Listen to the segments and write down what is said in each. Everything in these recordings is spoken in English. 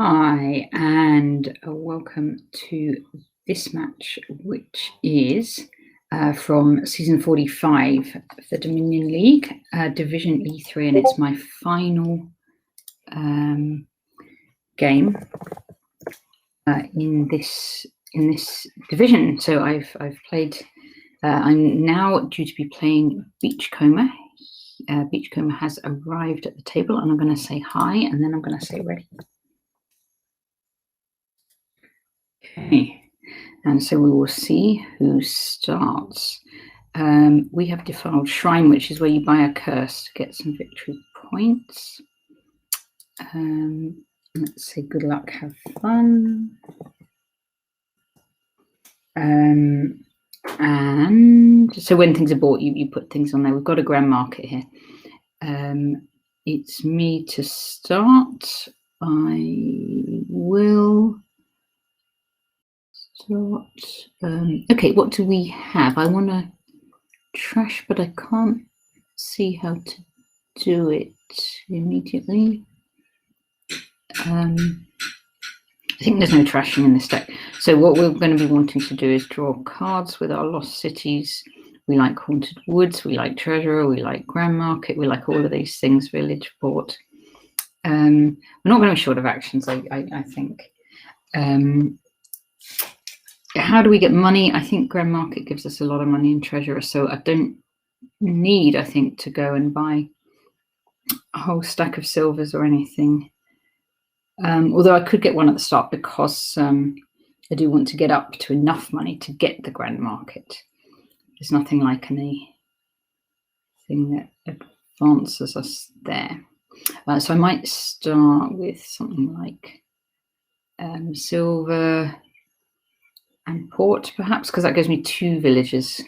Hi, and welcome to this match, which is from season 45 of the Dominion League, Division E3, and it's my final game in this division. So I've played. I'm now due to be playing Beachcomber. Beachcomber has arrived at the table, and I'm going to say hi, and then I'm going to say ready. Okay, and so we will see who starts. We have Defiled Shrine, which is where you buy a curse to get some victory points. Let's say good luck, have fun. And so when things are bought, you put things on there. We've got a grand market here. It's me to start. I will start. Okay, what do we have? I want to trash, but I can't see how to do it immediately. I think there's no trashing in this deck. So what we're going to be wanting to do is draw cards with our Lost Cities. We like Haunted Woods, we like Treasurer, we like Grand Market, we like all of these things, Village Port. We're not going to be short of actions, I think. How do we get money? I think Grand Market gives us a lot of money in Treasurer, so I don't need, I think, to go and buy a whole stack of silvers or anything. Although I could get one at the start because I do want to get up to enough money to get the Grand Market. There's nothing like anything that advances us there. So I might start with something like silver and port, perhaps, because that gives me 2 villages.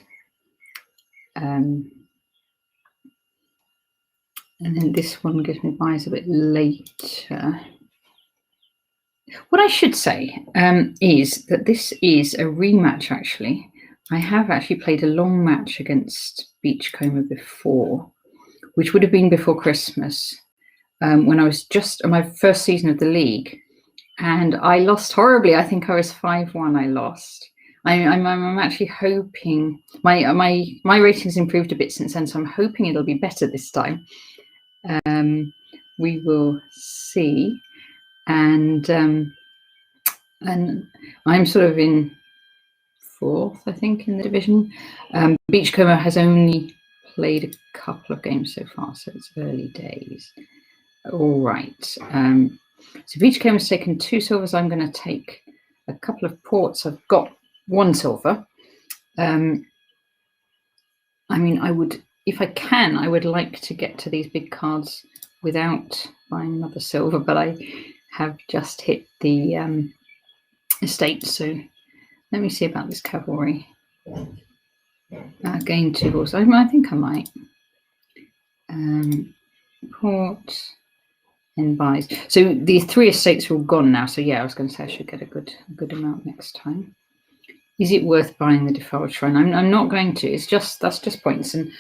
And then this one gives me buys a bit later. What I should say is that this is a rematch, actually. I have actually played a long match against Beachcomber before, which would have been before Christmas, when I was just on my first season of the league. And I lost horribly. I think I was 5-1. I lost. I'm actually hoping my ratings improved a bit since then, so I'm hoping it'll be better this time. We will see. And I'm sort of in 4th, I think, in the division. Beachcomber has only played a couple of games so far, so it's early days. All right. So Beachcomber has taken 2 silvers. I'm going to take a couple of ports. I've got 1 silver. I mean, I would, if I can, I would like to get to these big cards without buying another silver, but I have just hit the estate. So let me see about this cavalry. Gain 2 balls. I think I might. Port and buys. So the 3 estates are all gone now. So yeah, I was going to say I should get a good amount next time. Is it worth buying the Defiled Shrine? I'm not going to. It's just, that's just points, and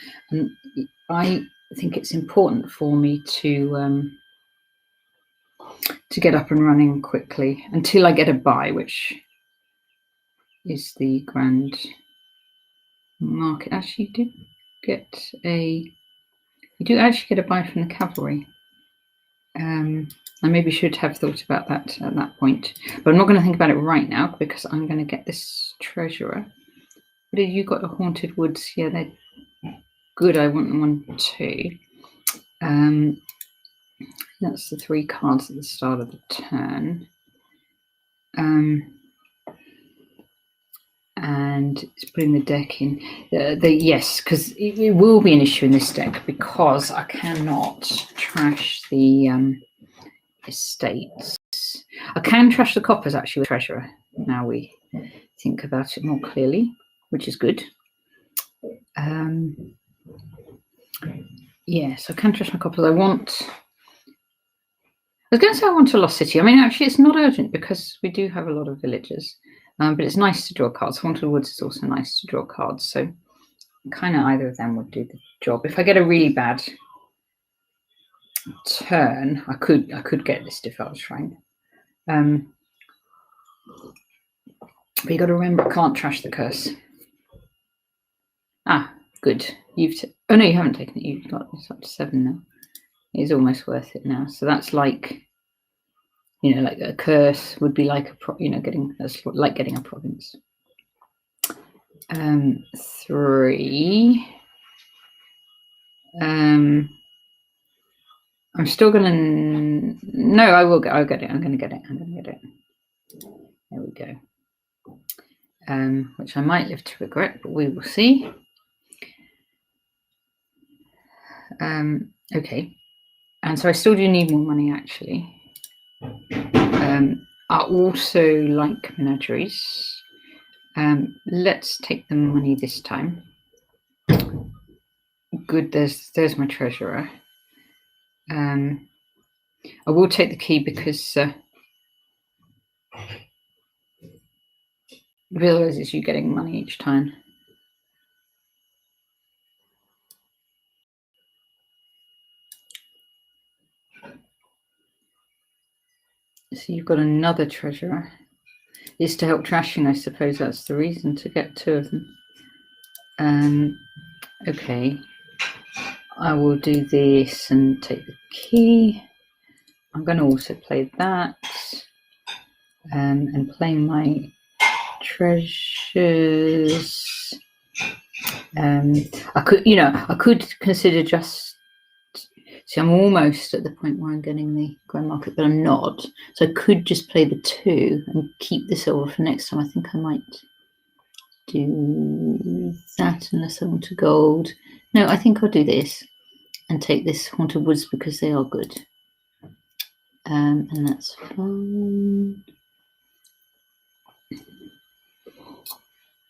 I think it's important for me to get up and running quickly until I get a buy, which is the Grand Market. Actually, you do actually get a buy from the cavalry. I maybe should have thought about that at that point, but I'm not going to think about it right now because I'm going to get this Treasurer. But have you got a Haunted Woods? Yeah, they're good. I want one too. That's the 3 cards at the start of the turn. And it's putting the deck in. Yes, because it will be an issue in this deck because I cannot trash the estates. I can trash the coppers actually with Treasurer. Now we think about it more clearly, which is good. Yes, I can trash my coppers. I was going to say I want a Lost City. I mean, actually, it's not urgent because we do have a lot of villages. But it's nice to draw cards. Haunted Woods is also nice to draw cards. So kind of either of them would do the job. If I get a really bad turn, I could get this Defiled Shrine. But you got to remember, I can't trash the curse. Ah, good. Oh no, you haven't taken it. You've got it's up to 7 now. It's almost worth it now. So that's like, like a curse would be like that's like getting a province. 3. I'm still gonna. No, I'll get it. I'm gonna get it. There we go. Which I might live to regret, but we will see. Okay, and so I still do need more money actually. I also like menageries. Let's take the money this time. Good, there's my treasurer. I will take the key because realizes you're getting money each time. So you've got another treasurer. It's to help trashing, I suppose that's the reason, to get 2 of them. Okay. I will do this and take the key. I'm going to also play that and play my treasures. I could consider just. See, I'm almost at the point where I'm getting the Grand Market, but I'm not. So I could just play the 2 and keep the silver for next time. I think I might do that unless I want to gold. No, I think I'll do this and take this Haunted Woods because they are good. And that's fine.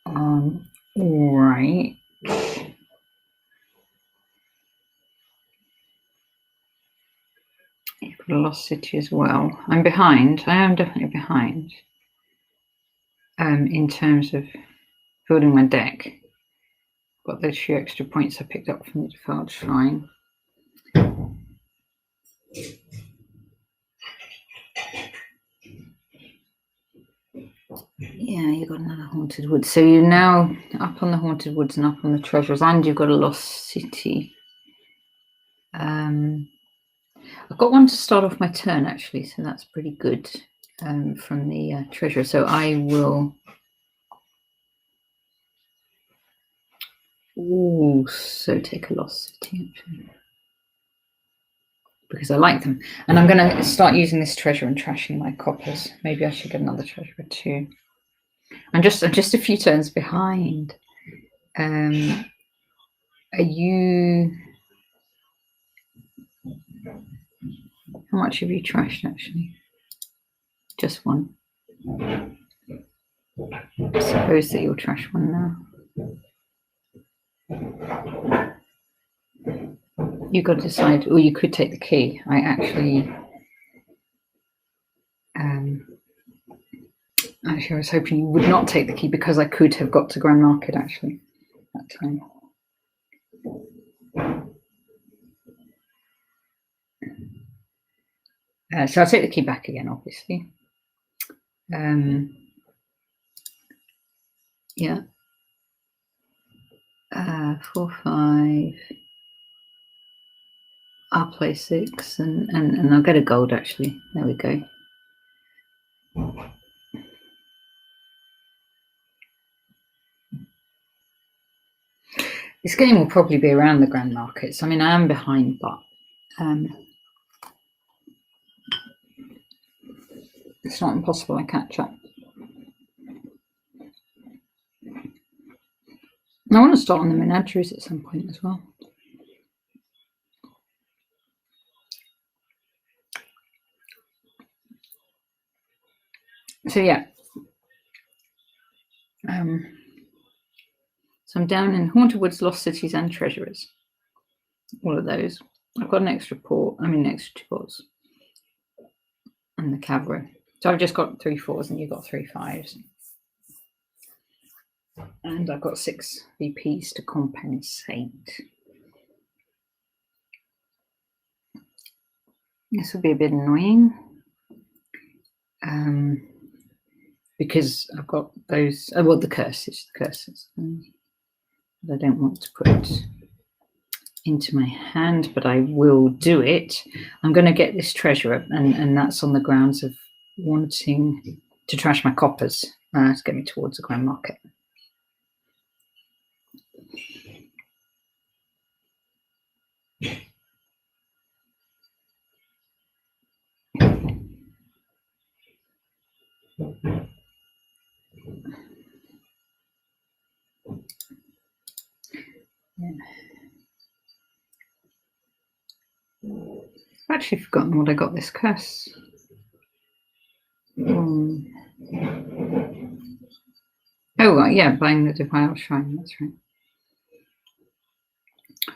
All right. You've got a Lost City as well. I'm behind. I am definitely behind. In terms of building my deck. Got those few extra points I picked up from the Defilement Shrine. Yeah, you got another Haunted Woods. So you're now up on the Haunted Woods and up on the treasures, and you've got a Lost City. I've got one to start off my turn actually, so that's pretty good from the treasure. So I will also take a Lost City actually, because I like them, and I'm going to start using this treasure and trashing my coppers. Maybe I should get another treasure too. I'm just a few turns behind. Are you? How much have you trashed actually? Just 1. I suppose that you'll trash 1 now. You've got to decide, or you could take the key. I actually, I was hoping you would not take the key because I could have got to Grand Market actually that time. So I'll take the key back again, obviously. Yeah. 4, 5. I'll play 6 and I'll get a gold actually. There we go. This game will probably be around the Grand Markets. I mean, I am behind, but it's not impossible I catch up. I want to start on the menageries at some point as well. So yeah. So I'm down in Haunted Woods, Lost Cities, and Treasurers. All of those. I've got an extra port. I mean, extra 2 ports. And the cavalry. So I've just got 3 4s and you've got 3 5s. And I've got 6 VPs to compensate. This will be a bit annoying. because I've got those, well, the curses, I don't want to put it into my hand, but I will do it. I'm going to get this treasure up, and that's on the grounds of wanting to trash my coppers to get me towards the Grand Market. Yeah. I've actually forgotten what I got this curse. Oh, right, yeah, buying the Defiled Shrine, that's right.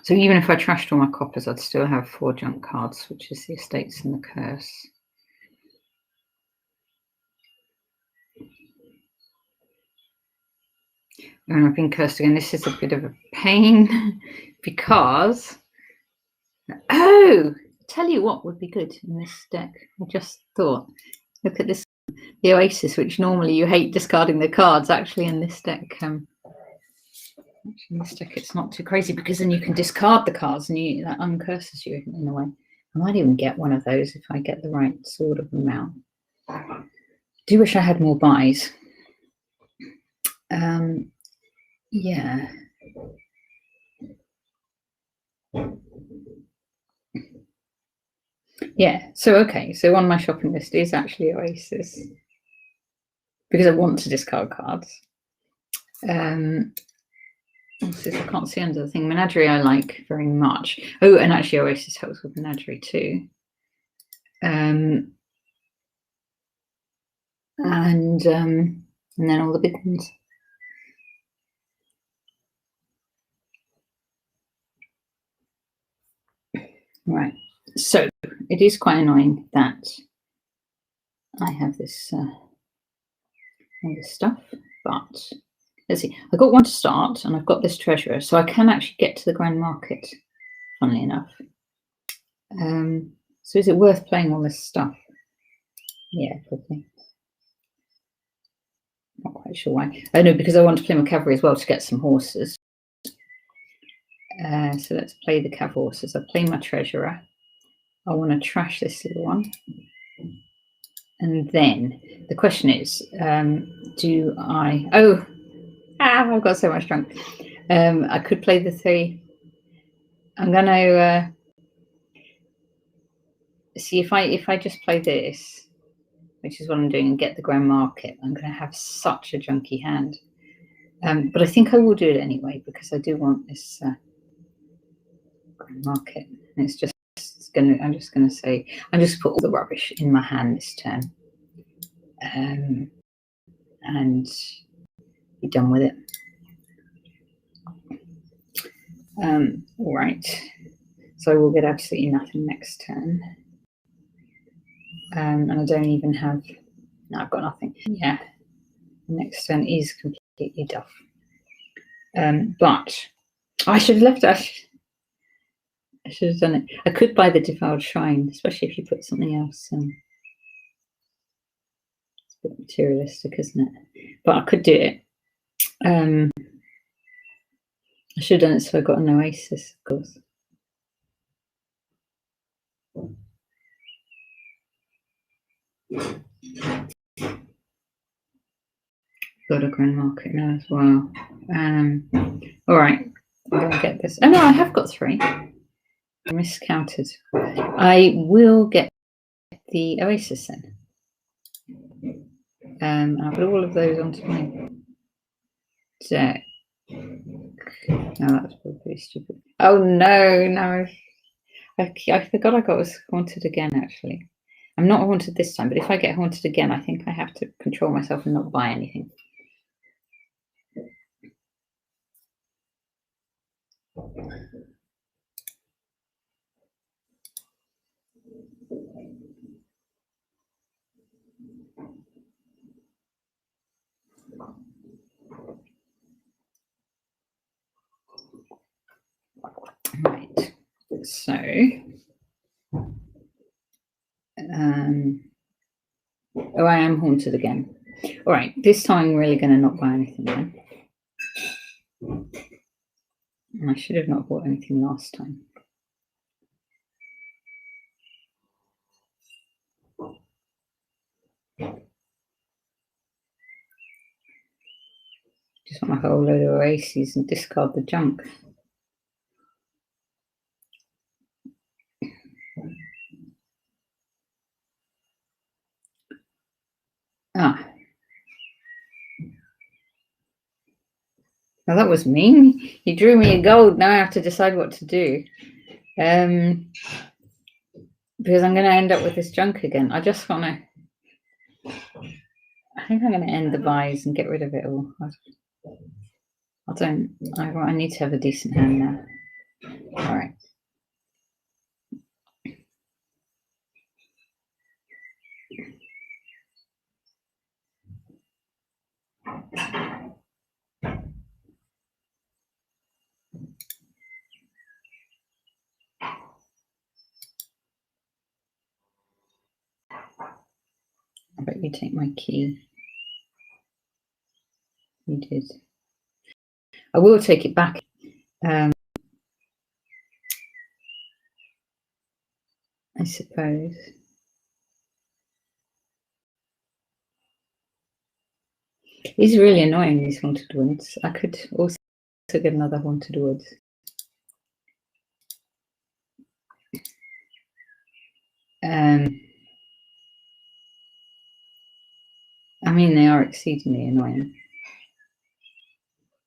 So even if I trashed all my coppers, I'd still have 4 junk cards, which is the estates and the curse. And I've been cursed again. This is a bit of a pain because, tell you what would be good in this deck. I just thought, look at this, the Oasis, which normally you hate discarding the cards. Actually, in this deck, it's not too crazy because then you can discard the cards and that uncurses you in a way. I might even get one of those if I get the right sort of amount. Do wish I had more buys. Yeah. Yeah, so okay, so on my shopping list is actually Oasis because I want to discard cards. Also, I can't see under the thing. Menagerie I like very much. Oh, and actually Oasis helps with Menagerie too. And then all the big ones. Right, so it is quite annoying that I have this all this stuff, but let's see. I got one to start, and I've got this treasurer, so I can actually get to the Grand Market. Funnily enough, so is it worth playing all this stuff? Yeah, probably. Not quite sure why. Oh no, because I want to play my cavalry as well to get some horses. So let's play the cav horses. I play my treasurer. I want to trash this little one. And then the question is, do I... I've got so much junk. I could play the 3. I'm going to see if I just play this, which is what I'm doing, and get the Grand Market. I'm going to have such a junky hand. But I think I will do it anyway because I do want this Grand Market. And it's just I'm just going to say, I'm just put all the rubbish in my hand this turn. And be done with it. All right. So I will get absolutely nothing next turn. And I don't even have... No, I've got nothing. Yeah. Next turn is completely duff. But I should have left it. I should have done it. I could buy the Defiled Shrine, especially if you put something else. It's a bit materialistic, isn't it? But I could do it. I should have done it so I got an Oasis, of course. Got a Grand Market now as well. All right, I'm going to get this. Oh no, I have got 3. I miscounted. I will get the Oasis then. I'll put all of those onto my deck. No, that's probably stupid. Oh no. I forgot I got haunted again, actually. I'm not haunted this time, but if I get haunted again, I think I have to control myself and not buy anything. Right, so Oh, I am haunted again. All right, this time I'm really going to not buy anything then. And I should have not bought anything last time. Just want a whole load of races and discard the junk. Ah. Now that was mean. You drew me a gold. Now I have to decide what to do. Because I'm going to end up with this junk again. I just want to... I think I'm going to end the buys and get rid of it all. I need to have a decent hand now. All right. I bet you take my key. You did. I will take it back. I suppose. It's really annoying, these haunted woods. I could also get another haunted woods. I mean, they are exceedingly annoying.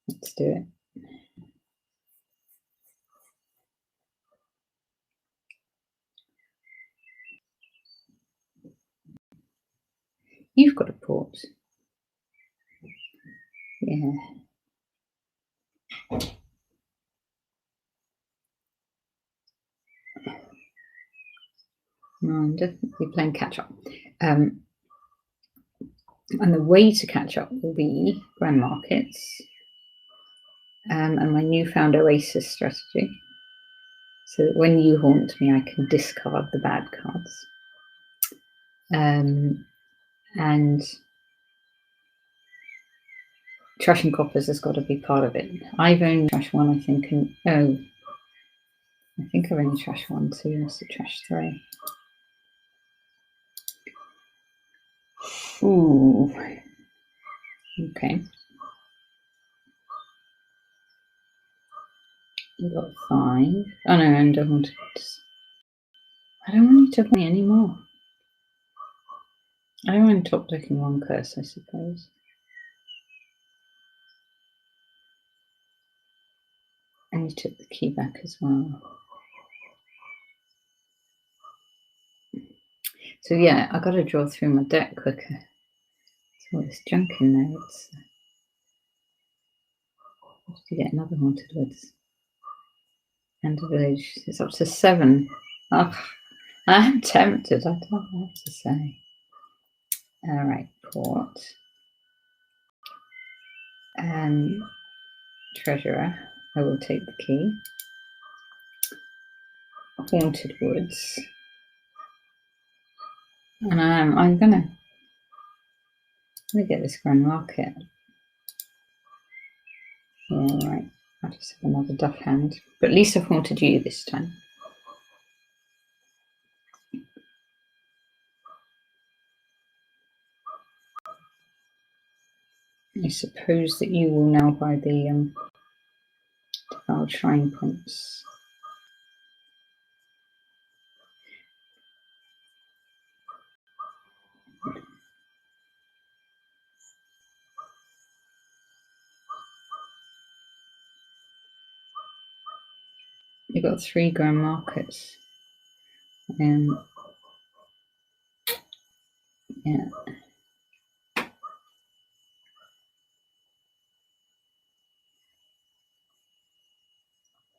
Let's do it. You've got a port. Yeah. No, I'm definitely playing catch up. And the way to catch up will be grand markets and my newfound Oasis strategy. So that when you haunt me, I can discard the bad cards. And trashing coppers has got to be part of it. I've only trashed one, I think, and I think I've only trashed one, so you must have trashed 3. Ooh. Okay. You got 5. Oh no, and I don't want you to play anymore. I don't want top decking 1 curse, I suppose. And you took the key back as well. So yeah, I got to draw through my deck quicker. There's all this junk in there. It's to get another haunted woods and a village. It's up to 7. Oh, I am tempted. I don't know what to say. All right, port. Treasurer. I will take the key. Haunted woods. And I'm gonna get this grand market. All right, I'll just have another duff hand. But at least I've haunted you this time. I suppose that you will now buy the defiled shrine points. You've got 3 grand markets. Yeah.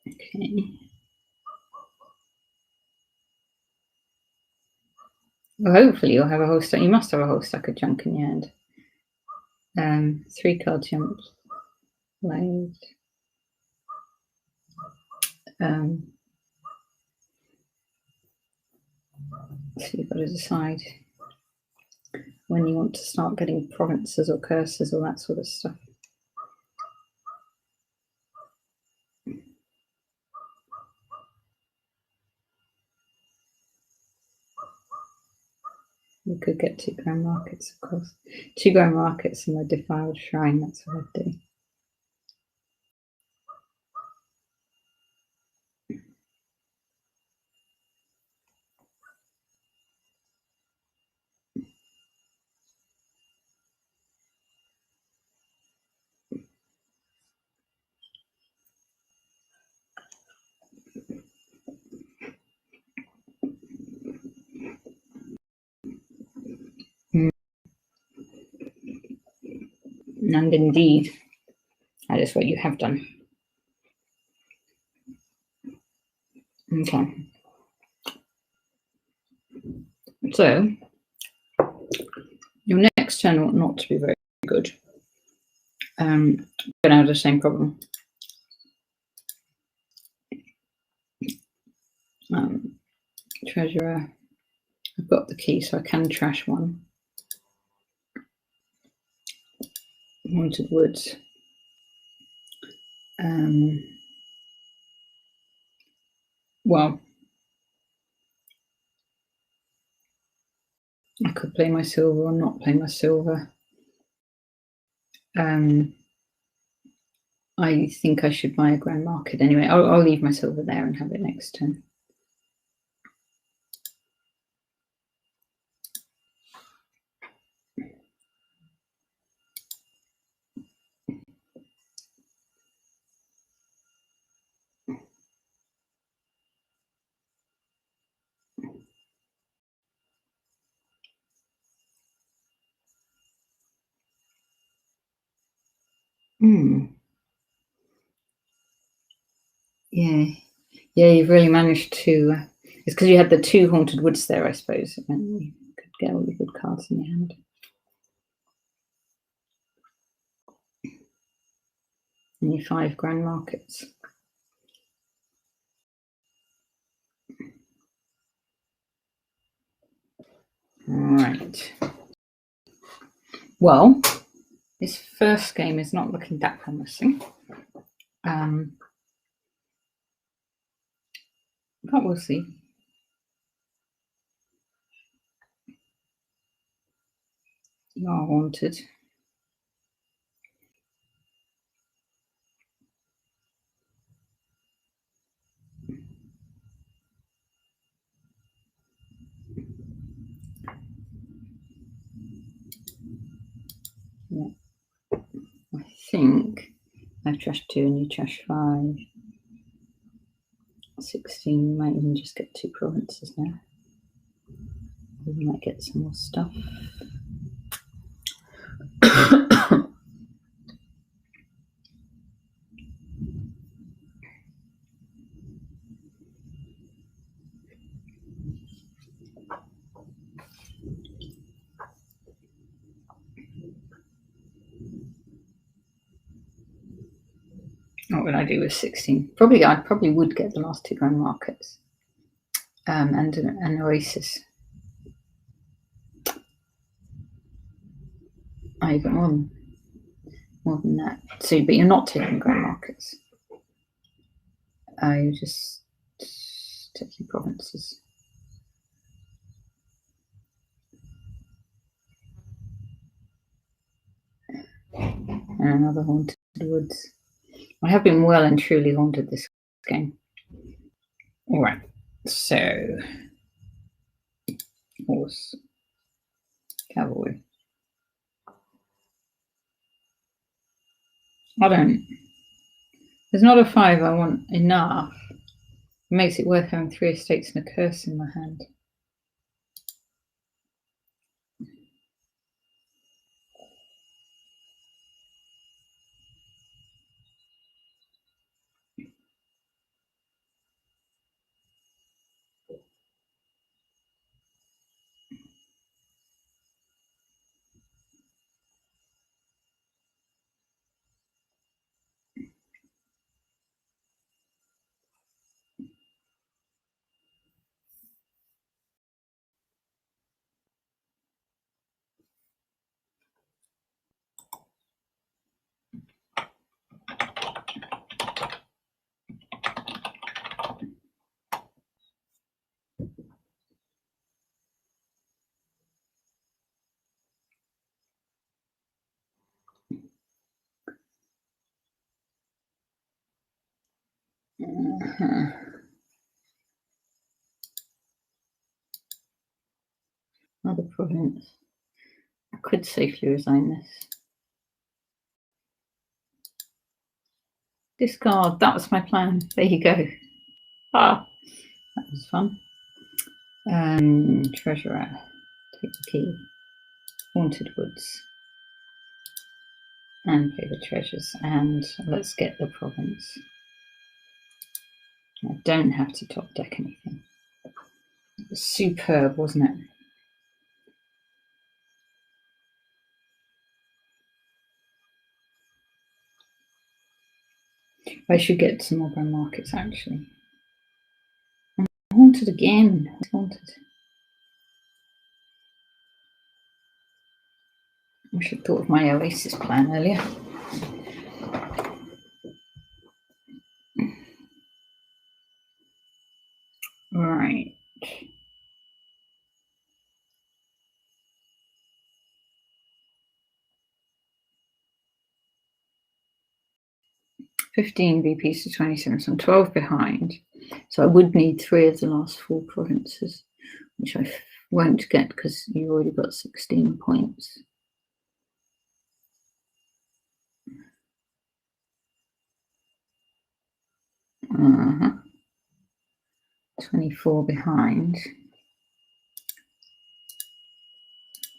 Okay. Well, hopefully you'll have a whole stack. You must have a whole stack of junk in your hand. 3 card jumps. Load. So you've got to decide when you want to start getting provinces or curses or that sort of stuff. We could get 2 grand markets, of course. 2 grand markets and a defiled shrine, that's what I'd do. And indeed, that is what you have done. Okay. So, your next turn ought not to be very good. Going to have the same problem. Treasurer. I've got the key, so I can trash one. Haunted Woods. Well, I could play my silver or not play my silver. I think I should buy a grand market anyway. I'll leave my silver there and have it next turn. Yeah, you've really managed to. It's because you had the 2 Haunted Woods there, I suppose, and you could get all the good cards in your hand. And your 5 grand markets. All right. Well, this first game is not looking that promising. But we'll see. You are haunted. Yeah. I think I've trashed 2 and you trash 5. 16, might even just get 2 provinces now. We might get some more stuff. What would I do with 16? I probably would get the last 2 grand markets and an oasis. I got more than that. So, but you're not taking grand markets. You just taking provinces. And another Haunted Woods. I have been well and truly haunted this game. All right, so horse, cavalry. There's not a 5 I want enough. It makes it worth having 3 estates and a curse in my hand. Another province. I could safely resign this. Discard. That was my plan. There you go. Ah, that was fun. Treasurer. Take the key. Haunted Woods. And pay the treasures. And let's get the province. I don't have to top deck anything. It was superb, wasn't it? I should get some more grand markets actually. I'm haunted again. I'm haunted. I should have thought of my Oasis plan earlier. Right. $15 VPs to 27, so I'm 12 behind. So I would need 3 of the last 4 provinces, which I won't get because you've already got 16 points. Uh-huh. 24 behind.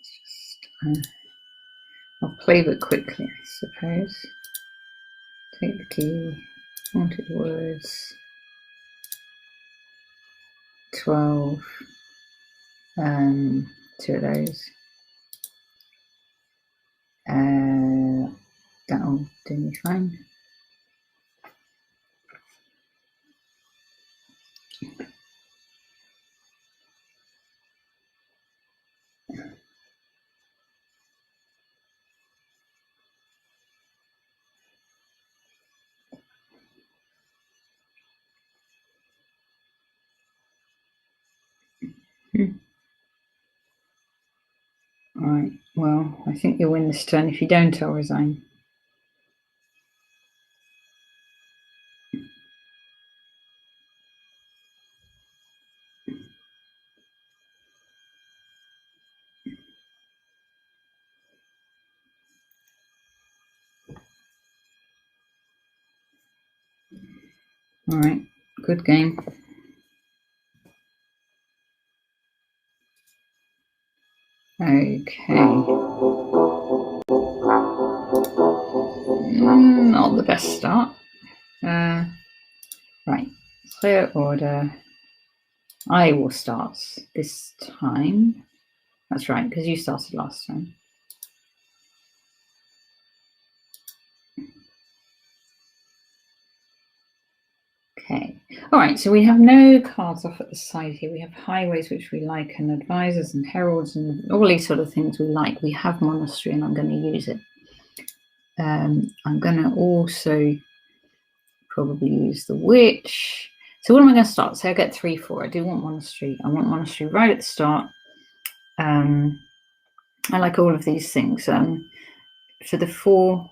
Just, I'll play but quickly, I suppose. Take the key. Haunted Woods. 12. 2 of those. That'll do me fine. All right, well, I think you'll win this turn. If you don't, I'll resign. All right, good game. Okay. Not the best start. Right, clear order. I will start this time. That's right, because you started last time. Okay. All right, so we have no cards off at the side here. We have highways, which we like, and advisors and heralds and all these sort of things we like. We have monastery, and I'm going to use it. I'm going to also probably use the witch. So what am I going to start? So I get 3, 4. I do want monastery. I want monastery right at the start. I like all of these things. For the 4,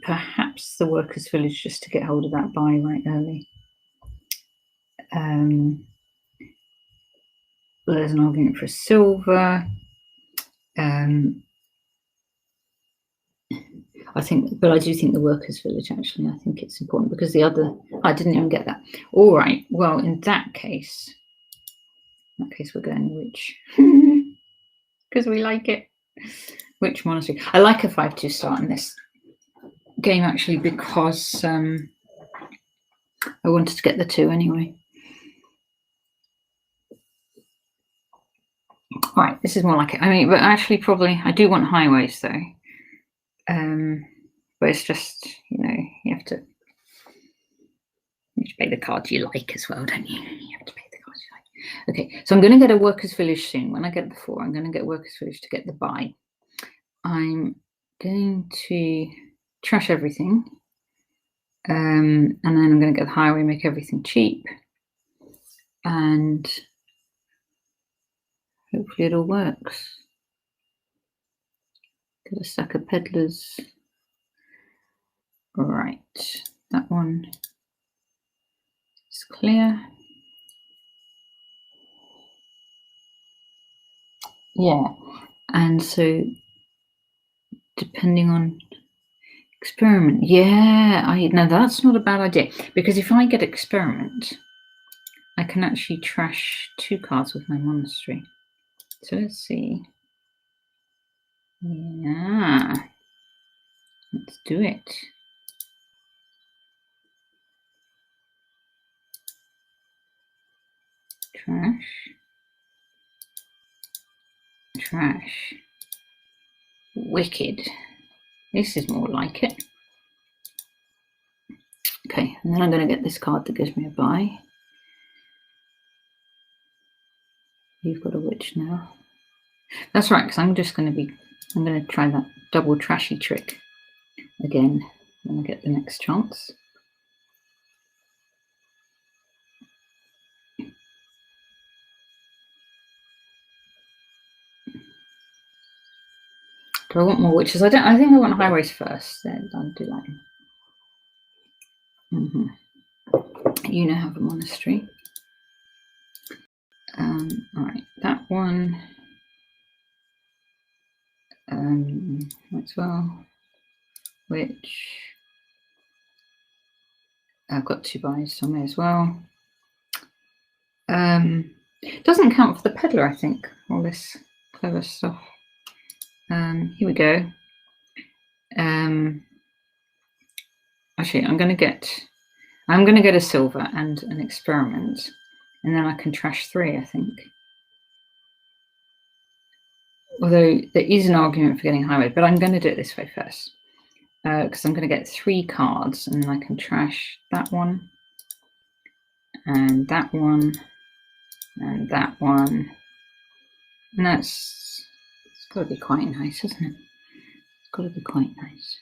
perhaps the workers' village, just to get hold of that buy right early. There's an argument for silver. I think, but I do think the workers' village, actually, I think it's important because the other, I didn't even get that. All right, well, in that case, we're going witch because we like it. Witch monastery. I like a 5-2 start in this game, actually, because I wanted to get the 2 anyway. Right, this is more like it. I mean, but actually, probably, I do want highways, though. But it's just, you have to pay the cards you like as well, don't you? You have to pay the cards you like. Okay, so I'm going to get a workers' village soon. When I get the 4, I'm going to get workers' village to get the buy. I'm going to trash everything. And then I'm going to get the highway, make everything cheap. And hopefully it all works. Get a stack of peddlers. Right, that one It's clear. Yeah, and so depending on experiment, yeah, no, that's not a bad idea, because if I get experiment, I can actually trash 2 cards with my monastery. So let's see. Yeah, let's do it. Trash. Trash. Wicked. This is more like it. Okay, and then I'm going to get this card that gives me a buy. You've got a witch now. That's right, because I'm going to try that double trashy trick again when I get the next chance. Do I want more witches? I think I want highways first. Then I'll do that. You now have a monastery. All right, that one. As well. Which I've got 2 buys, so I may as well. Doesn't count for the peddler, I think. All this clever stuff. Here we go. Actually, I'm going to get a silver and an experiment, and then I can trash 3, I think. Although there is an argument for getting highway, but I'm going to do it this way first, because I'm going to get 3 cards, and then I can trash that one, and that one, and that one. And it's got to be quite nice, isn't it? It's got to be quite nice.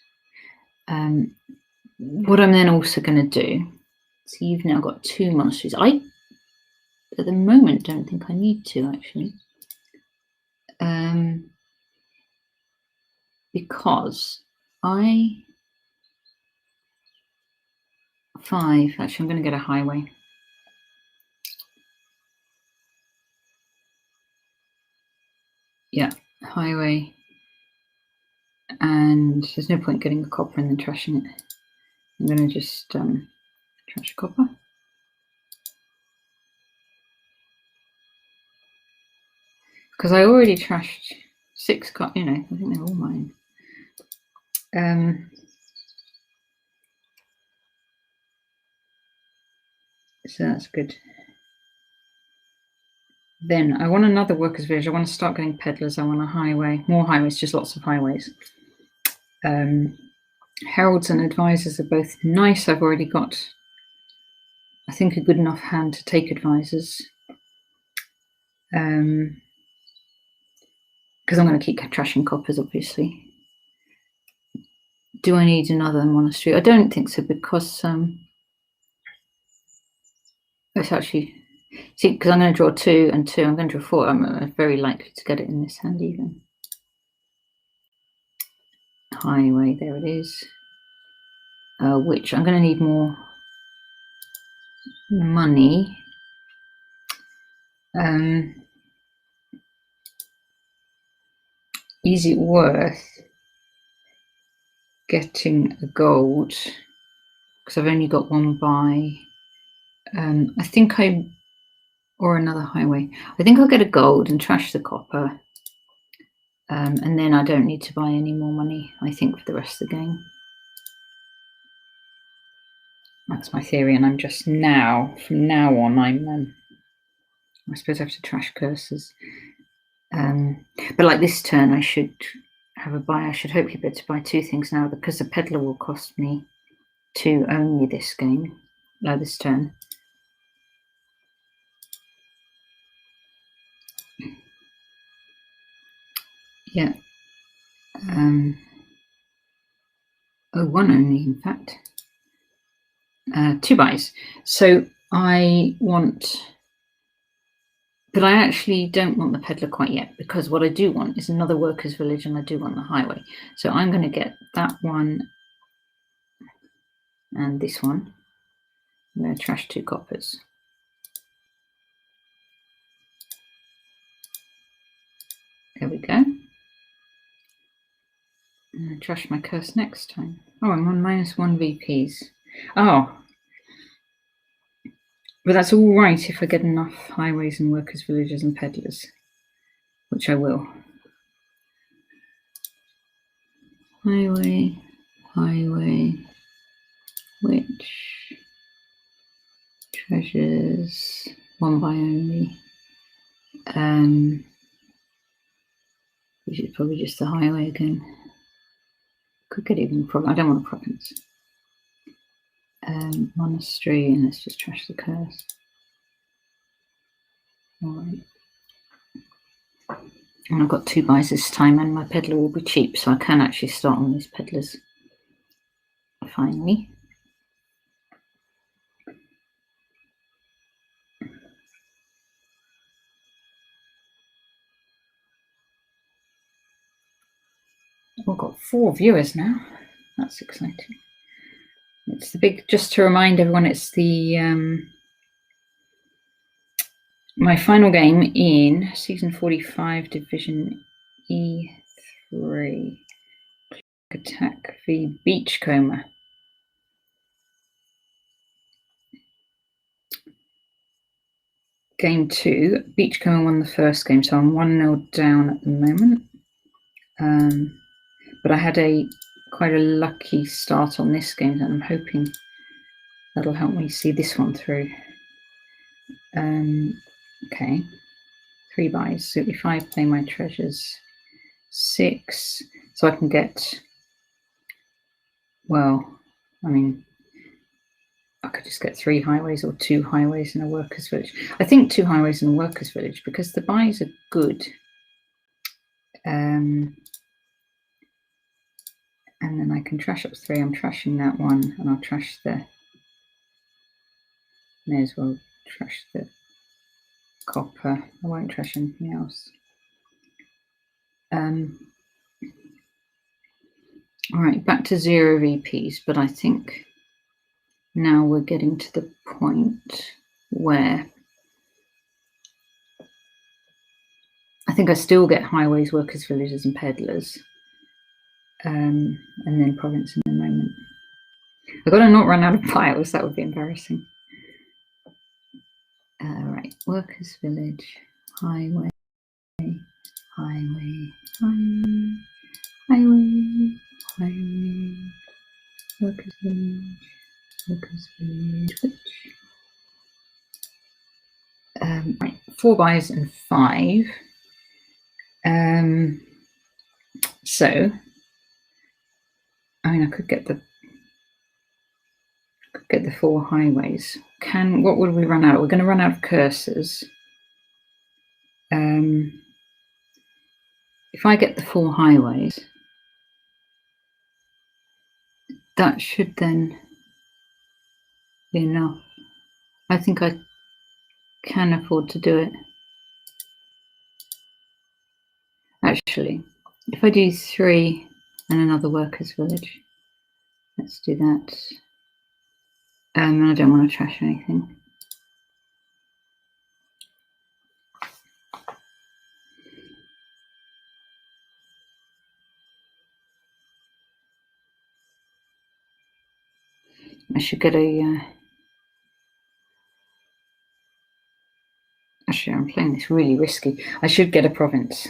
What I'm then also going to do, so you've now got 2 monasteries. I, at the moment, don't think I need to, actually. Because actually, I'm going to get a highway. Yeah, highway. And there's no point getting a copper and then trashing it. I'm going to just trash a copper. Because I already trashed 6 cards, I think they're all mine. So that's good. Then I want another workers' village. I want to start getting peddlers. I want a highway. More highways, just lots of highways. Heralds and advisors are both nice. I've already got, I think, a good enough hand to take advisors. Because I'm going to keep trashing coppers, obviously. Do I need another monastery? I don't think so, because it's actually, see, because I'm going to draw 2 and 2. I'm going to draw 4. I'm very likely to get it in this hand even. Highway, there it is. Which I'm going to need more money. Is it worth getting a gold? Because I've only got 1 buy. I think or another highway. I think I'll get a gold and trash the copper. And then I don't need to buy any more money, I think, for the rest of the game. That's my theory, and I'm just now, from now on, I suppose I have to trash curses. But like this turn, I should have a buy. I should hopefully be able to buy 2 things now, because the peddler will cost me 2 only this game, this turn. Yeah. 1 only, in fact. 2 buys. So I want, but I actually don't want the peddler quite yet, because what I do want is another workers' village, and I do want the highway. So I'm going to get that one and this one. I'm going to trash 2 coppers. There we go. And trash my curse next time. Oh, I'm on -1 VPs. Oh. But that's all right if I get enough highways and workers, villagers and peddlers, which I will. Highway, highway, which treasures 1 by only. Which is probably just the highway again. Could get even a province. I don't want a province. Monastery, and let's just trash the curse. All right. And I've got 2 buys this time, and my peddler will be cheap, so I can actually start on these peddlers. Finally. We've got 4 viewers now. That's exciting. It's the big, just to remind everyone, it's the my final game in season 45, division E3. Attack v Beachcomber. Game 2, Beachcomber won the first game, so I'm 1-0 down at the moment. But I had quite a lucky start on this game, and I'm hoping that'll help me see this one through. Okay, 3 buys, 35, play my treasures, 6, so I can get, well, I mean, I could just get 3 highways or 2 highways and a workers' village. I think 2 highways and a workers' village because the buys are good. And then I can trash up 3. I'm trashing that one, and I'll trash the. May as well trash the copper. I won't trash anything else. All right, back to 0 VPs, but I think now we're getting to the point where I think I still get highways, workers, villagers, and peddlers, and then province in a moment. I've got to not run out of piles. That would be embarrassing. Right, workers, village, highway, highway, highway, highway, highway, workers, village, which. Right, 4 buys and 5. So, I mean, I could get the 4 highways. What would we run out? We're going to run out of curses. If I get the 4 highways, that should then be enough. I think I can afford to do it. Actually, if I do 3 and another workers' village, let's do that. And I don't want to trash anything. I should get a. Actually, I'm playing this really risky. I should get a province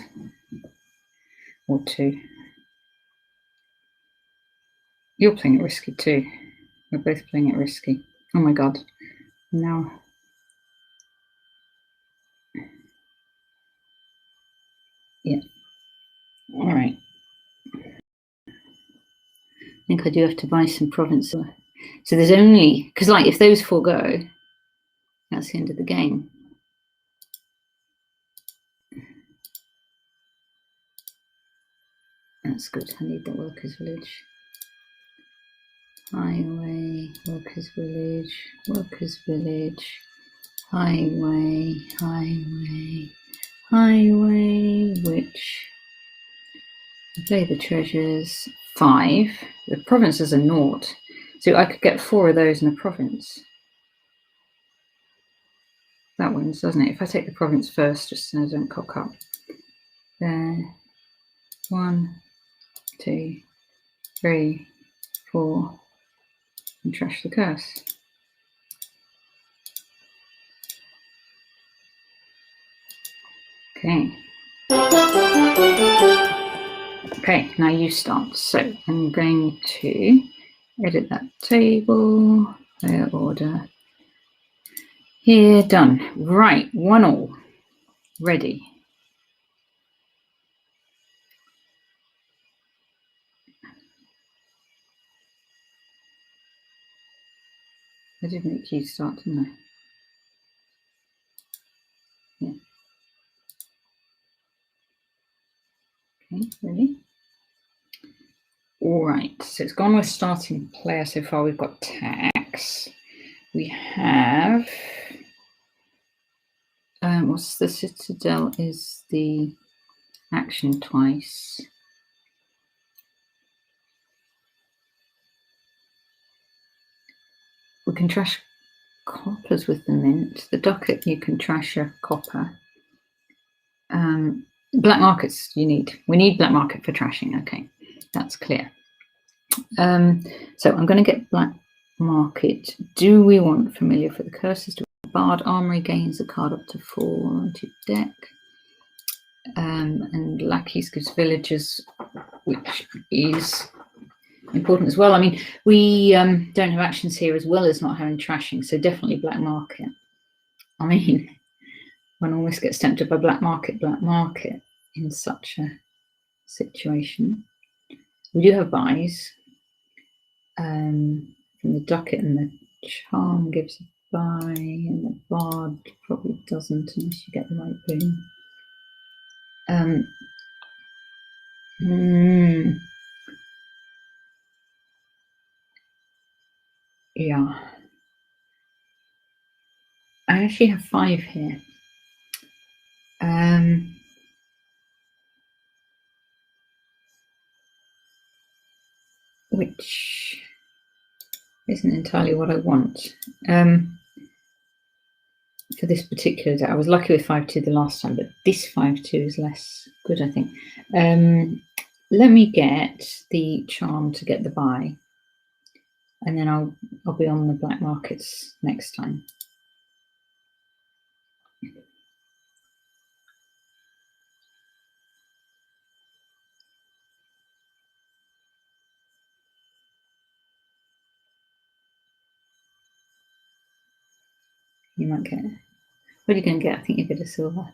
or 2. You're playing it risky too. We're both playing it risky. Oh my god. No. Yeah. All right. I think I do have to buy some provinces. So there's only, because like if those 4 go, that's the end of the game. That's good. I need the workers' village. Highway, workers' village, highway, highway, highway, which play the treasures, 5. The provinces are 0. So I could get 4 of those in a province. that wins, doesn't it? If I take the province first, just so I don't cock up. There. 1, 2, 3, 4, and trash the curse. Okay. Okay, now you start. So I'm going to edit that table, player order. Here, done. Right, 1-1. Ready. I did make you start, didn't I? Yeah. Okay, ready? All right, so it's gone with starting player so far. We've got tax. We have, what's the citadel is the action twice. We can trash coppers with the mint. The docket, you can trash a copper. Black markets you need. We need black market for trashing. Okay, that's clear. So I'm going to get black market. Do we want familiar for the curses? Do we bard armory gains a card up to 4 onto deck? And lackeys gives villagers, which is important as well. I mean, we don't have actions here as well as not having trashing, so definitely black market. I mean, one almost gets tempted by black market in such a situation. We do have buys. From the docket and the charm gives a buy, and the bard probably doesn't unless you get the right boon. Yeah. I actually have 5 here. Which isn't entirely what I want. For this particular deck, I was lucky with 5-2 the last time, but this 5-2 is less good, I think. Let me get the charm to get the buy, and then I'll be on the black markets next time. You might get. What are you going to get? I think you get a silver.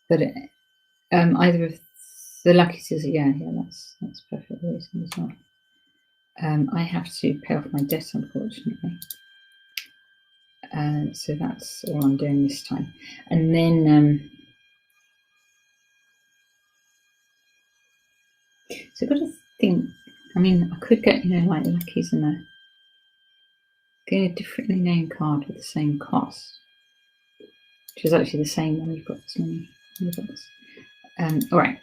But either of the lucky scissors, yeah, that's perfectly reasonable as well. I have to pay off my debt, unfortunately. So that's all I'm doing this time. And then, so I've got to think, I mean, I could get, like lackeys and get a differently named card with the same cost, which is actually the same when you've got this many books. All right,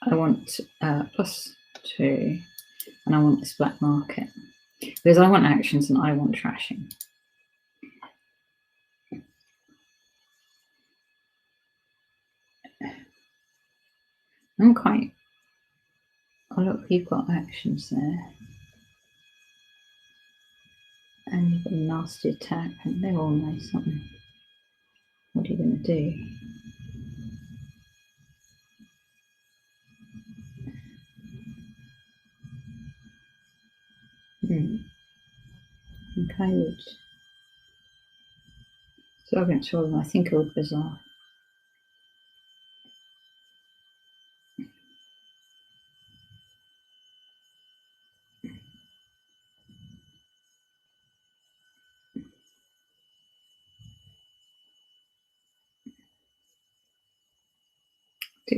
I want +2, and I want this black market because I want actions and I want trashing. I'm quite. Oh look, you've got actions there, and you've got a nasty attack, and they're all nice, aren't they? What are you going to do? Okay, I would. So against all of them, I think I would bizarre.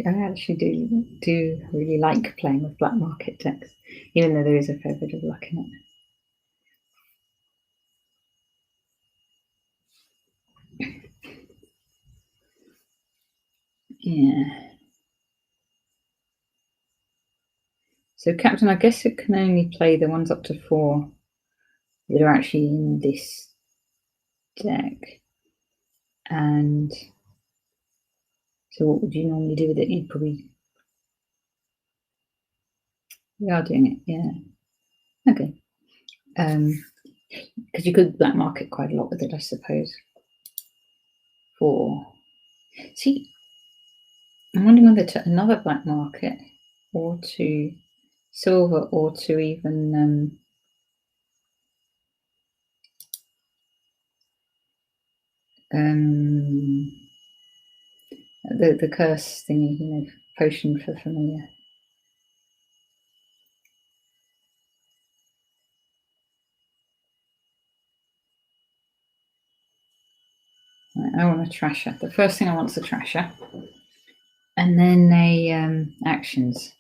I actually do really like playing with black market decks, even though there is a fair bit of luck in it. Yeah. So Captain, I guess it can only play the ones up to 4 that are actually in this deck. And so what would you normally do with it? You'd probably... We are doing it, yeah. Okay. Because you could black market quite a lot with it, I suppose. See, I'm wondering whether to another black market or to silver or to even the curse thingy, you know, potion for familiar. Right, I want a trasher. The first thing I want is a trasher. And then actions.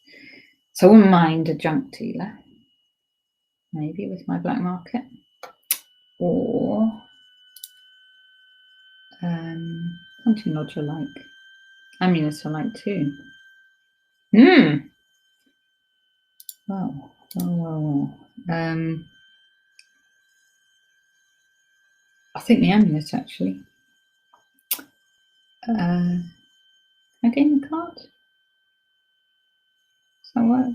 So I wouldn't mind a junk dealer, maybe with my black market. Or hunting lodge I like. Amulet I like too. Well. I think the amulet actually. Can I gain the card? Does that work?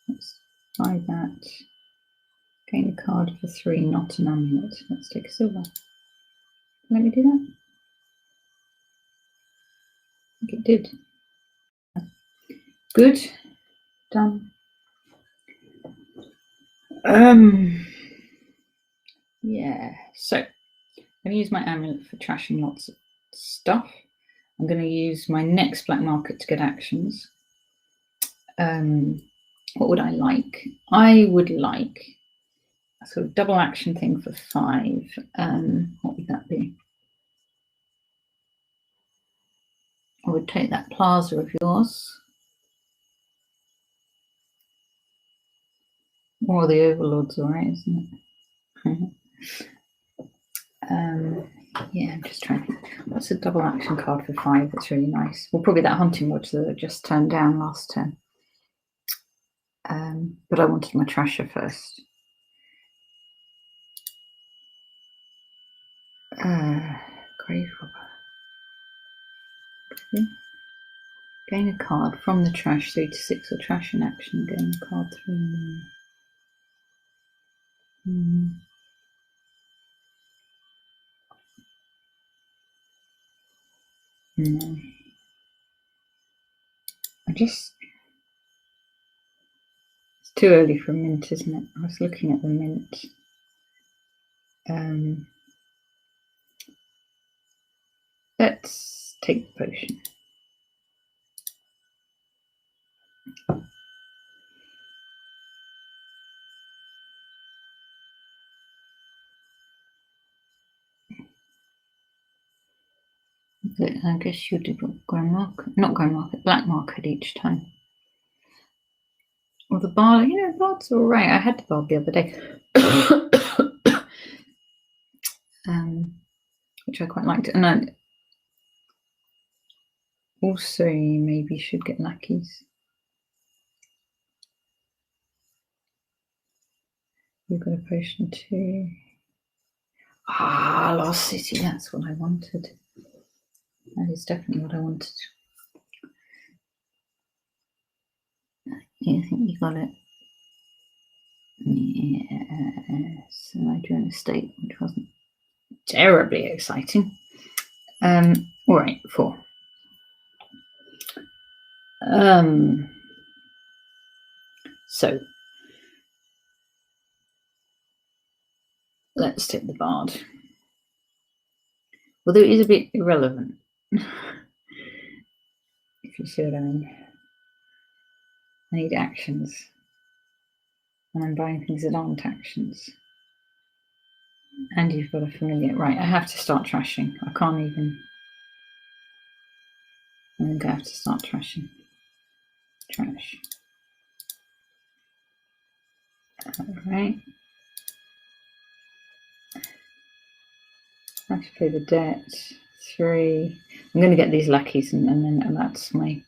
Let's try that. Gain a card for 3, not an amulet. Let's take a silver. Let me do that. I think it did. Good. Done. Yeah. So I'm going to use my amulet for trashing lots of stuff. I'm going to use my next black market to get actions. What would I like? I would like a sort of double action thing for 5. What would that be? I would take that plaza of yours. Or the overlord's all right, isn't it? Yeah, I'm just trying to think. What's a double action card for 5 that's really nice? Well, probably that hunting lodge that I just turned down last turn. But I wanted my trasher first. Grave robber. Okay. Gain a card from the trash, 3 to 6, or trash in action. Gain a card 3. No. It's too early for a mint, isn't it? I was looking at the mint. Let's take the potion. I guess you do grand market, not grand market, black market each time. Well, the bard, you know, bard's all right. I had the bard the other day, which I quite liked. And I also maybe should get lackeys. You've got a potion too. Lost City, that's what I wanted. That is definitely what I wanted. Yeah, I think you got it. Yes, Nigerian estate, which wasn't terribly exciting. All right, 4. So let's take the bard. Although it is a bit irrelevant, if you see what I mean. I need actions. And I'm buying things that aren't actions. And you've got a familiar. Right, I have to start trashing. I can't even. I think I have to start trashing. Trash. Alright. I have to pay the debt. 3. I'm going to get these lackeys, and then that's my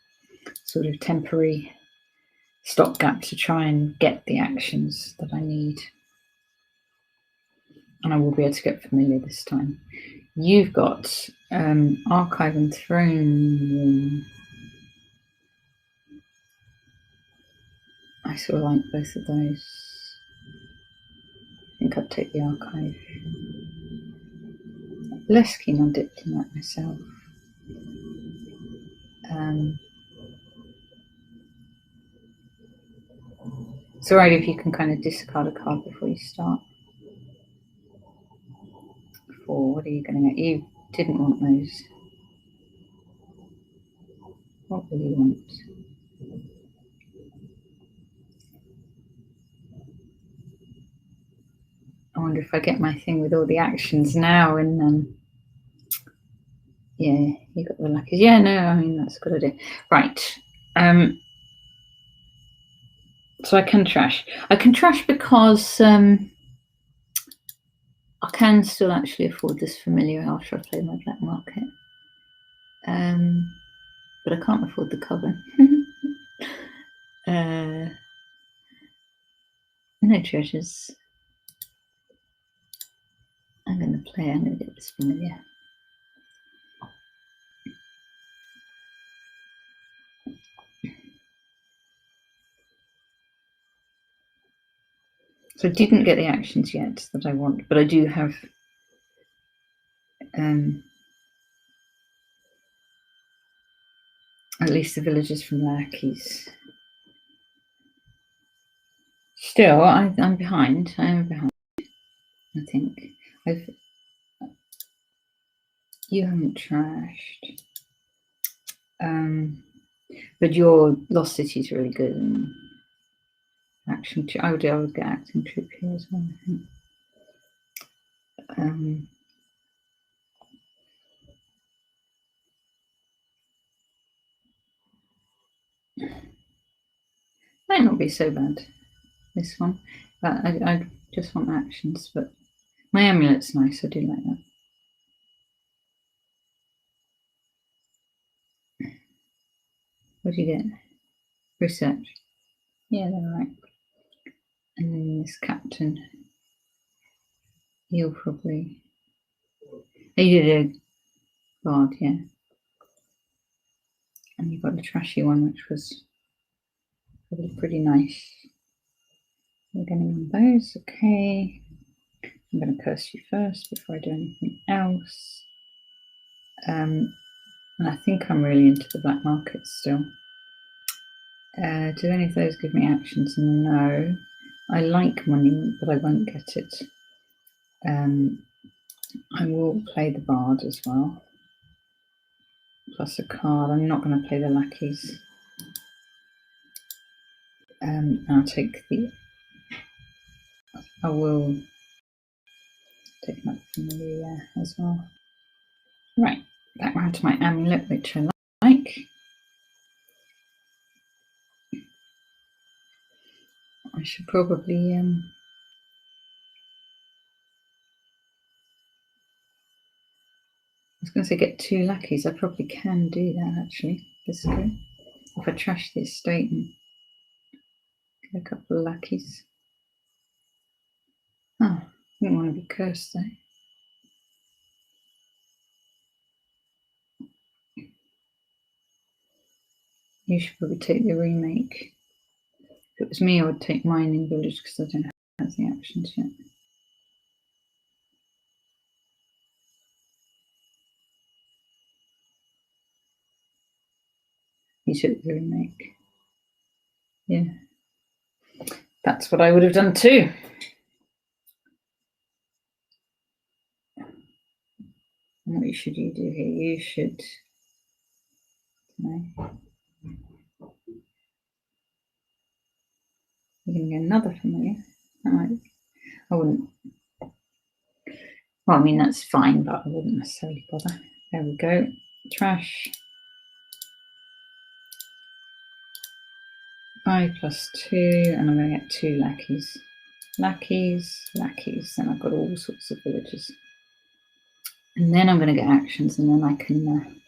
sort of temporary stopgap to try and get the actions that I need. And I will be able to get familiar this time. You've got Archive and Throne Room. I sort of like both of those. I think I'd take the Archive. Less keen on Diplomat myself. It's alright if you can kind of discard a card before you start. 4, what are you going to get? You didn't want those. What will you want? I wonder if I get my thing with all the actions now and yeah, you got the luckies. Yeah, no, I mean, that's a good idea. Right. So I can trash. I can trash because I can still actually afford this familiar after I play my black market. But I can't afford the coven. No treasures. I'm going to get this familiar. So I didn't get the actions yet that I want, but I do have at least the villagers from the lackeys. Still, I'm behind. I am behind. I think you haven't trashed. But your Lost City is really good. And action. I would get acting troop here as well. I think. Might not be so bad, this one, but I just want actions. But my amulet's nice. I do like that. What do you get? Research. Yeah, they're right. And then this captain. You'll probably. You did a guard, yeah. And you got the trashy one, which was probably pretty nice. We're getting on those, okay. I'm going to curse you first before I do anything else. And I think I'm really into the black market still. Do any of those give me actions? No. I like money, but I won't get it. I will play the bard as well. Plus a card. I'm not going to play the lackeys. I'll take the. I will take that familiar as well. Right, back round to my amulet, which I like. I should probably I was going to say get 2 lackeys. I probably can do that actually. This go. If I trash the estate and get a couple of lackeys. Oh, I didn't want to be cursed though. You should probably take the remake. If it was me, I would take Mining Village because I don't have the actions yet. You took the remake. Yeah. That's what I would have done too. And what should you do here? You should. No. We're going to get another familiar. I wouldn't. Well, I mean, that's fine, but I wouldn't necessarily bother. There we go. Trash. 5 + 2, and I'm going to get 2 lackeys. Lackeys. Then I've got all sorts of villagers. And then I'm going to get actions, and then I can.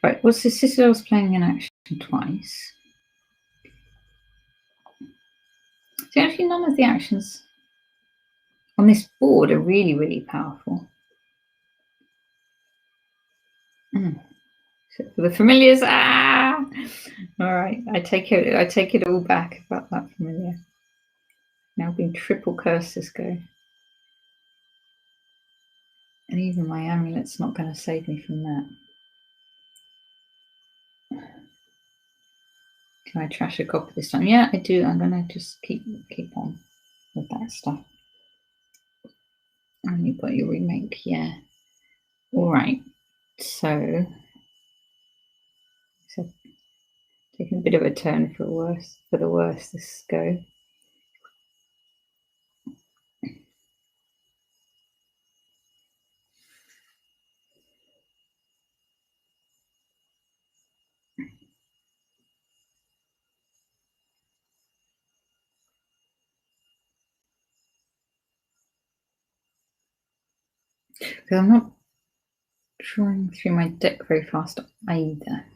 Right, what's this? Citadel's playing an action twice. So actually, none of the actions. on this board are really, really powerful. So for the familiars, all right, I take it all back about that familiar. Now being triple cursed this go. And even my amulet's not going to save me from that. Can I trash a copy this time? Yeah, I do. I'm going to just keep on with that stuff. And you've got your remake, yeah. All right. So taking a bit of a turn for the worse this go. Because I'm not drawing through my deck very fast either.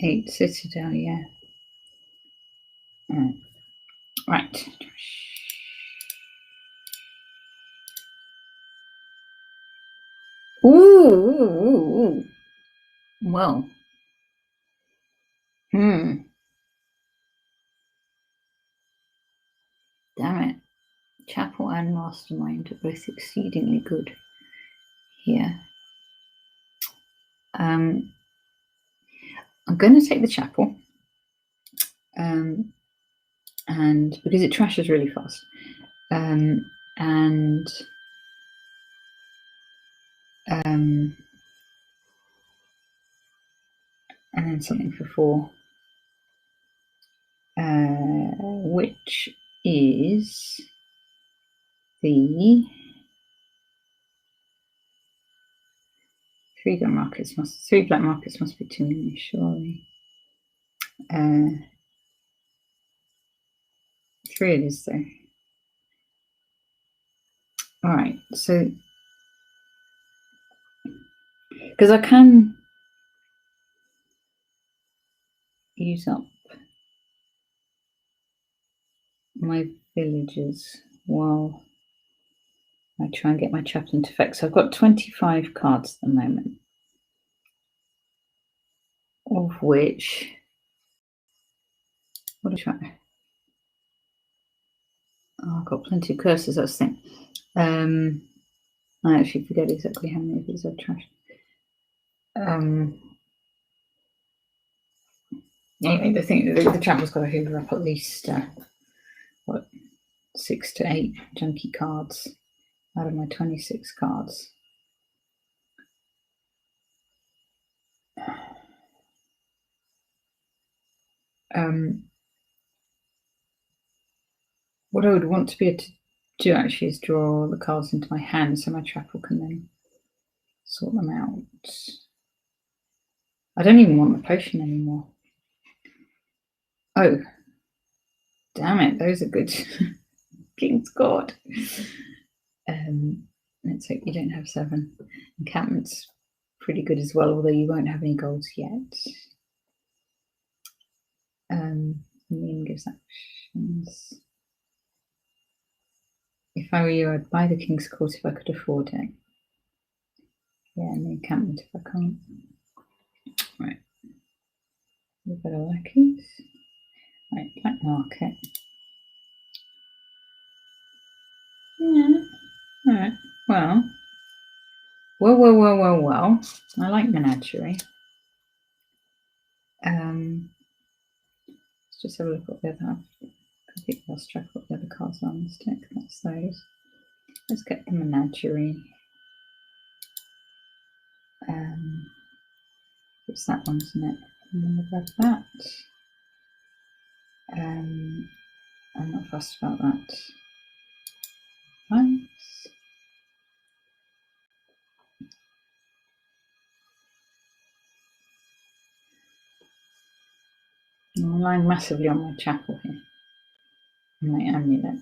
Eight Citadel, yeah. Right. Ooh. Well. Damn it. Chapel and Mastermind are both exceedingly good here. I'm going to take the Chapel. And because it trashes really fast. And then something for 4. Which is the 3 black markets must be too many, surely. 3 it is though. All right, so because I can use up my villagers while I try and get my chaplain to effect. So I've got 25 cards at the moment, of which what do I try? Oh, I've got plenty of curses. That's the thing. I actually forget exactly how many of these I've trashed. Anyway, the chapel's got to hoover up at least 6 to 8 junky cards out of my 26 cards. What I would want to be able to do actually is draw the cards into my hand so my chapel can then sort them out. I don't even want the potion anymore. Oh, damn it, those are good. King's God. Let's hope you don't have 7. Encampment's pretty good as well, although you won't have any golds yet. And then gives actions. If I were you, I'd buy the King's Court if I could afford it. Yeah, and the encampment if I can't. Right. We've got our lackeys. Right, black market. Yeah. Alright. Well. I like Menagerie. Let's just have a look at what the other. I think I lost track of what the other cards are on this deck. That's those. Let's get the Menagerie. It's that one, isn't it? I'm going to grab that. I'm not fussed about that. Thanks. I'm relying massively on my chapel here. My amulet.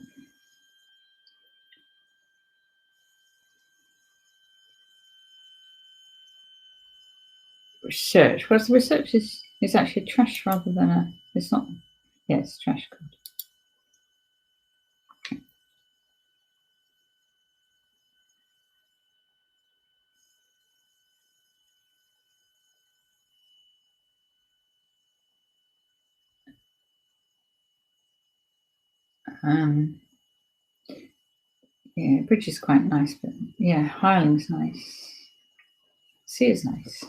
Research. What's the research is actually trash rather than a. It's not. Yeah, it's trash card. Yeah, bridge is quite nice, but yeah, Hireling's nice. Sea is nice.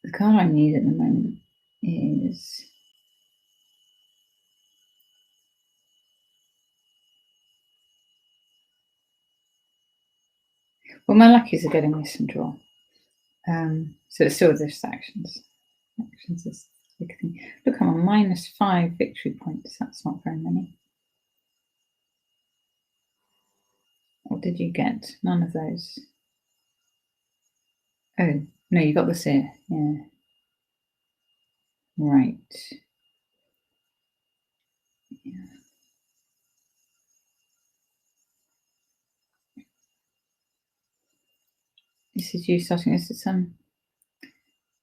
The card I need at the moment is well, my luckies are getting this and draw. So it's still this actions. Actions is the big thing. Look, I'm on -5 victory points. That's not very many. What did you get? None of those. Oh, no, you got the seer. Yeah. Right. Yeah. This is you starting. This is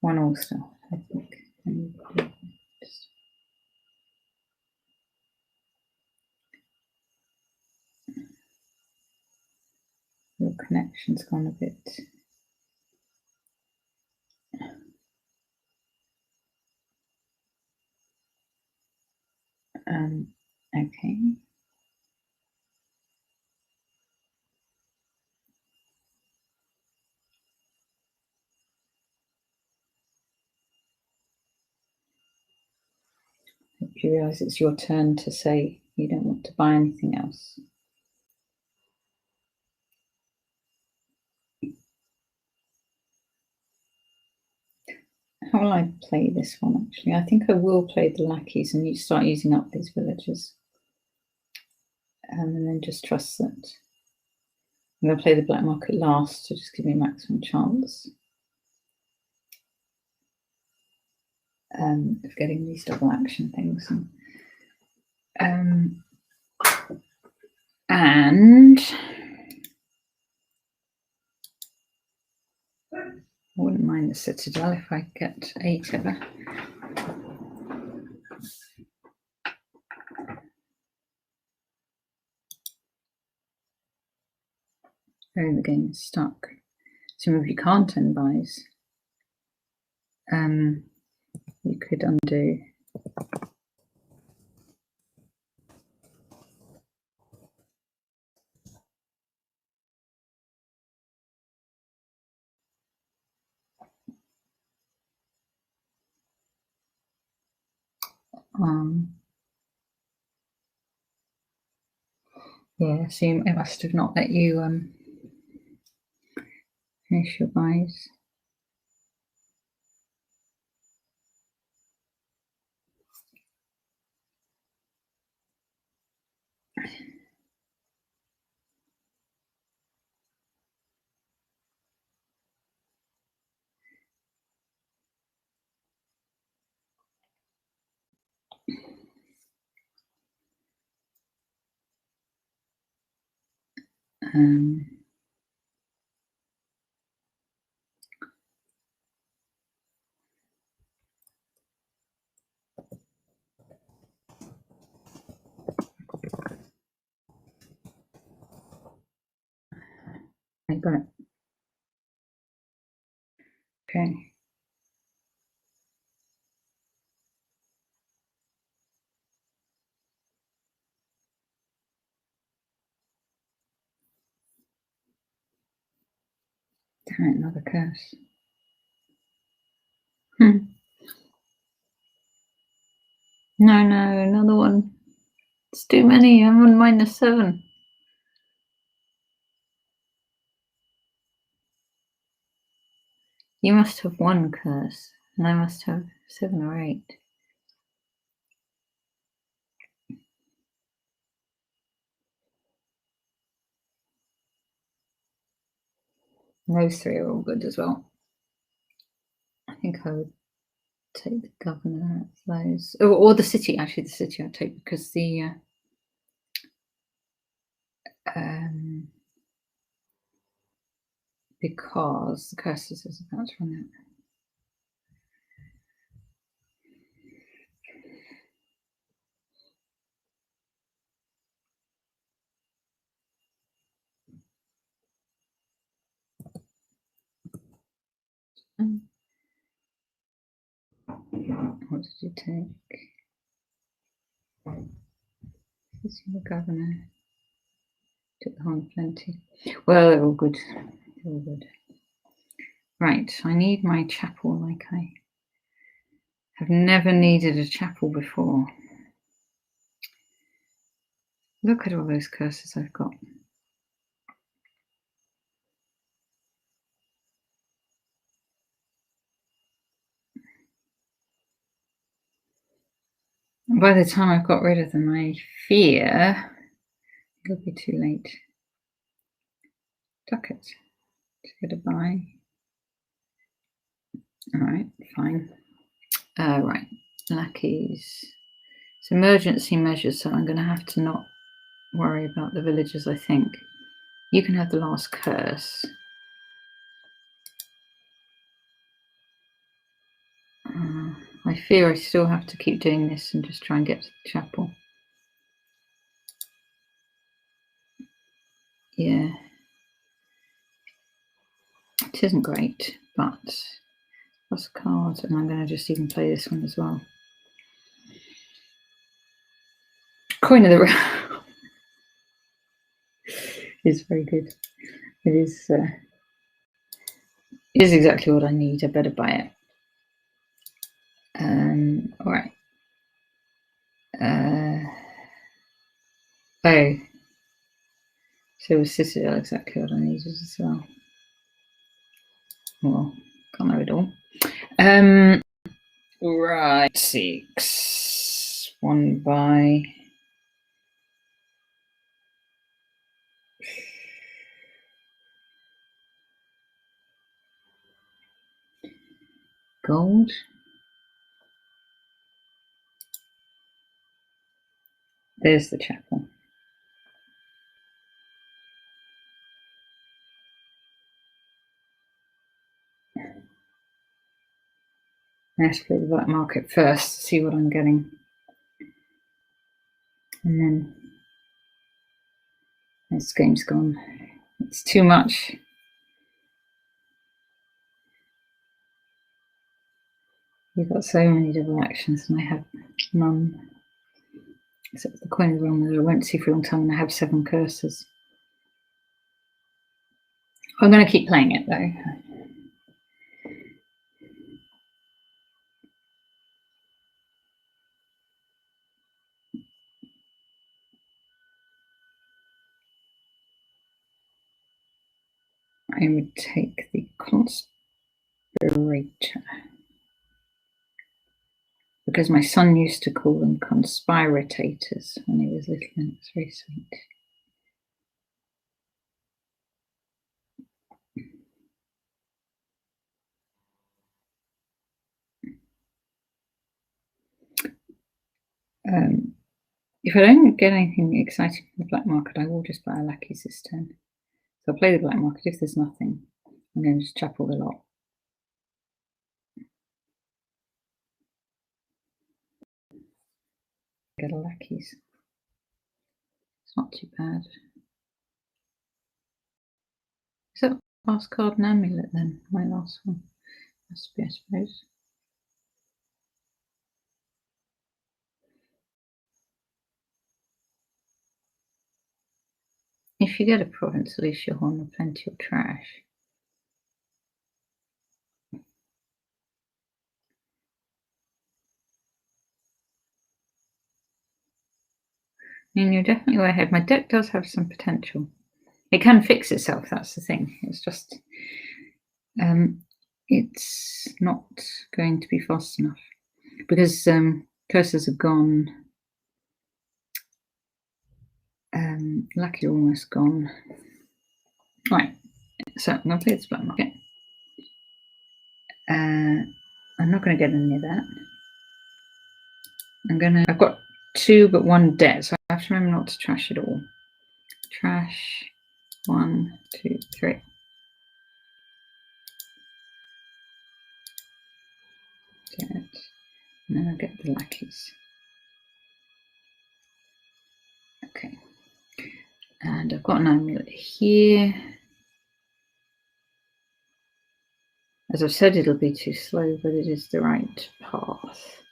one all stuff, I think. Just your connection's gone a bit. Okay. Hope you realise it's your turn to say you don't want to buy anything else. How will I play this one, actually? I think I will play the lackeys and you start using up these villagers. And then just trust that. I'm going to play the black market last to just give me maximum chance of getting these double action things. And I wouldn't mind the Citadel if I get 8 ever. Oh, the game is stuck. So if you can't end buys, you could undo. Yeah, so it must have not let you finish your buys. I got it. Okay. Damn it, another curse. No, another one. It's too many. I'm on -7. You must have 1 curse, and I must have 7 or 8. And those 3 are all good as well. think I would take the governor of those, or the city. Actually, the city I'd take, because the curses is about to run out. What did you take? City of the governor. Took the horn plenty. Well, they're all good. They're all good. Right, I need my chapel like I have never needed a chapel before. Look at all those curses I've got. And by the time I've got rid of them, I fear it'll be too late. Duck it. Get a buy. All right, fine. Right, lackeys. It's emergency measures, so I'm going to have to not worry about the villagers, I think. You can have the last curse. I fear I still have to keep doing this and just try and get to the chapel. Yeah. It isn't great, but plus cards, and I'm going to just even play this one as well. Coin of the realm is very good. It is exactly what I need. I better buy it. All right. Oh, so was Citadel exactly what I needed as well. Well, can't have it all. Right, 6. 1 buy. Gold. There's the chapel. I have to play the black market first, see what I'm getting. And then this game's gone. It's too much. You've got so many double actions, and I have none. Except the coin of the realm that I won't see for a long time, and I have 7 curses. I'm going to keep playing it, though. I would take the conspirator, because my son used to call them conspiratators when he was little, and it's very sweet. If I don't get anything exciting from the black market, I will just buy a lackeys this turn. So I'll play the black market. If there's nothing, I'm going to just chapel the lot. Get a lackeys. It's not too bad. Is that last card an amulet then? My last one. Must be, I suppose. If you get a province, at least you'll hold plenty of trash. I mean, you're definitely way ahead. My deck does have some potential. It can fix itself, that's the thing. It's just, it's not going to be fast enough. Because curses have gone. Lucky almost gone. Right, so I'm going to play this black market. I'm not going to get any of that. I've got 2 but 1 debt, so I have to remember not to trash it all. Trash 1, 2, 3. Debt. And then I'll get the lackeys. Okay. And I've got an amulet here. As I've said, it'll be too slow, but it is the right path.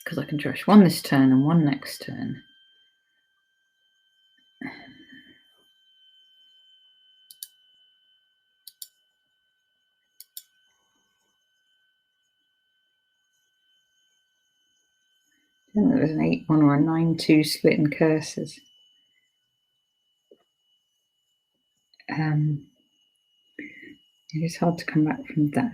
Because I can trash 1 this turn and 1 next turn. I think there was an 8-1 or a 9-2 split in curses. It is hard to come back from that.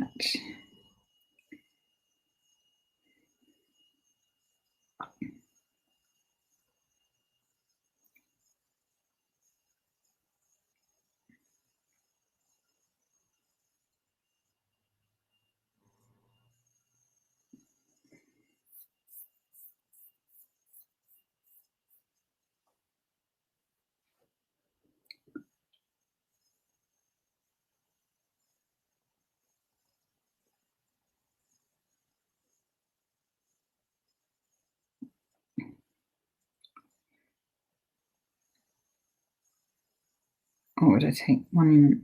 Or would I take 1?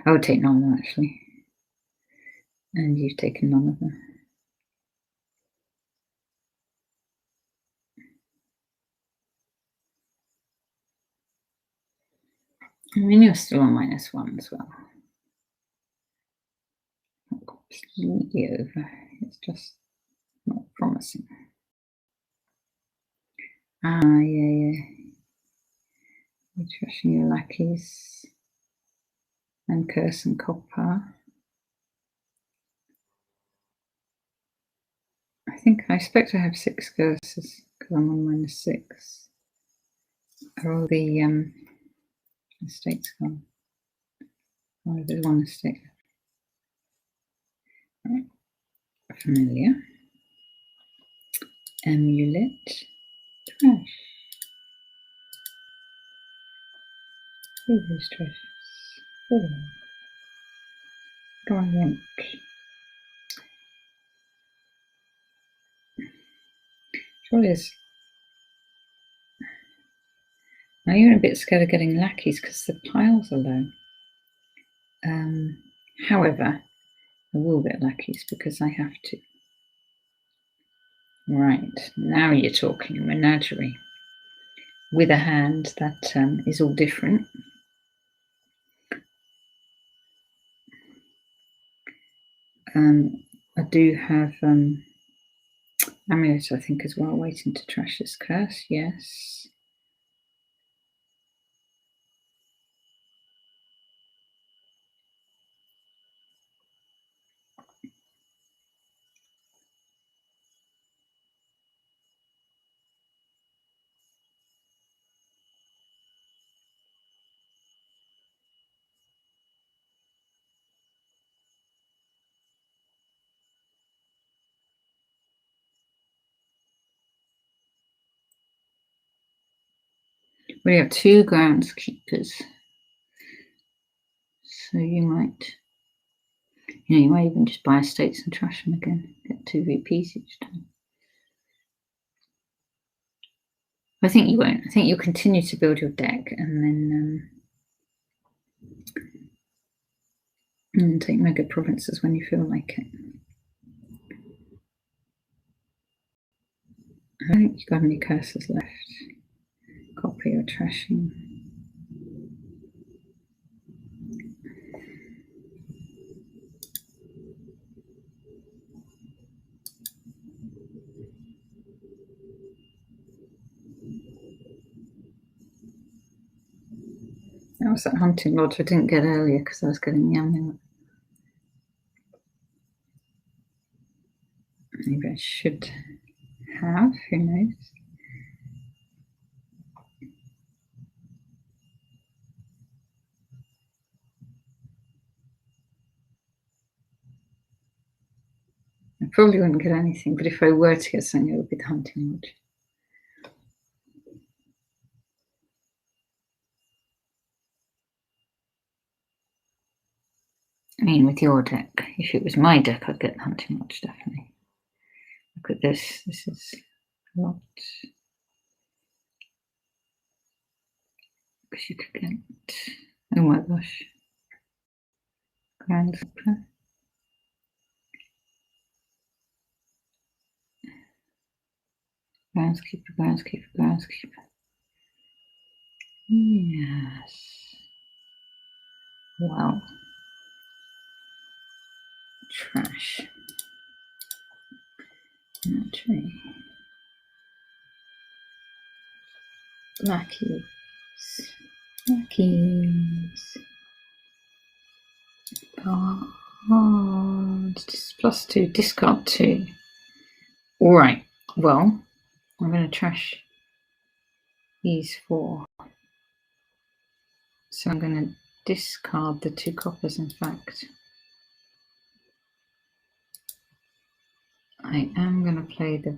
I would take none of them, actually. And you've taken none of them. I mean, you're still on -1 as well. Not completely over. It's just not promising. Ah, yeah. You're trashing your lackeys. And curse and copper. I expect I have 6 curses because I'm on -6. Are all the estates gone? Oh, there's 1 estate. Right. Familiar. Amulet. Trash. Who these treasures? Oh. What do I want? Surely is. Now you're a bit scared of getting lackeys because the piles are low. However, I will get lackeys because I have to. Right, now you're talking a menagerie with a hand that is all different. I do have amulet, I think, as well, waiting to trash this curse. Yes. We have 2 groundskeepers, so you might even just buy estates and trash them again. Get 2 VPs each time. I think you won't. I think you'll continue to build your deck and then take mega provinces when you feel like it. I don't think you've got any curses left. Copy or trashing. That was that hunting lodge I didn't get earlier because I was getting the amulet. Maybe I should have, who knows? Probably wouldn't get anything, but if I were to get something, it would be the hunting lodge. I mean, with your deck, if it was my deck, I'd get the hunting lodge, definitely. Look at this. This is a lot. Because you could get, oh my gosh, Groundskeeper. Groundskeeper, Groundskeeper, Groundskeeper. Yes. Wow. Trash. Tree. Lackeys. Lackeys. Oh, it's +2. Discard 2. All right. Well, I'm going to trash these 4. So I'm going to discard the 2 coppers, in fact. I am going to play the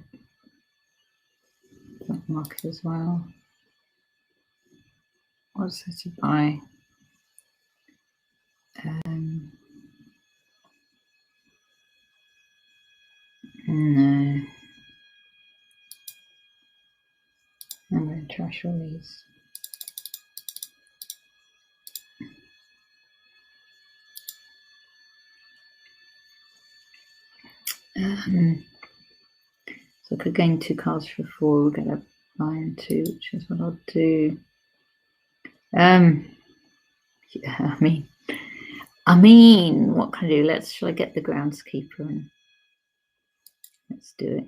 black market as well. What's there to buy? No. I'm going to trash all these. So I could gain 2 cards for 4, we'll get a buy 2, which is what I'll do. Yeah, I mean, what can I do? Shall I get the groundskeeper and let's do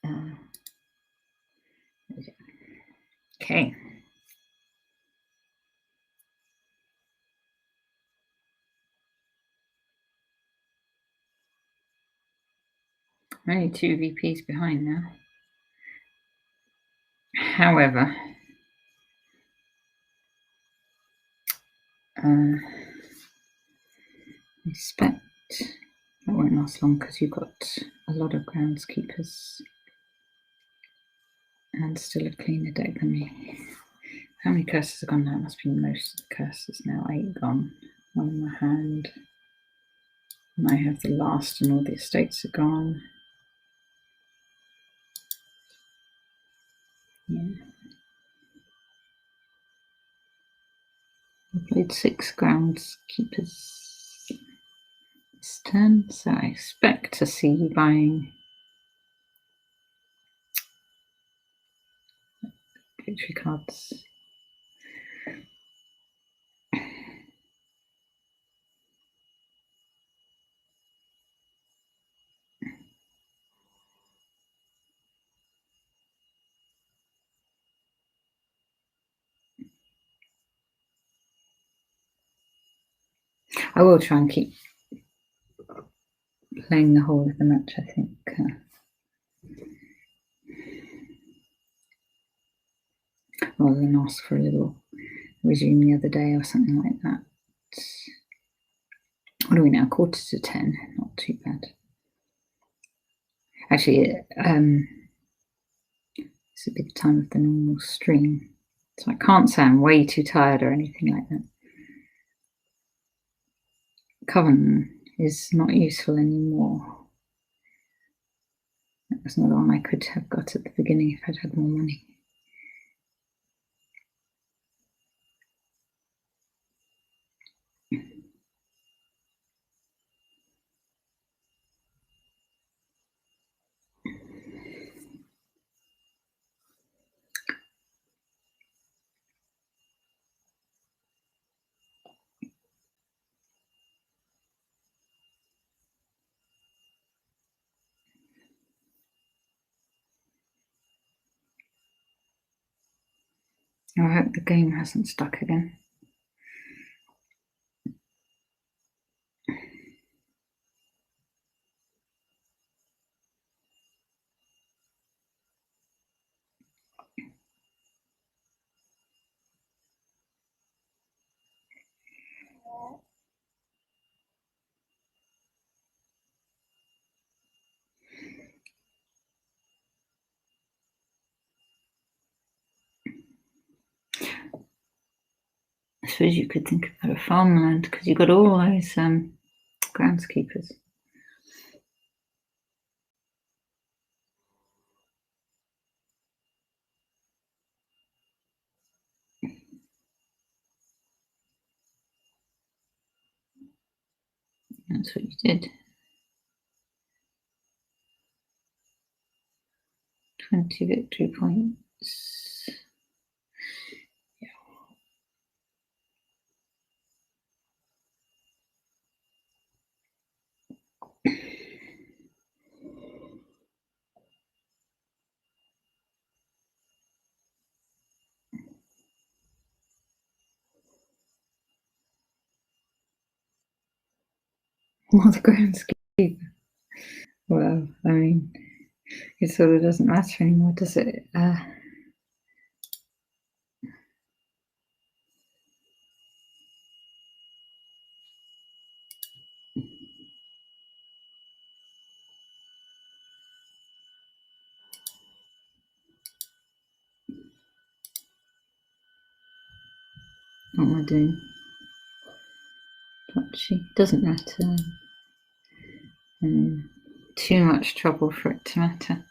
it. Okay. I'm only 2 VPs behind now. However, I expect that won't last long because you've got a lot of groundskeepers and still a cleaner deck than me. How many curses are gone now? It must be most of the curses now. 8 gone. 1 in my hand. And I have the last and all the estates are gone. Yeah. I played 6 groundskeepers this turn, so I expect to see you buying victory cards. I will try and keep playing the whole of the match, I think. Rather than ask for a little resume the other day or something like that. What are we now? 9:45. Not too bad. Actually, this would be the time of the normal stream. So I can't say I'm way too tired or anything like that. Coven is not useful anymore. That was another one I could have got at the beginning if I'd had more money. I hope the game hasn't stuck again. suppose you could think about a farmland because you've got all those groundskeepers. That's what you did. 20 victory points. Yeah. Well, the groundskeeper. Well, I mean, it sort of doesn't matter anymore, does it? What am I doing? Touchy. Doesn't matter. Too much trouble for it to matter.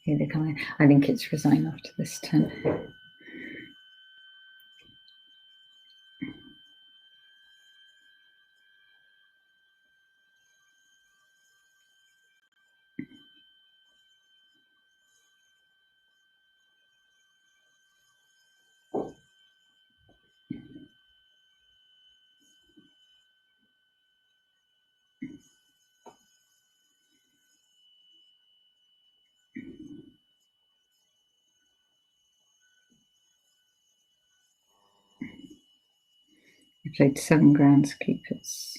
Here they come in. I think it's resign after this turn. I played 7 groundskeepers.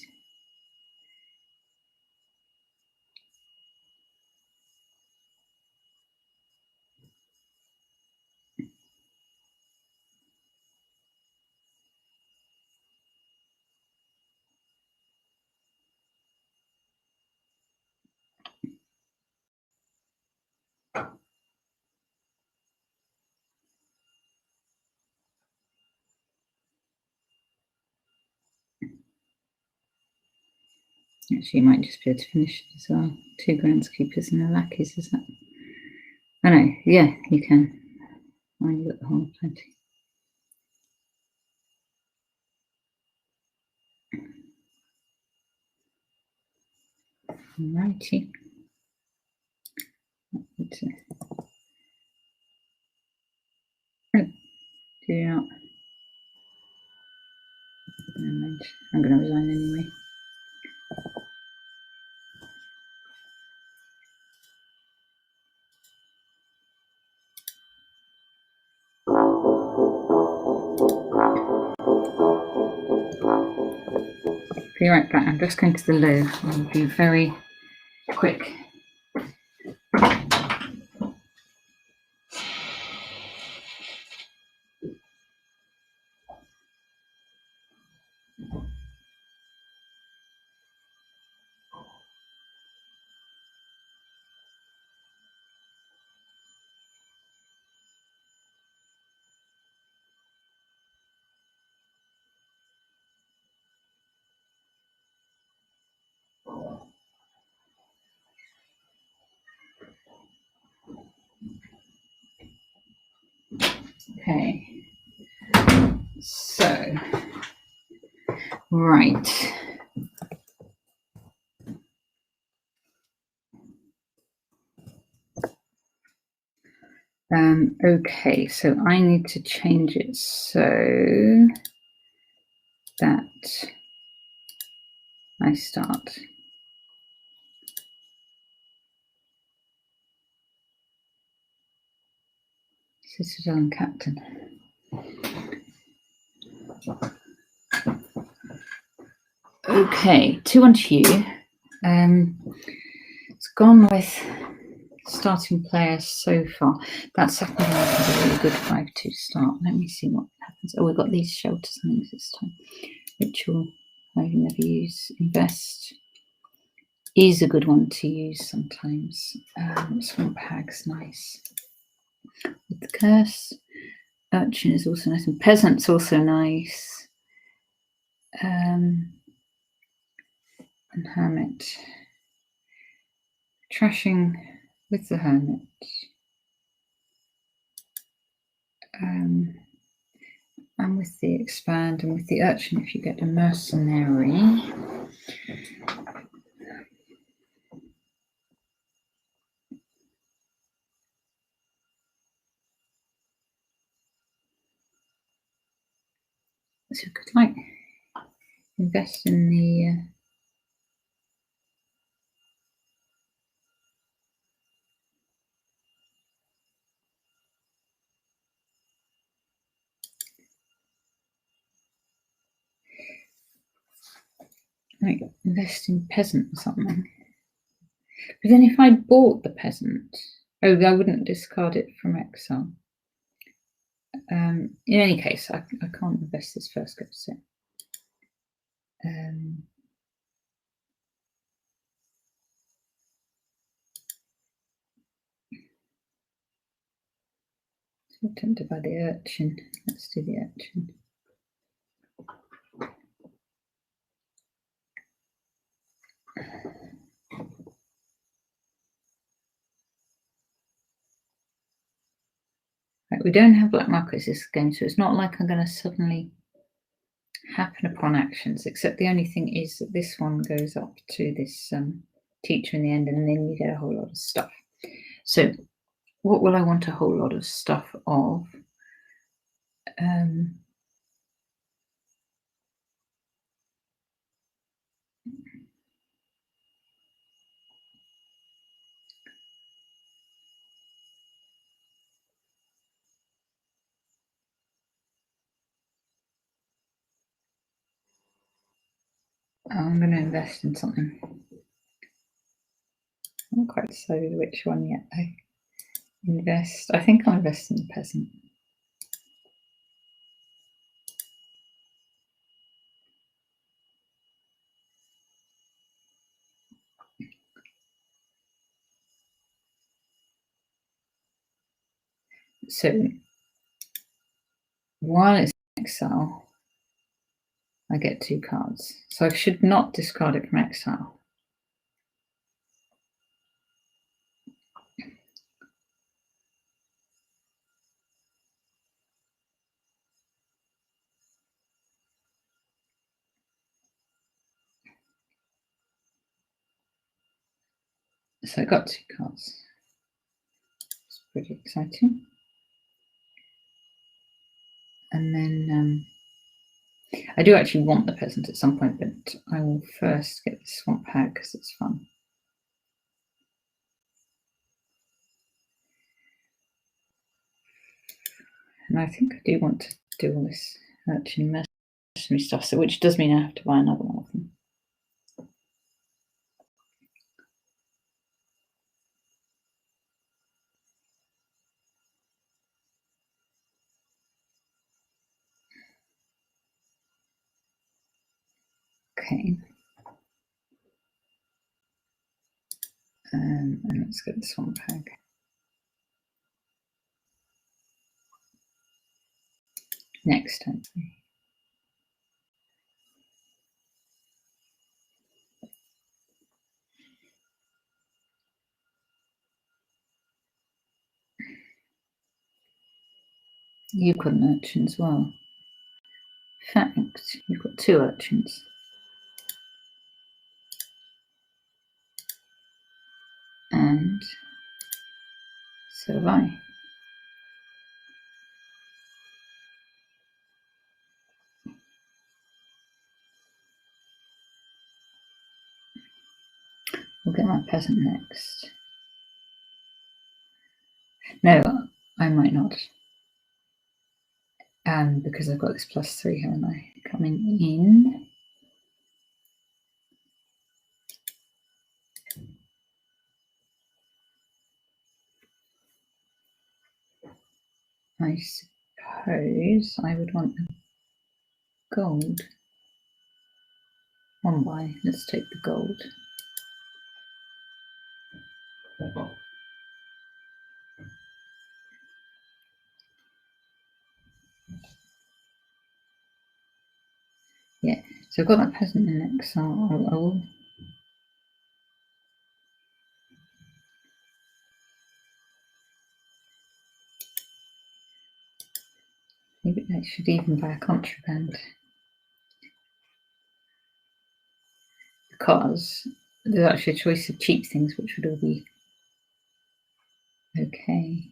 Actually, you might just be able to finish it as well. 2 groundskeepers and the lackeys, is that? Oh no, yeah, you can. Oh, you've got the whole plenty. Alrighty. Do not. I'm going to resign anyway. Be right back. I'm just going to the loo. I'll be very quick. Okay. So, right. Okay, so I need to change it so that I start. Citadel and Captain. Okay, 2-1 to you. It's gone with starting players so far. That second one is a really good 5-2 start. Let me see what happens. Oh, we've got these shelters and things this time. Ritual, I never use. Invest. is a good one to use sometimes. Swamp Hag's nice. With the curse. Urchin is also nice, and Peasant's also nice. And Hermit. Trashing with the Hermit. And with the Expand, and with the Urchin, if you get a Mercenary. So you could like invest in the like invest in Peasant or something. But then if I bought the Peasant, oh, I wouldn't discard it from exile. In any case, I can't invest this first go set. So tempted by the Urchin. Let's do the Urchin. Right, we don't have black markets this game, so it's not like I'm going to suddenly happen upon actions, except the only thing is that this one goes up to this teacher in the end, and then you get a whole lot of stuff. So what will I want a whole lot of stuff of? I'm going to invest in something. I'm not quite decided which one yet. I think I'll invest in the Peasant. So while it's in exile, I get 2 cards. So I should not discard it from exile. So I got 2 cards. It's pretty exciting. And then I do actually want the Peasant at some point, but I will first get the Swamp Hag because it's fun. And I think I do want to do all this Urchin mercenary stuff, so which does mean I have to buy another one of them. Okay. And let's get the Swamp Hag. Next time. You've got an Urchin as well. In fact, you've got 2 Urchins. And so have I. We'll get my Peasant next. No, I might not. Because I've got this +3, haven't I? Coming in. I suppose I would want a gold. 1 buy. Let's take the gold. Yeah, so I've got that peasant in exile. I will. Maybe I should even buy a contraband. Because there's actually a choice of cheap things which would all be okay.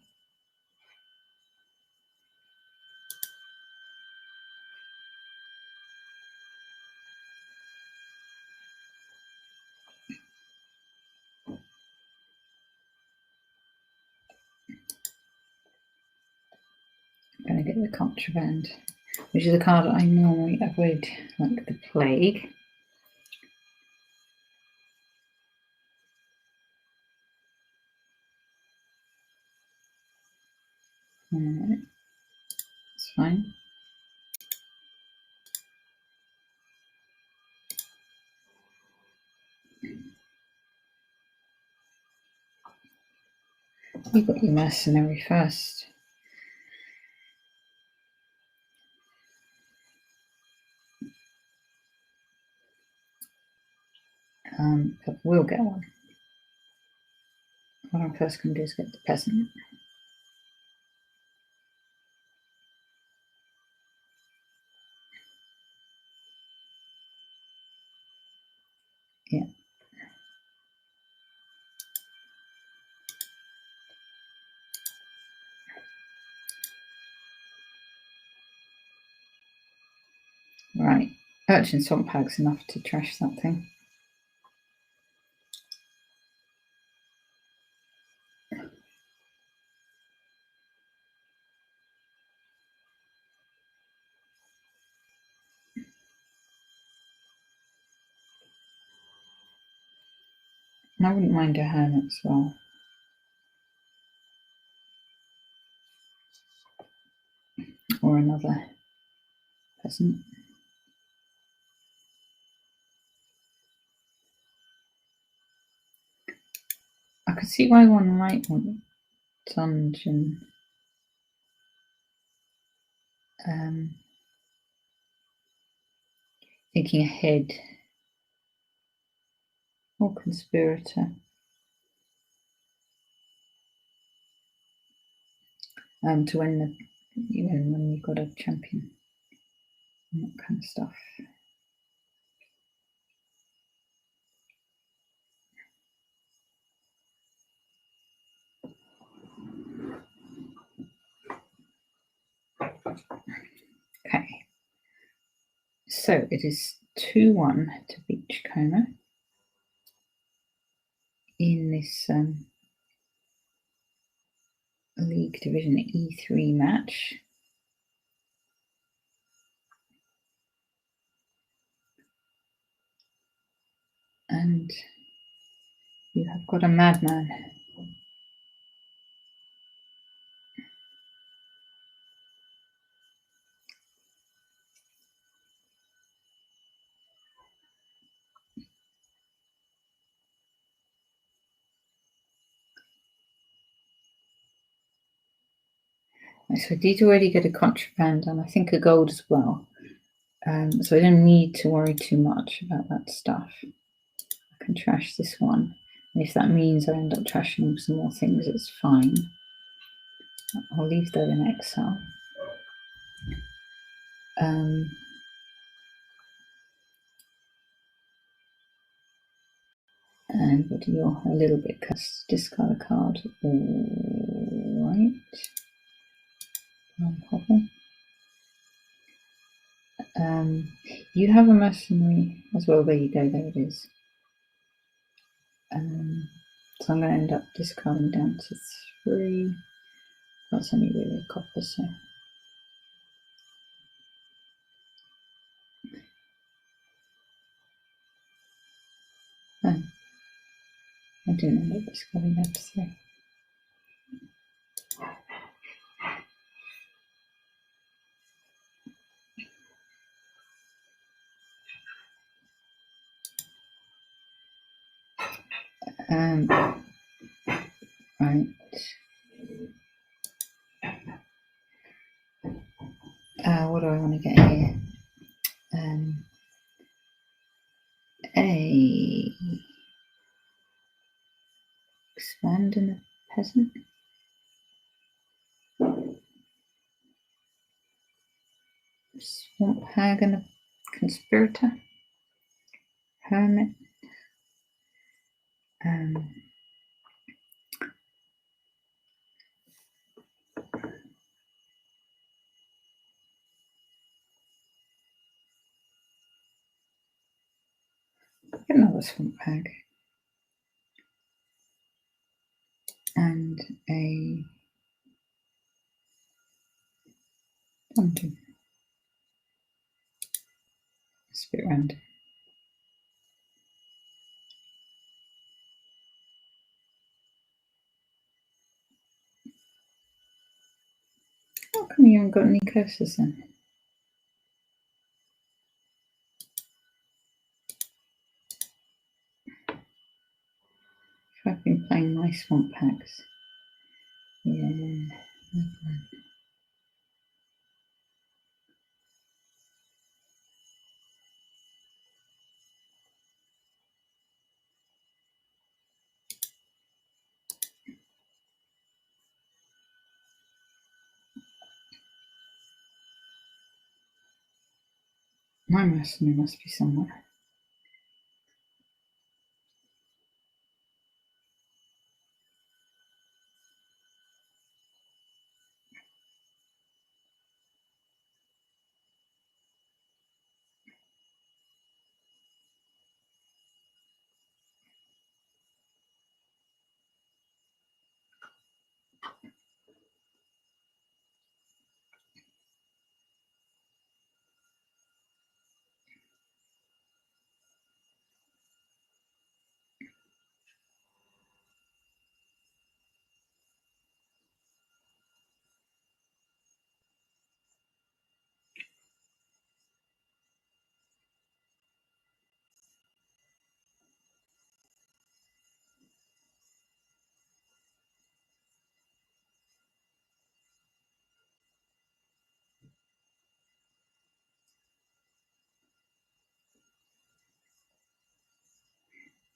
I'm going to get the contraband, which is a card I normally avoid like the plague. It's fine. You got your mercenary first. But we'll get one. What I'm first going to do is get the peasant. Yeah. Right. Urchin swamp hag's enough to trash that thing. And I wouldn't mind a hermit as well. Or another peasant. I could see why one might want dungeon. Thinking ahead. Or conspirator. To win the, when you've got a champion. And that kind of stuff. Okay. So it is 2-1 to Beachcomber in this League Division E3 match. And you have got a madman. So I did already get a contraband and I think a gold as well. So I don't need to worry too much about that stuff. I can trash this one. And if that means I end up trashing some more things, it's fine. I'll leave that in exile. And what do you're a little bit cursed? Discard a card. All right. No problem. You have a mercenary as well. There you go. There it is. So I'm going to end up discarding down to 3. That's only really a copper, so. Oh, I didn't end up discarding down to 3. I want to get here? A expand in a peasant. Swamp hag and a conspirator. Hermit. Another swamp hag. And a dungeon. It's a bit random. How come you haven't got any curses then? I've been playing my swamp hags. Yeah. My mercenary must be somewhere.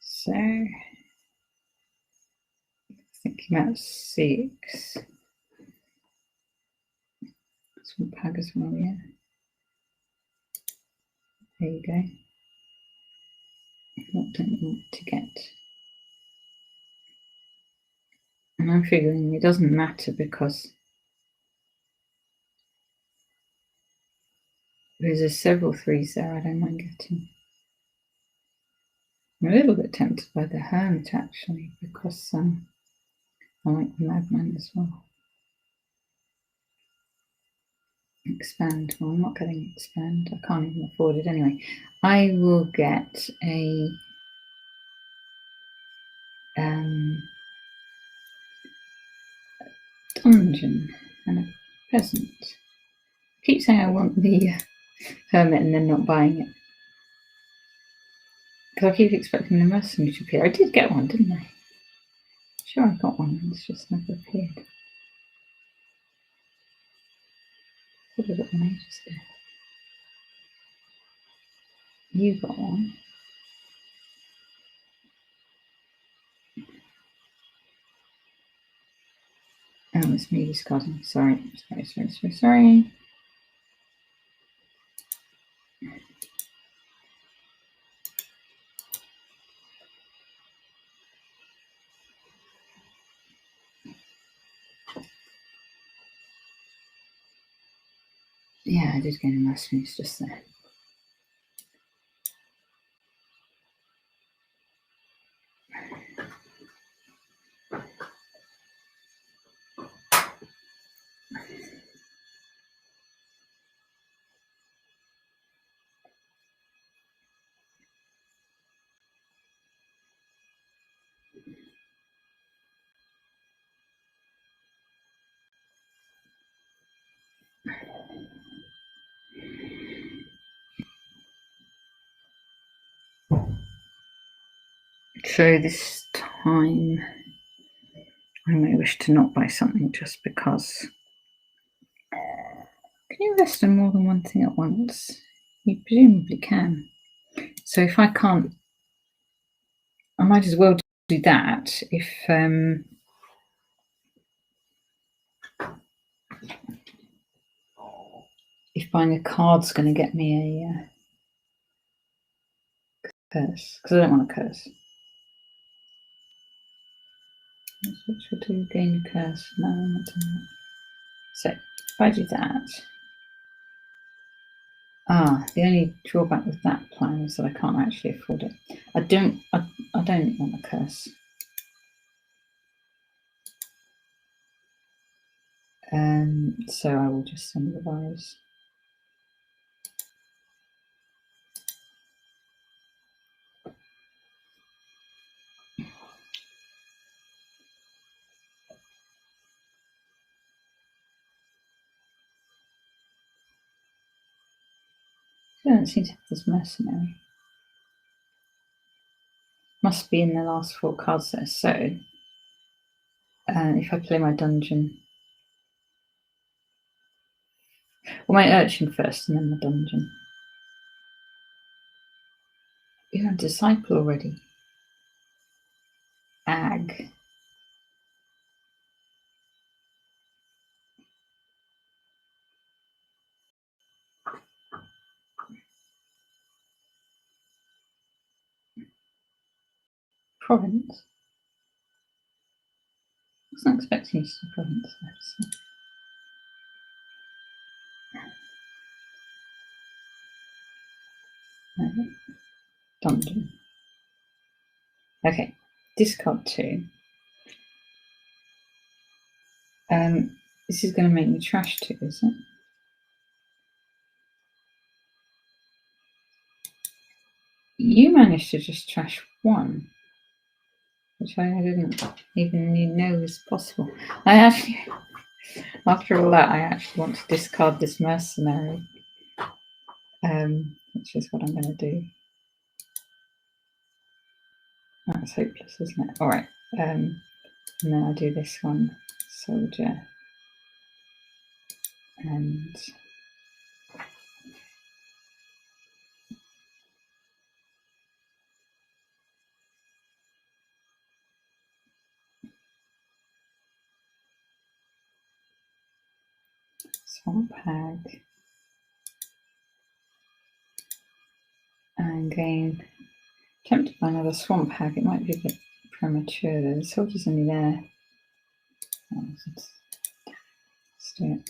So, thinking about 6. Swamp hag as well, yeah. There you go. What don't you want to get? And I'm figuring it doesn't matter because there's several 3s there I don't mind getting. I'm a little bit tempted by the hermit actually because I like the madman as well. Expand. Well, I'm not getting expand. I can't even afford it anyway. I will get a dungeon and a peasant. I keep saying I want the hermit and then not buying it. Because I keep expecting the mercenary to appear. I did get one, didn't I? Sure, I got one. It's just never appeared. What did it when ages ago? You got one. Oh, it's me discarding. Sorry. Yeah, I did get a mercenary just there. So this time I may wish to not buy something just because. Can you invest in more than one thing at once? You presumably can. So if I can't, I might as well do that if buying a card's going to get me a curse, because I don't want a curse. What should I do? Gain a curse? No, I'm not doing that. So if I do that, the only drawback with that plan is that I can't actually afford it. I don't want a curse. So I will just send the rise. I don't seem to have this mercenary. Must be in the last 4 cards there. So if I play my dungeon, well, my urchin first and then the dungeon. You have disciple already. Ag. Province. I wasn't expecting you to see province there. So. Dungeon. Okay, discard 2. This is going to make me trash 2, is it? You managed to just trash 1, which I didn't even know was possible. I actually, after all that, I actually want to discard this mercenary, which is what I'm going to do. That's hopeless, isn't it? All right, and then I do this one, soldier, and swamp hag, and gain. Tempted by another swamp hag. It might be a bit premature though. The soldier's only there. Oh, let's do it.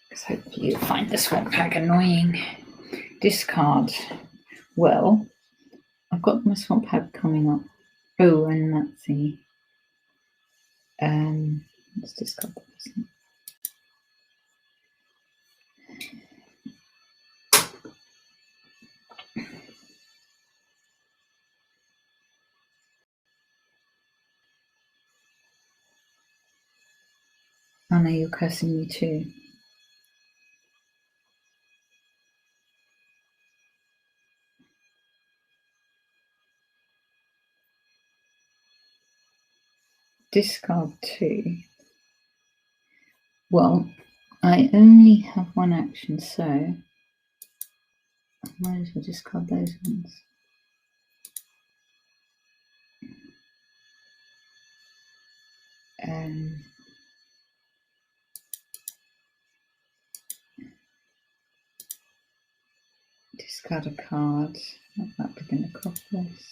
Because hopefully you'll find the swamp hag annoying. Discard. Well, I've got my swamp hag coming up. Oh, and that's the. Let's discard that. Oh no, you're cursing me too. Discard 2. Well, I only have 1 action, so I might as well discard those ones. Discard a card. That would be the Necropolis.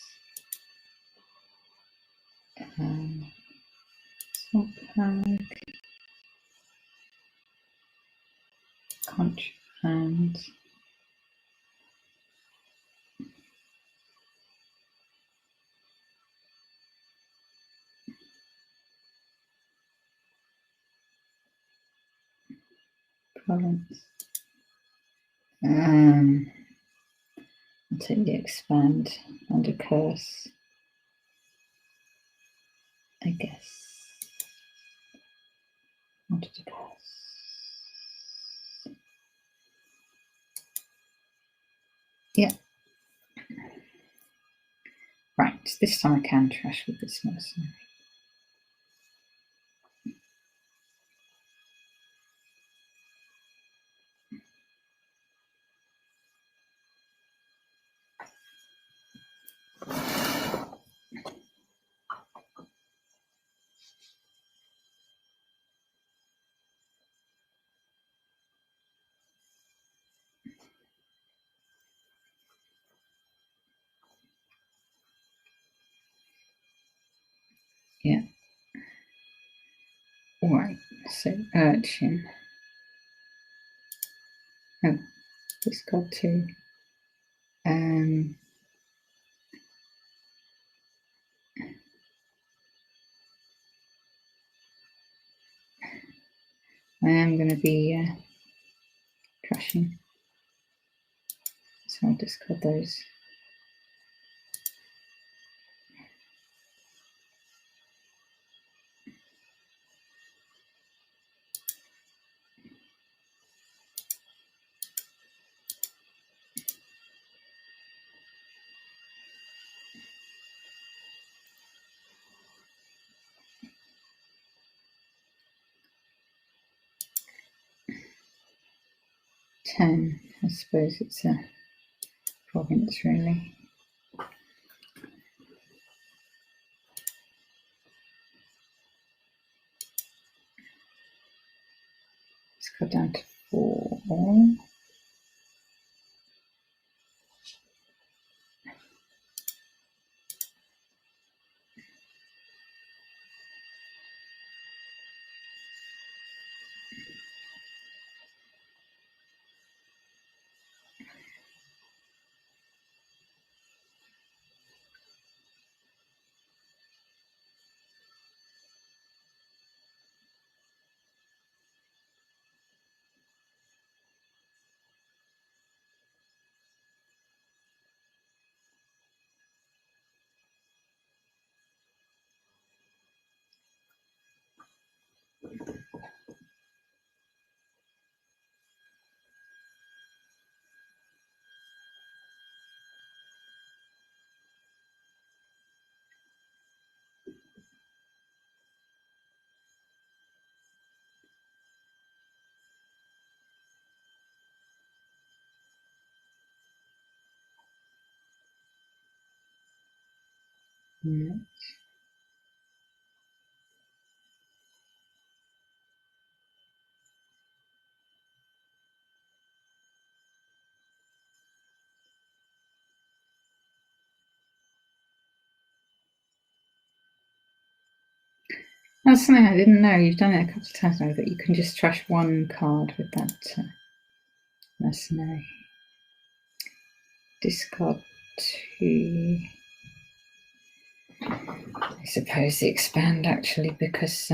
Swamp hag. Conch and province. I'll take the expand under curse, I guess. Wanted a curse. Yeah. Right, this time I can trash with this mercenary. Yeah. All right, so urchin. Oh, discard 2. I am going to be trashing, so I'll discard those. Ten. I suppose it's a province, really. Let's go down to 4. Right. That's something I didn't know. You've done it a couple of times now, that you can just trash 1 card with that mercenary. Discard 2. I suppose the expand, actually, because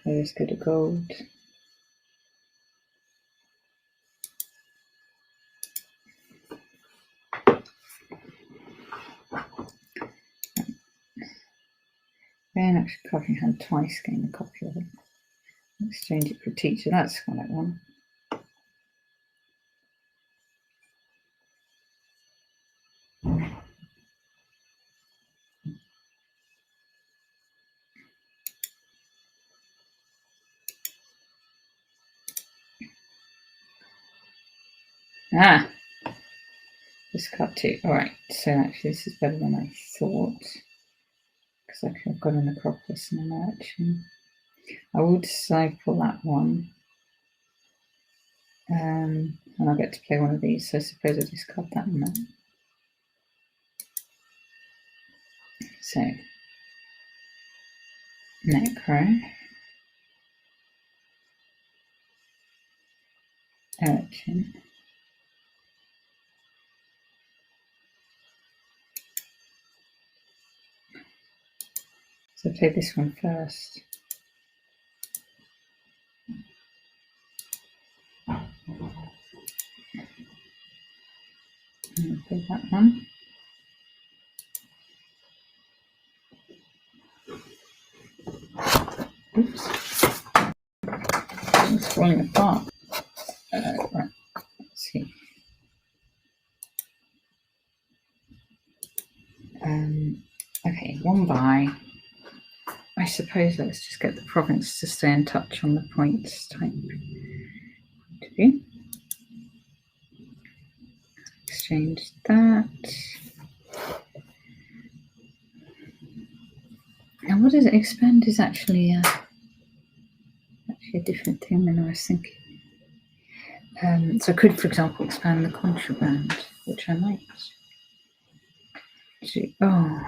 there's good of gold. Then actually copying hand twice, getting a copy of it. Exchange it for a teacher. That's what I want. Ah, discard 2. All right. So actually, this is better than I thought, because I've got an Acropolis and an Urchin. I will disciple that one. And I'll get to play one of these, so I suppose I'll discard that and that. So, Necro, Urchin, so I'll play this one first. And I'll play that one. Oops. It's falling apart. Right. Let's see. Okay, 1 buy. I suppose let's just get the province to stay in touch on the points type. do. Exchange that. Now, what is it? Expand is actually a different thing than I was thinking. So I could, for example, expand the contraband, which I might do. Oh.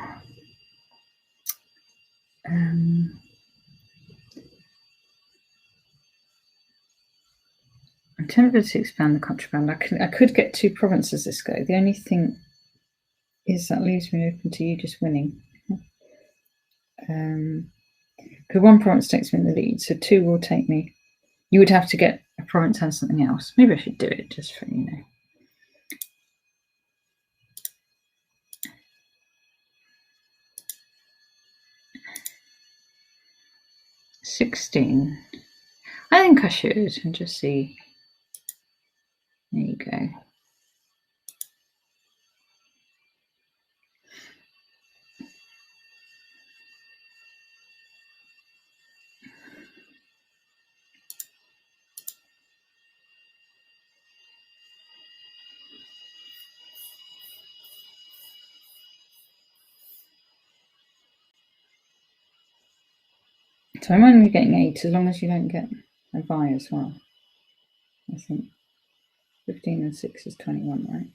I'm tempted to expand the contraband. I could get 2 provinces this go. The only thing is that leaves me open to you just winning. Because 1 province takes me in the lead, so 2 will take me. You would have to get a province and something else. Maybe I should do it just for, 16. I think I should and just see. There you go. So I'm only getting 8 as long as you don't get a buy as well. I think 15 and 6 is 21, right?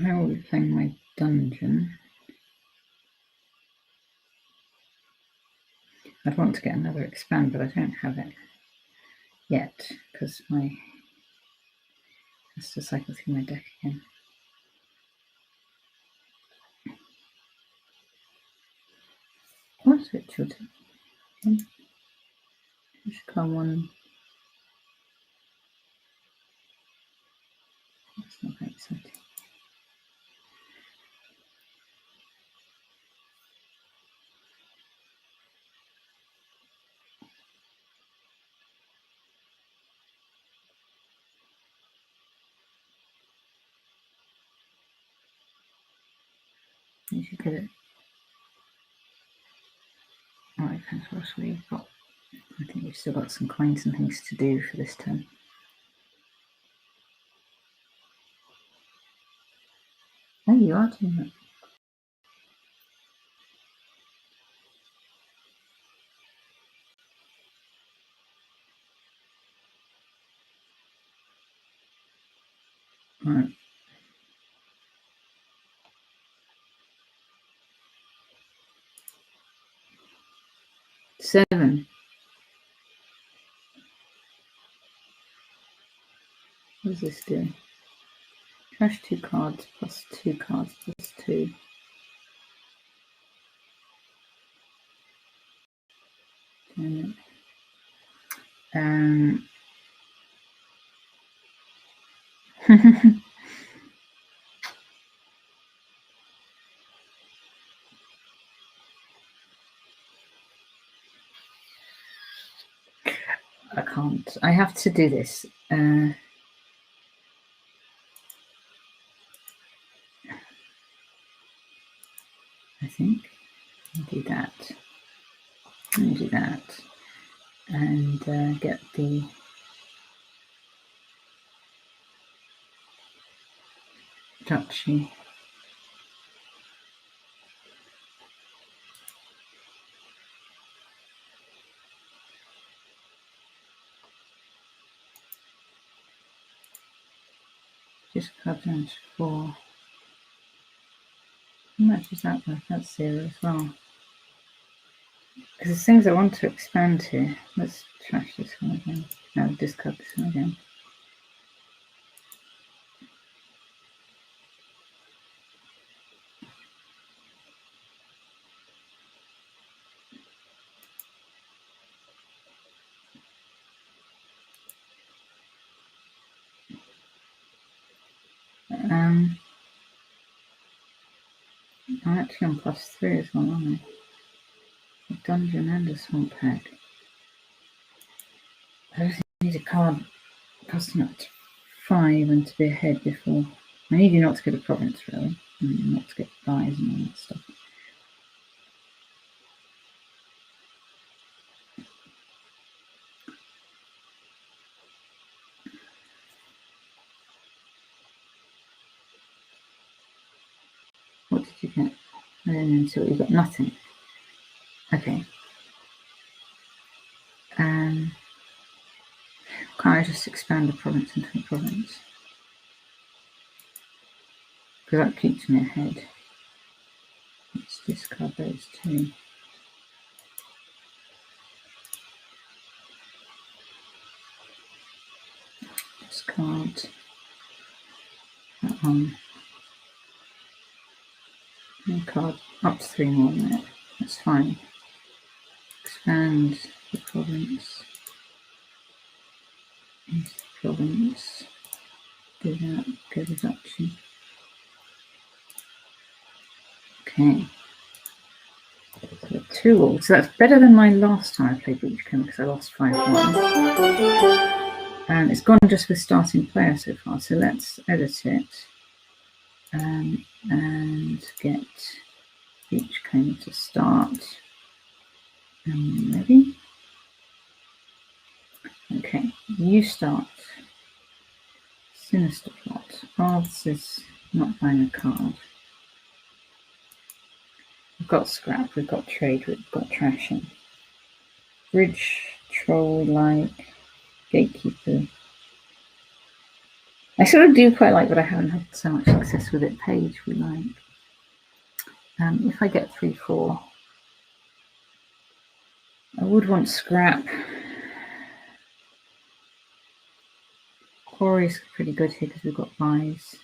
I will be playing my dungeon. I'd want to get another expand, but I don't have it yet because my has to cycle through my deck again. What's it, children? Just come on. That's not very exciting. You should get it. Alright, depends what else we've got. I think we've still got some coins and things to do for this turn. Oh, you are doing that. Right. 7. What does this do? Trash 2 cards plus 2 cards plus 2. I can't. I have to do this. I think. I'll do that. And do that. And get the duchy. discard down to 4. How much is that worth? That's 0 as well. Because there's things I want to expand here. Let's trash this one again. No, discard this one again. I'm actually on +3 as well, aren't I? A dungeon and a swamp head. I just need a card costing up to 5 and to be ahead before. I need you not to get a province, really. And not to get buys and all that stuff. What did you get? I don't know until you got nothing. Okay. Can't I just expand a province into a province? Because that keeps me ahead. Let's discard those two. Discard that one. And card up to 3 more on that. That's fine. Expand the province into the province. Do that. Go reduction. Okay. So 2 all. So that's better than my last time I played Beachcomber because I lost 5-1. And it's gone just with starting player so far. So let's edit it and get Beachcomber to start. Ready? Okay, you start. Sinister Plot. Oh, this is not buying a card. We've got scrap, we've got trade, we've got trashing. Bridge, troll, like, gatekeeper. I sort of do quite like, but I haven't had so much success with it. Page, we like. If I get 3-4, I would want scrap. Quarry's pretty good here because we've got buys.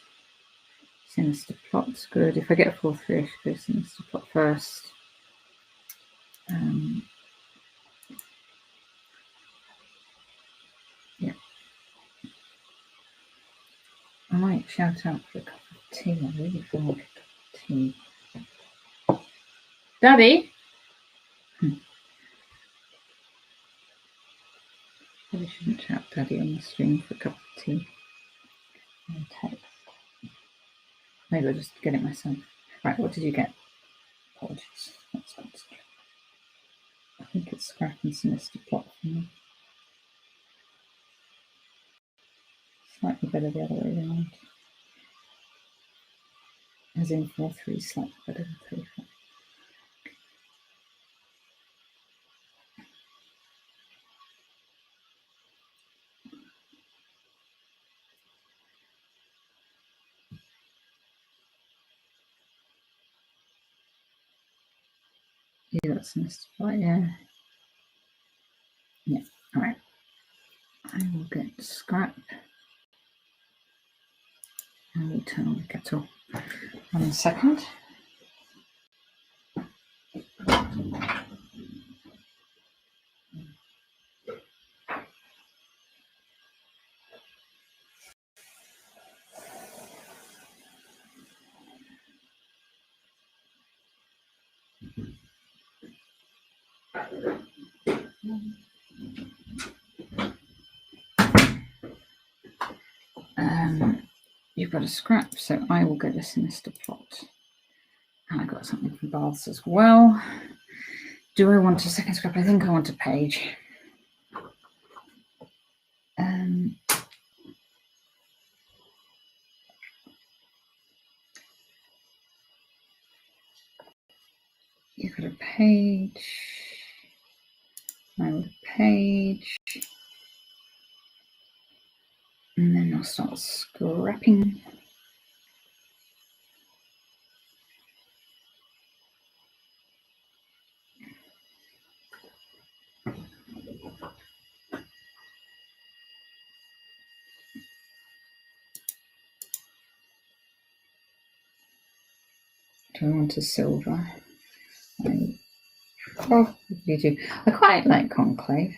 Sinister Plot's good. If I get 4-3, I should go Sinister Plot first. Yeah. I might shout out for a cup of tea. I really feel like a cup of tea. Daddy? Probably shouldn't shout Daddy on the stream for a cup of tea. Text. Maybe I'll just get it myself. Right, what did you get? Apologies. Let's concentrate. I think it's Scrap and Sinister Plot for me. Slightly better the other way around. As in 4-3, slightly better than 3-4. Yeah, that's Sinister Plot, yeah. Yeah, alright. I will get Scrap. And we'll turn on the kettle. 1 second. You've got a scrap, so I will get a Sinister Plot. And I got something from Baths as well. Do I want a second scrap? I think I want a page. You've got a page. I want a page. And then I'll start scrapping. Do I want a silver? I probably do. I quite like Conclave.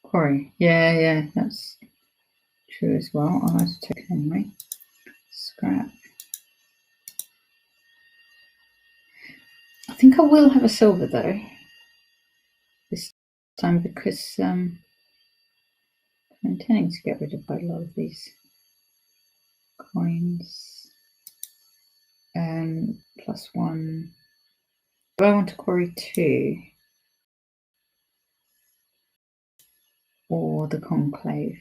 Quarry. Yeah, that's true as well. I'll have to take it anyway. Scrap. I think I will have a silver though this time because I'm intending to get rid of quite a lot of these coins. +1. Do I want to quarry 2 or the Conclave?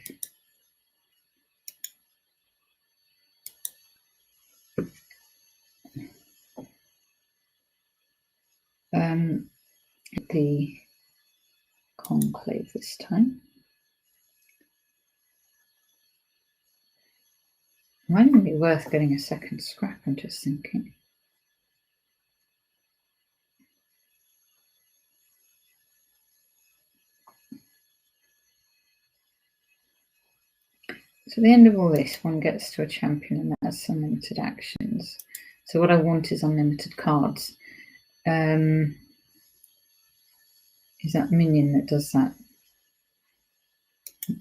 The Conclave this time. Might even be worth getting a second scrap, I'm just thinking. So at the end of all this, one gets to a champion and that's unlimited actions. So what I want is unlimited cards. Is that minion that does that?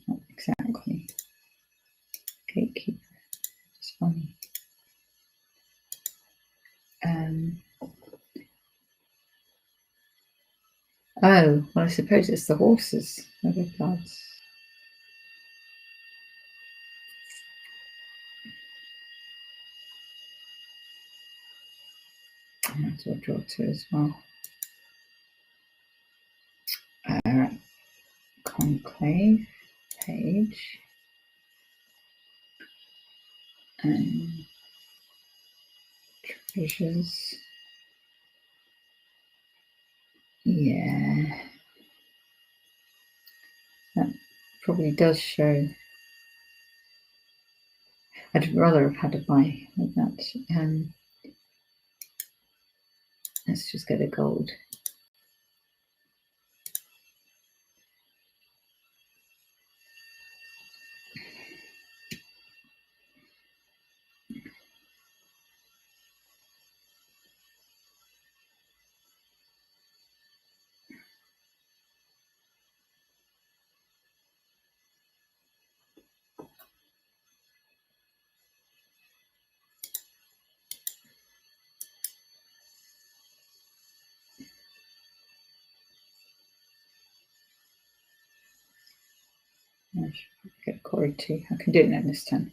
Not exactly. Gatekeeper. It's funny. Oh, well, I suppose it's the horses. Other cards. I might as well draw 2 as well. Conclave page. Treasures. Yeah. That probably does show. I'd rather have had a buy with that. Let's just get a gold. I should get quarry 2. I can do it this time.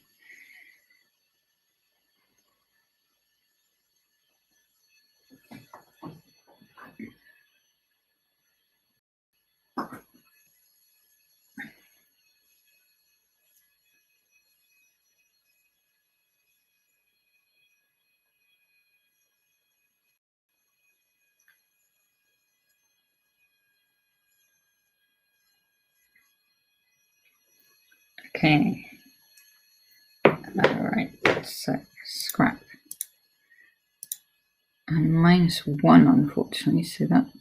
Okay. Alright, so scrap. And -1, unfortunately, so that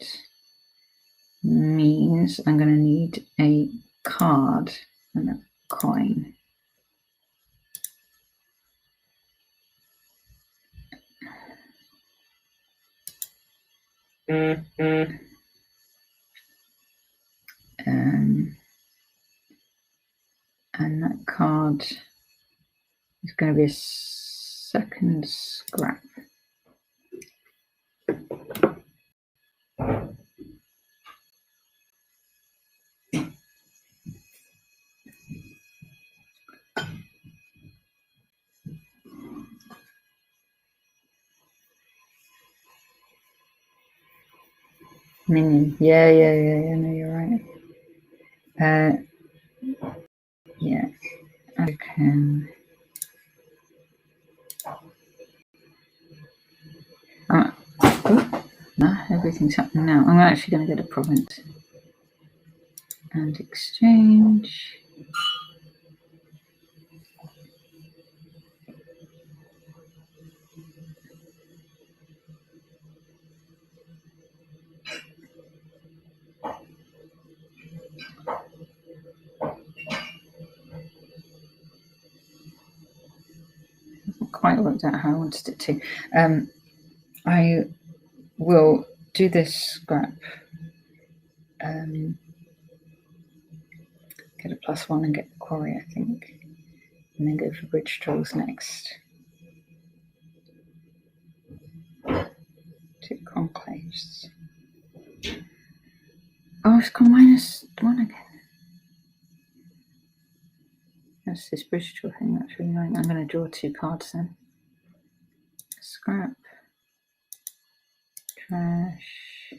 means I'm going to need a card and a coin. And that card is going to be a second scrap. Minion. Yeah, no, you're right. Yeah, I can. Nah, everything's happening now. I'm actually going to get a province and exchange. Quite worked out how I wanted it to. I will do this scrap, get a +1 and get the quarry, I think, and then go for bridge trolls next. 2 conclaves. Oh, it's got -1 again. That's this bridge troll thing, that's really annoying. I'm going to draw 2 cards then. Scrap. Trash.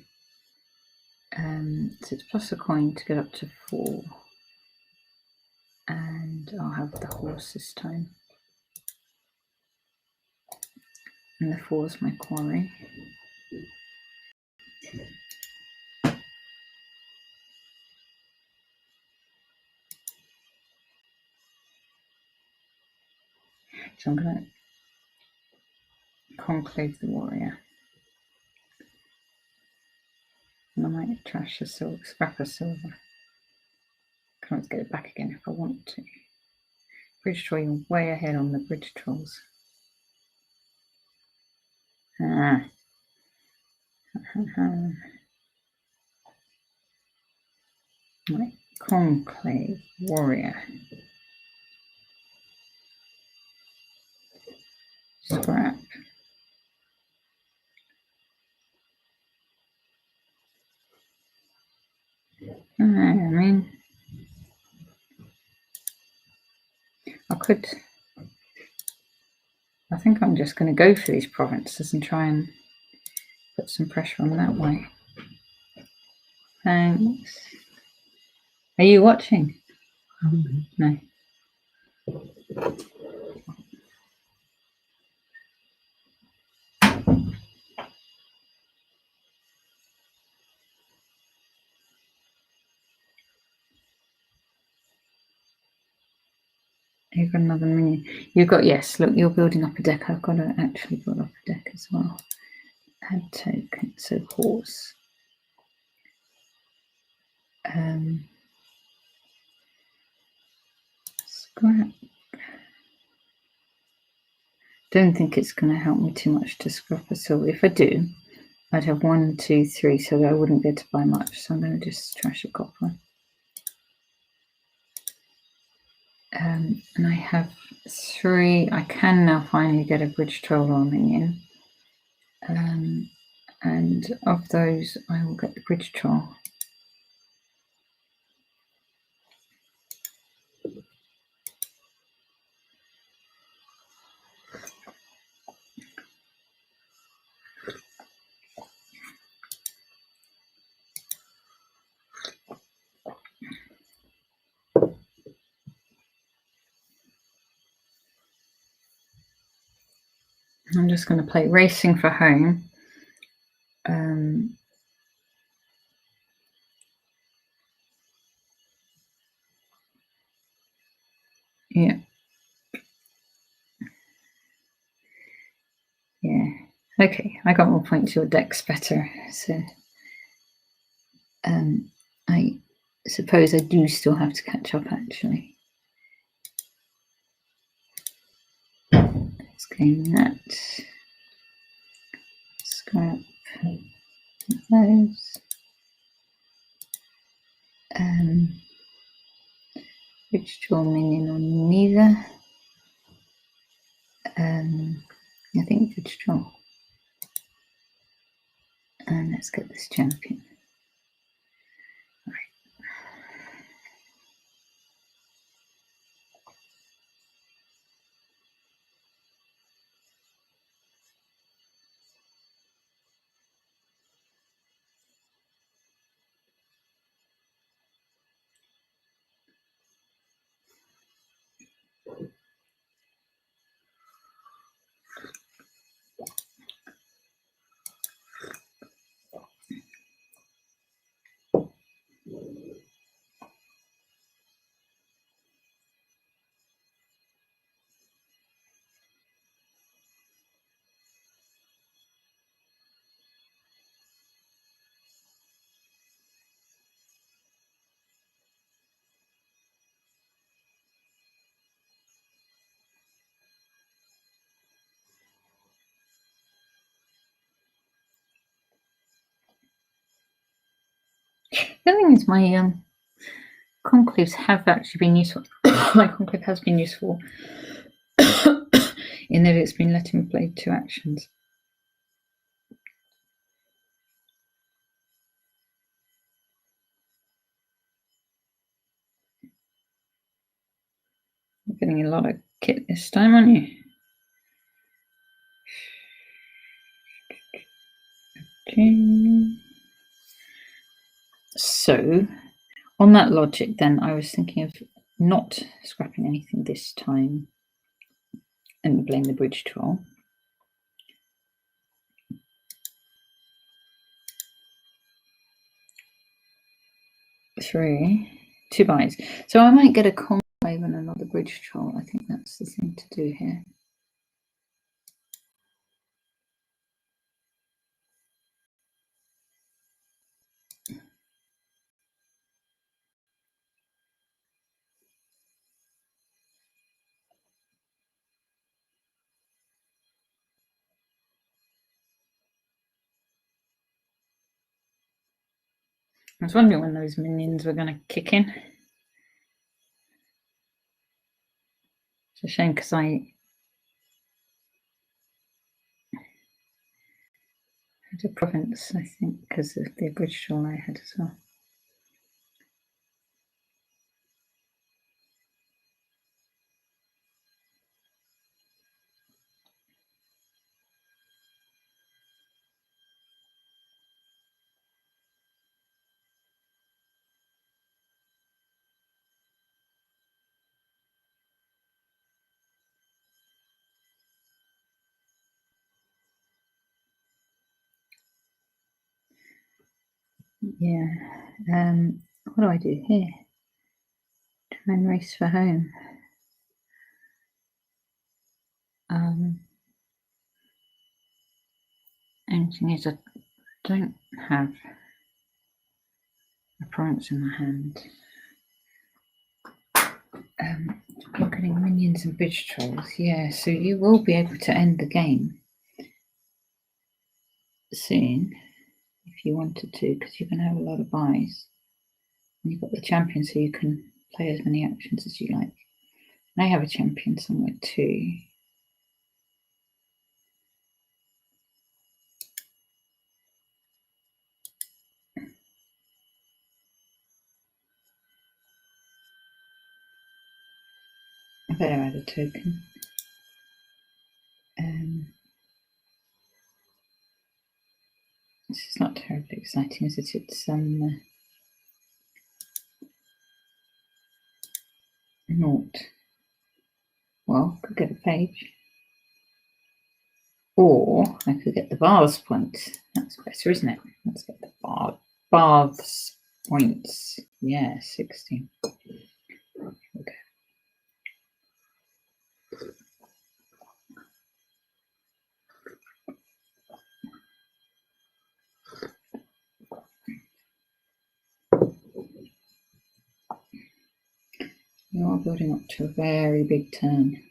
So it's plus a coin to get up to 4. And I'll have the horse this time. And the 4 is my quarry. So I'm going to conclave the warrior. And I might trash the silver, scrap a silver. Can always get it back again if I want to. Bridge troll, you're way ahead on the bridge trolls. Right, conclave warrior. Scrap. I mean, I think I'm just going to go for these provinces and try and put some pressure on that way. Thanks. Are you watching? No. You've got another minion. You've got, yes, look, you're building up a deck. I've got to actually build up a deck as well. Add token, so horse. Scrap. Don't think it's going to help me too much to scrap a silver. If I do, I'd have 1, 2, 3, so I wouldn't be able to buy much. So I'm going to just trash a copper. And I have 3. I can now finally get a bridge troll or minion. And of those, I will get the bridge troll. I'm just going to play Racing for Home. Yeah. Yeah. Okay, I got more points. Your deck's better. So I suppose I do still have to catch up, actually. Let's gain that. Scrap those. Bridge troll minion on neither. I think bridge troll. And let's get this champion. Right. The thing is, my conclaves have actually been useful. My conclave has been useful in that it's been letting me play 2 actions. You're getting a lot of kit this time, aren't you? Okay. So, on that logic, then I was thinking of not scrapping anything this time and playing the bridge troll. Two buys. So I might get a conclave and another bridge troll. I think that's the thing to do here. I was wondering when those minions were going to kick in. It's a shame because I had a province, I think, because of the bridge troll I had as well. Yeah. What do I do here? Try and race for home. Only thing is, I don't have a province in my hand. You're getting minions and bridge trolls. Yeah, so you will be able to end the game soon if you wanted to, because you're going to have a lot of buys. And you've got the champion, so you can play as many actions as you like. And I have a champion somewhere too. I better add a token. This is not terribly exciting, is it? It's naught. Well, could get a page. Or I could get the bars points. That's better, isn't it? Let's get the bars points. Yeah, 16. Okay. You are building up to a very big turn.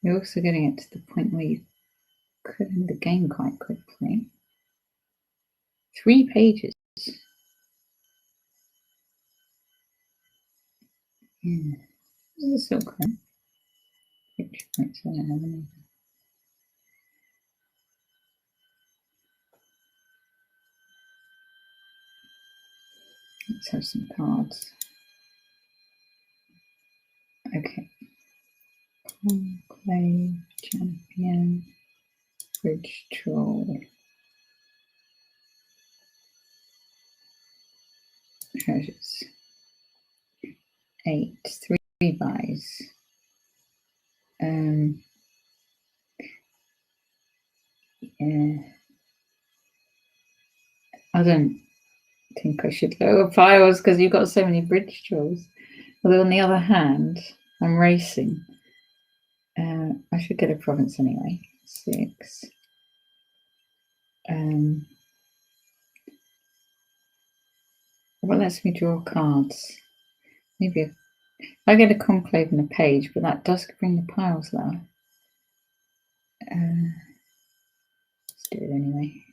You're also getting it to the point where you could end the game quite quickly. 3 pages. Yeah. This is so cool. Picture points, I don't have any. Let's have some cards. Okay. Conclave, champion, bridge troll. Treasures. 8, 3 buys. I don't think I should lower piles because you've got so many bridge trolls. Although on the other hand, I'm racing. I should get a province anyway. 6. What lets me draw cards? Maybe I get a conclave and a page, but that does bring the piles lower. Let's do it anyway.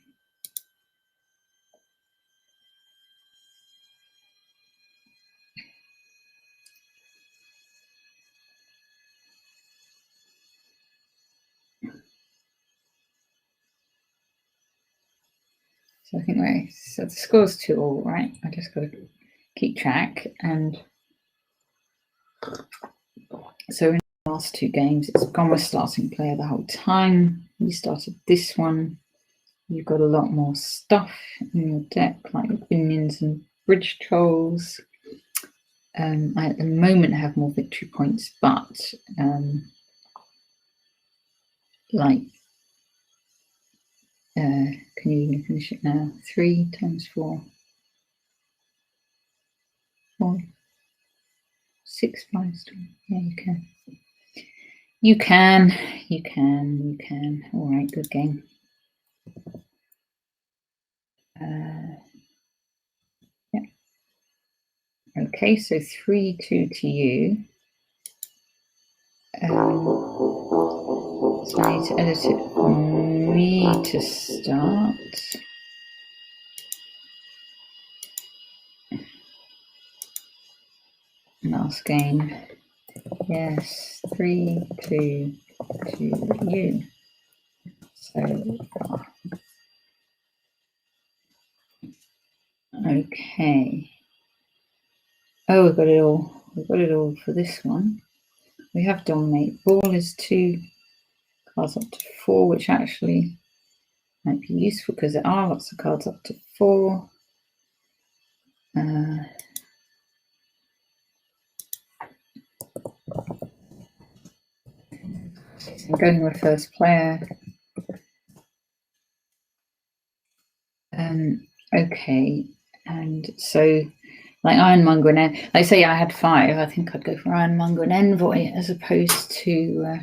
So I think so the score's 2-2, right? I just got to keep track. And so in the last 2 games, it's gone with starting player the whole time. You started this one. You've got a lot more stuff in your deck, like minions and bridge trolls. I at the moment have more victory points, but can you even finish it now? 3 times 4. 4. 6 5. Yeah, you can. You can. All right, good game. Yeah. Okay, so 3-2 to you. So I need to edit it for me to start. Last game. Yes, 3-2 to you. So far. Okay. Oh, we've got it all. We've got it all for this one. We have dominate. Ball is 2 cards up to 4, which actually might be useful because there are lots of cards up to 4. I'm going with first player. Okay, and so like Ironmonger and I say I had 5. I think I'd go for Ironmonger and Envoy as opposed to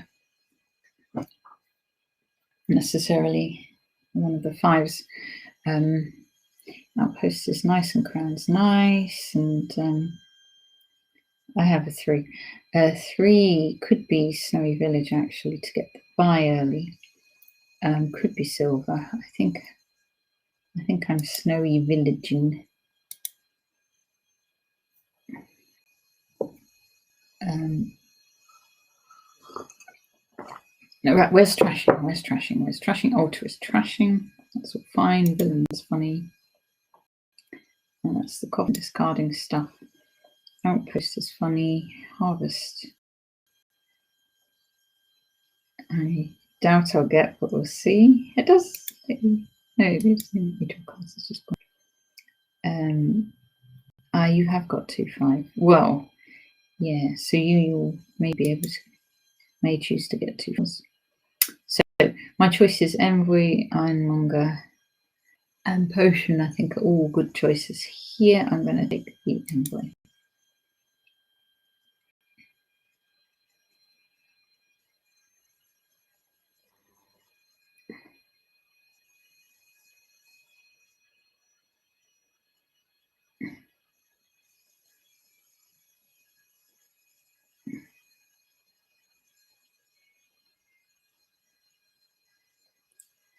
necessarily one of the 5s. Outpost is nice and Crown's nice, and I have a 3. 3 could be Snowy Village actually to get the buy early. Could be silver. I think I'm Snowy Villaging. No, right, where's trashing? Where's trashing? Where's trashing? Altar is trashing. That's all fine. Villain's funny. And that's the coffin discarding stuff. Outpost is funny. Harvest. I doubt I'll get, but we'll see. It does. No, it is individual cards. It's just you have got 2-5. Well, yeah. So you may be able to, may choose to get 2 5s. So my choices: Envoy, Ironmonger, and Potion. I think are all good choices here. I'm going to take the Envoy.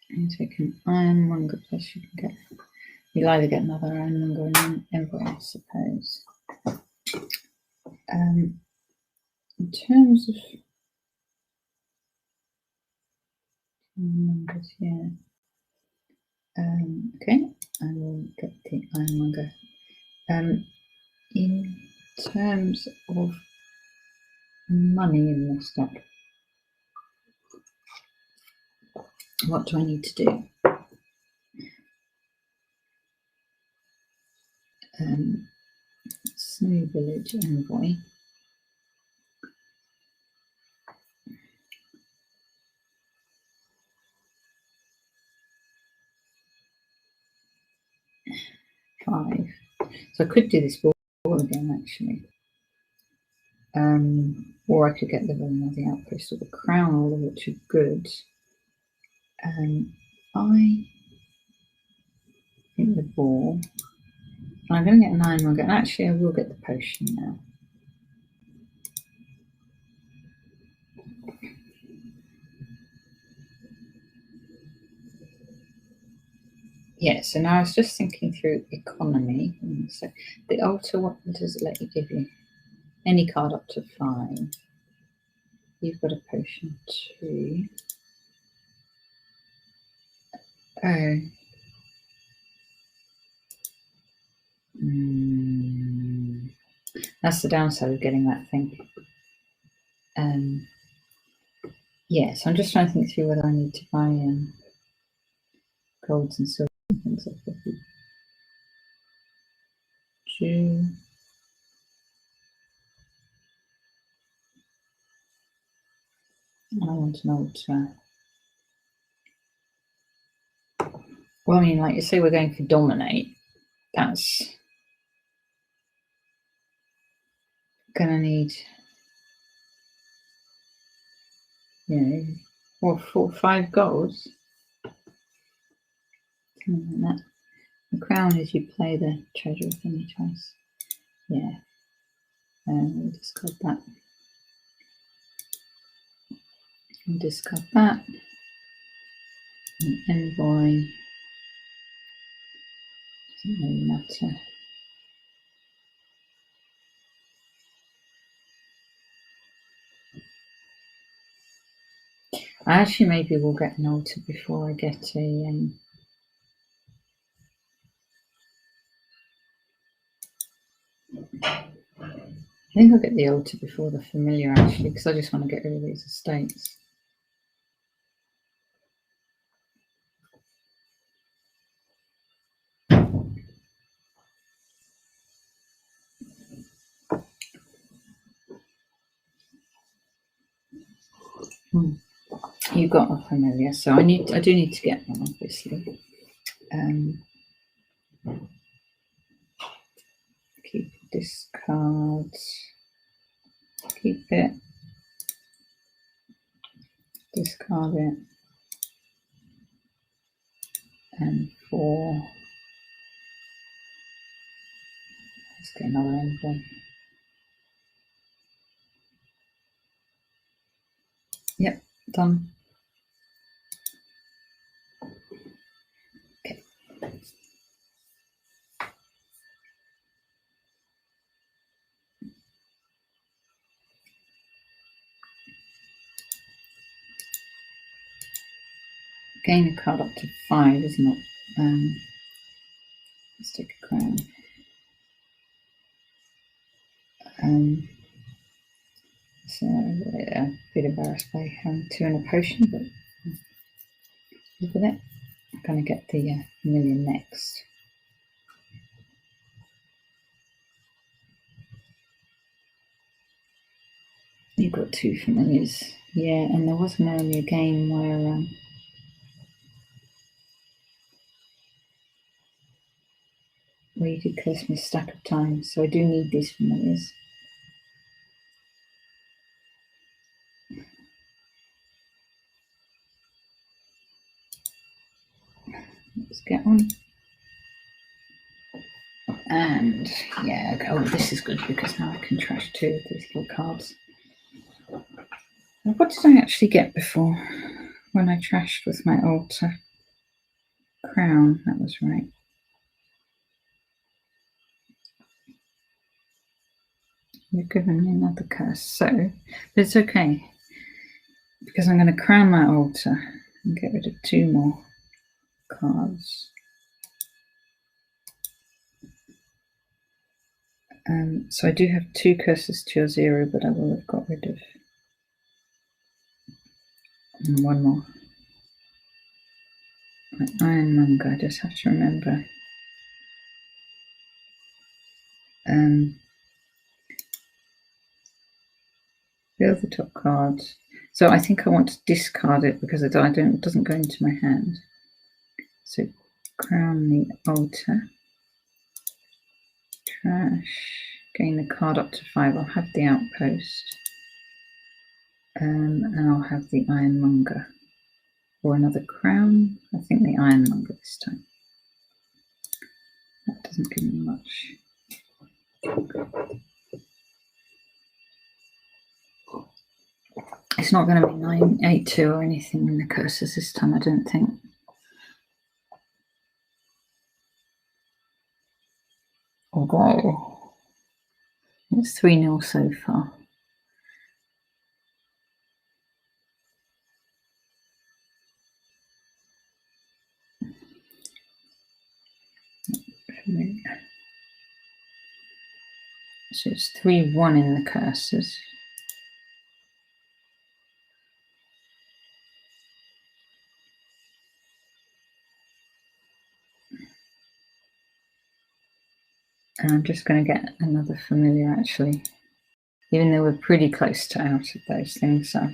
And take an Ironmonger, plus you can get, you'll either get another Ironmonger and an Envoy, I suppose. In terms of Ironmongers, yeah. Okay, I will get the Ironmonger. In terms of money in this deck, what do I need to do? Snowy Village Envoy. 5. So I could do this ball again, actually. Or I could get the villain of the outpost or the crown, all of which are good. I think the ball. I'm going to get a 9 1 go. Actually, I will get the potion now. Yeah, so now I was just thinking through economy. So the altar, what does it let you give you? Any card up to 5. You've got a potion 2. Oh. That's the downside of getting that thing. Yeah, so I'm just trying to think through whether I need to buy golds and silver and things like that. 2. I want an altar. Well, I mean, like you say, we're going for dominate. That's gonna need, you know, 5 golds. That. The crown is you play the treasure of any choice. Yeah. We'll discard that. We'll discard that. An envoy. Doesn't really matter. Actually, maybe we'll get an altar before I get a. I think I'll get the altar before the familiar, actually, because I just want to get rid of these estates. You got a familiar, so I do need to get one, obviously. Keep this card. Keep it. Discard it. And 4. Let's get another envoy. Yep, done. Okay. Gain a card up to 5, isn't it? Let's take a crown. So a bit embarrassed by having 2 in a potion, but look at it. I'm going to get the million next. You've got 2 familiars. Yeah, and there was an earlier game where you did curse me a stack of times, so I do need these familiars. Let's get one. And yeah, oh, this is good because now I can trash 2 of these little cards. What did I actually get before when I trashed with my altar? Crown, that was right. You've given me another curse, so it's okay because I'm going to crown my altar and get rid of 2 more cards. So I do have 2 curses to your 0, but I will have got rid of 1 more. Ironmonger, I just have to remember. Build the top card. So I think I want to discard it because it doesn't go into my hand. So crown the altar. trash. Getting the card up to 5. I'll have the outpost. And I'll have the ironmonger. Or another crown. I think the ironmonger this time. That doesn't give me much. It's not going to be 982 or anything in the curses this time, I don't think. Although it's 3-0 so far. So it's 3-1 in the curses. And I'm just going to get another familiar actually, even though we're pretty close to out of those things. So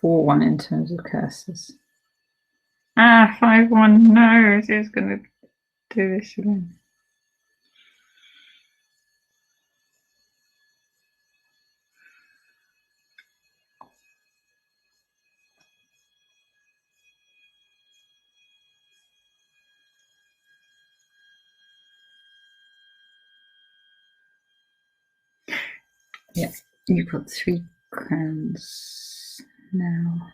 4-1 in terms of curses. 5-1. No, it's going to do this again. Yeah, you've got 3 crowns now.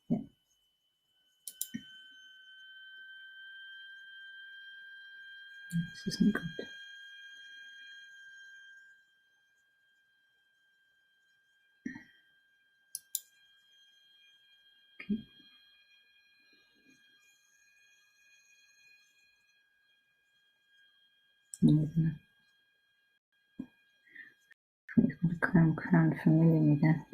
Yeah. This isn't good. Okay. We've got a crown familiar again.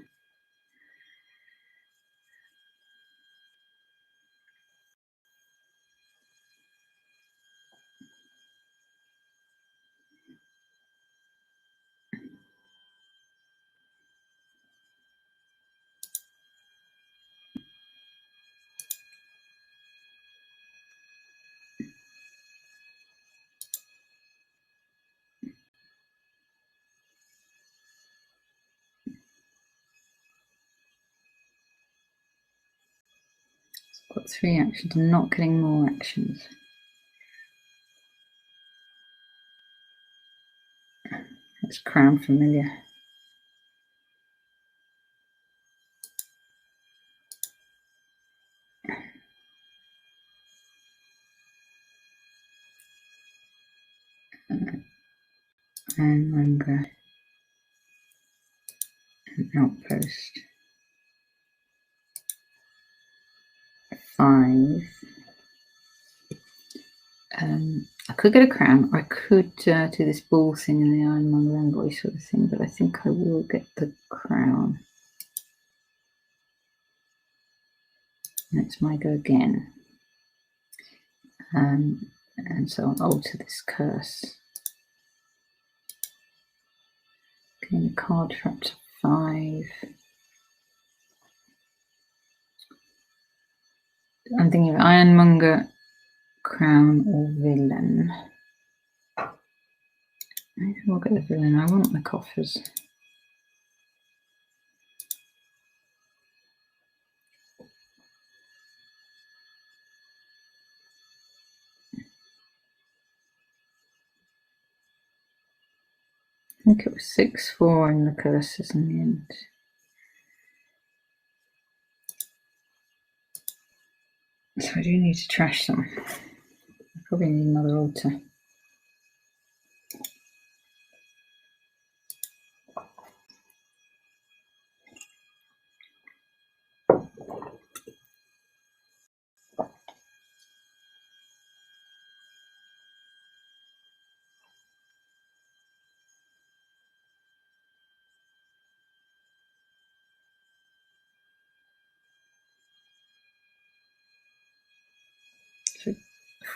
Got 3 actions. I'm not getting more actions. It's crown familiar. Ironmonger. An outpost. 5. I could get a crown, or I could do this ball thing in the ironmonger envoy sort of thing, but I think I will get the crown. Let's my go again. And so I'll alter this curse. Getting a card for up to 5. I'm thinking of ironmonger, crown, or villain. Maybe we'll get the villain. I want the coffers. I think it was 6-4 in the curses in the end. So I do need to trash them. I probably need another altar.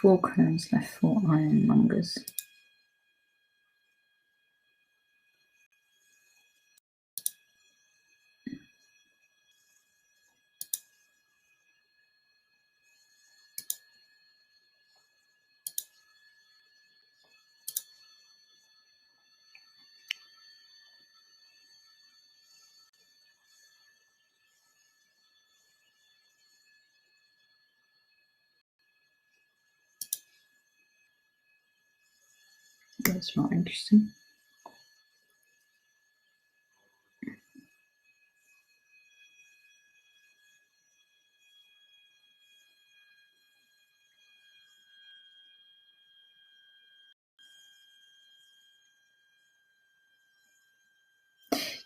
4 crowns left for ironmongers. That's not interesting.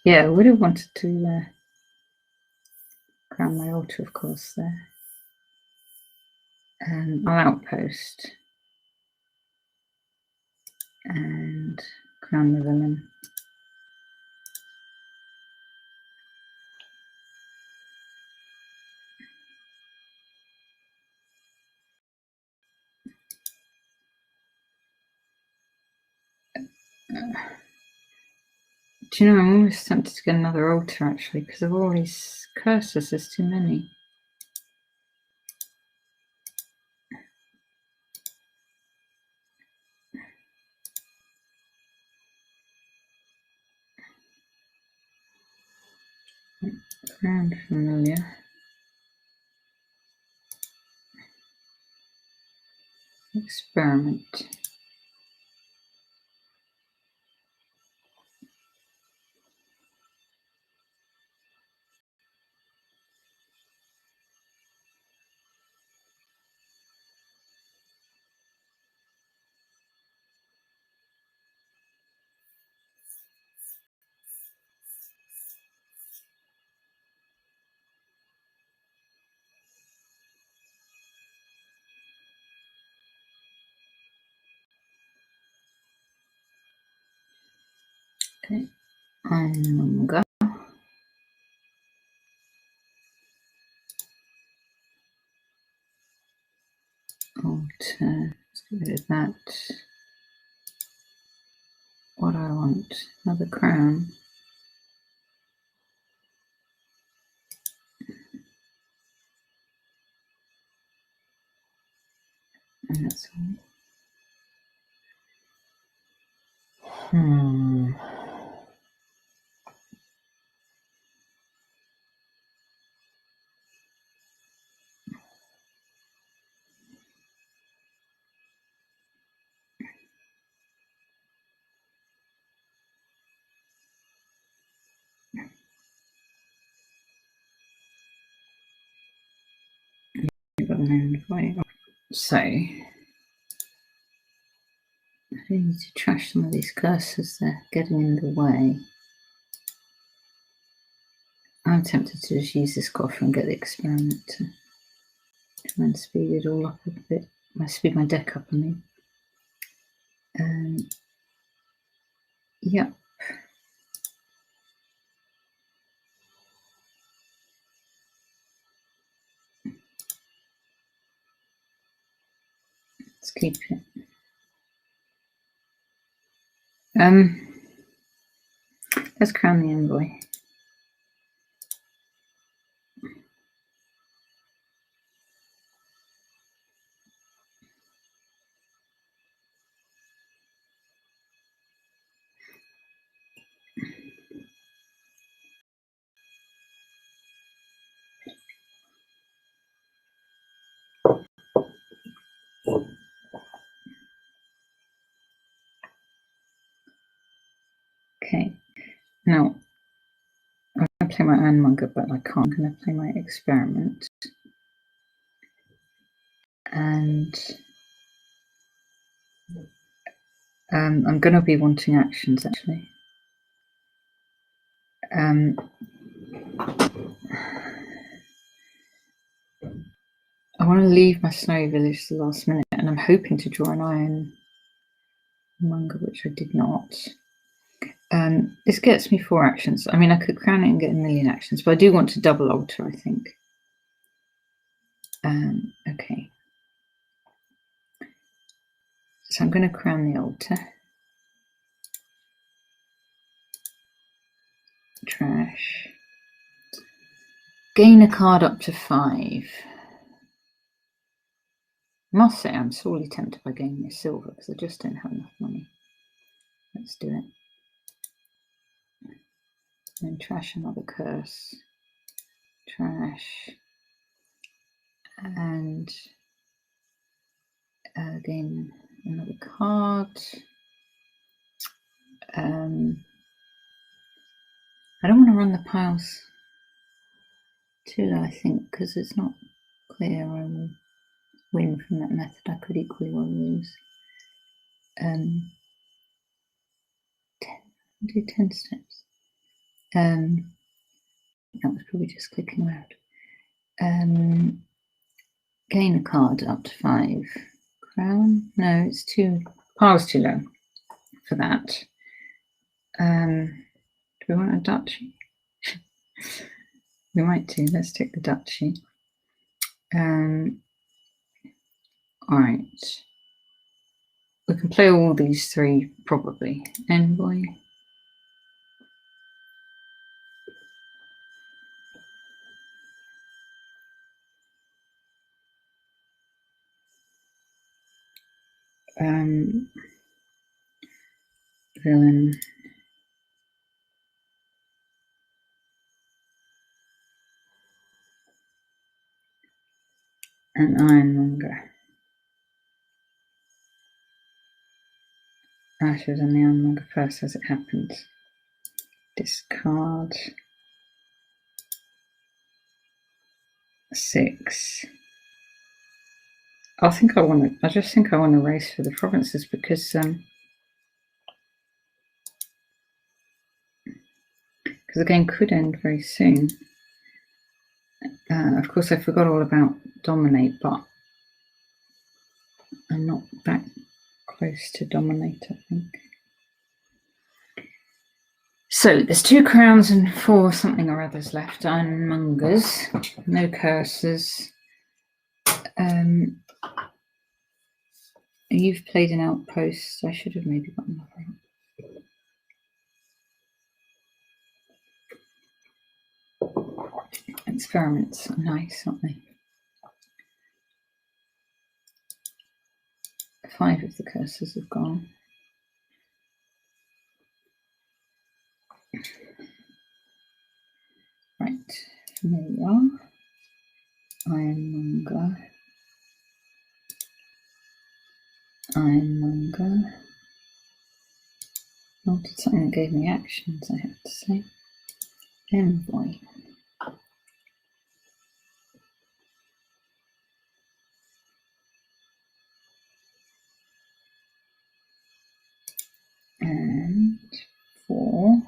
Yeah, I would have wanted to crown my altar, of course, there. I'll outpost and crown the villain. Do you know, I'm almost tempted to get another altar, actually, because of all these curses. There's too many. Crown familiar. Experiment. Okay, ironmonger. Altar. Let's get rid of that. What do I want? Another crown. And that's all. So I need to trash some of these curses. They're getting in the way. I'm tempted to just use this coffer and get the experiment to try and speed it all up a bit. Speed my deck up, I mean. Yep. Let's keep it. Let's crown the envoy. Okay. Now I'm going to play my ironmonger, but I can't. I'm going to play my experiment. And I'm going to be wanting actions, actually. I want to leave my snowy village to the last minute, and I'm hoping to draw an ironmonger, which I did not. This gets me 4 actions. I mean, I could crown it and get 1,000,000 actions, but I do want to double alter, I think. Okay. So I'm going to crown the altar. Trash. Gain a card up to 5. I must say I'm sorely tempted by gaining a silver because I just don't have enough money. Let's do it. And trash another curse. Trash. And gain another card. I don't want to run the piles too low, I think, because it's not clear I will win from that method. I could equally well lose. 10, do 10 steps. That was probably just clicking around. Gain a card up to 5. Crown? No, it's pile's too low for that. Do we want a duchy? We might do. Let's take the duchy. All right. We can play all these 3 probably. Envoy. Villain. And Ironmonger. Ashes and the Ironmonger first as it happens. Discard. 6. I just think I want to race for the provinces because the game could end very soon. Of course, I forgot all about Dominate, but I'm not that close to Dominate, I think. So there's 2 crowns and 4 something or others left. Ironmongers, no curses. You've played an outpost. I should have maybe got another out. Experiments are nice, aren't they? 5 of the curses have gone. Right, there we are. Ironmonger. Ironmonger. Oh, did something that gave me actions, I have to say. Envoy. And 4.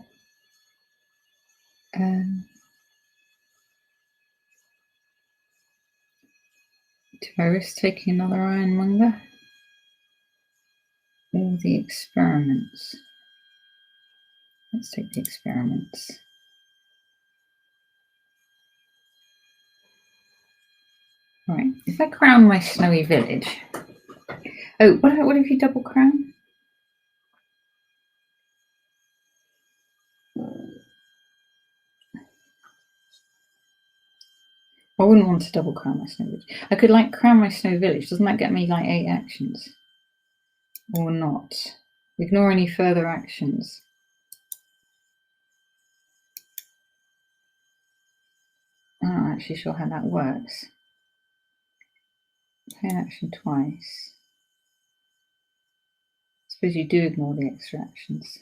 Do I risk taking another Ironmonger? All the experiments. Let's take the experiments. Right, if I crown my snowy village. Oh, what if you double crown? I wouldn't want to double crown my snow village. I could crown my snow village. Doesn't that get me 8 actions? Or not? Ignore any further actions. I'm not actually sure how that works. Play an action twice. I suppose you do ignore the extra actions.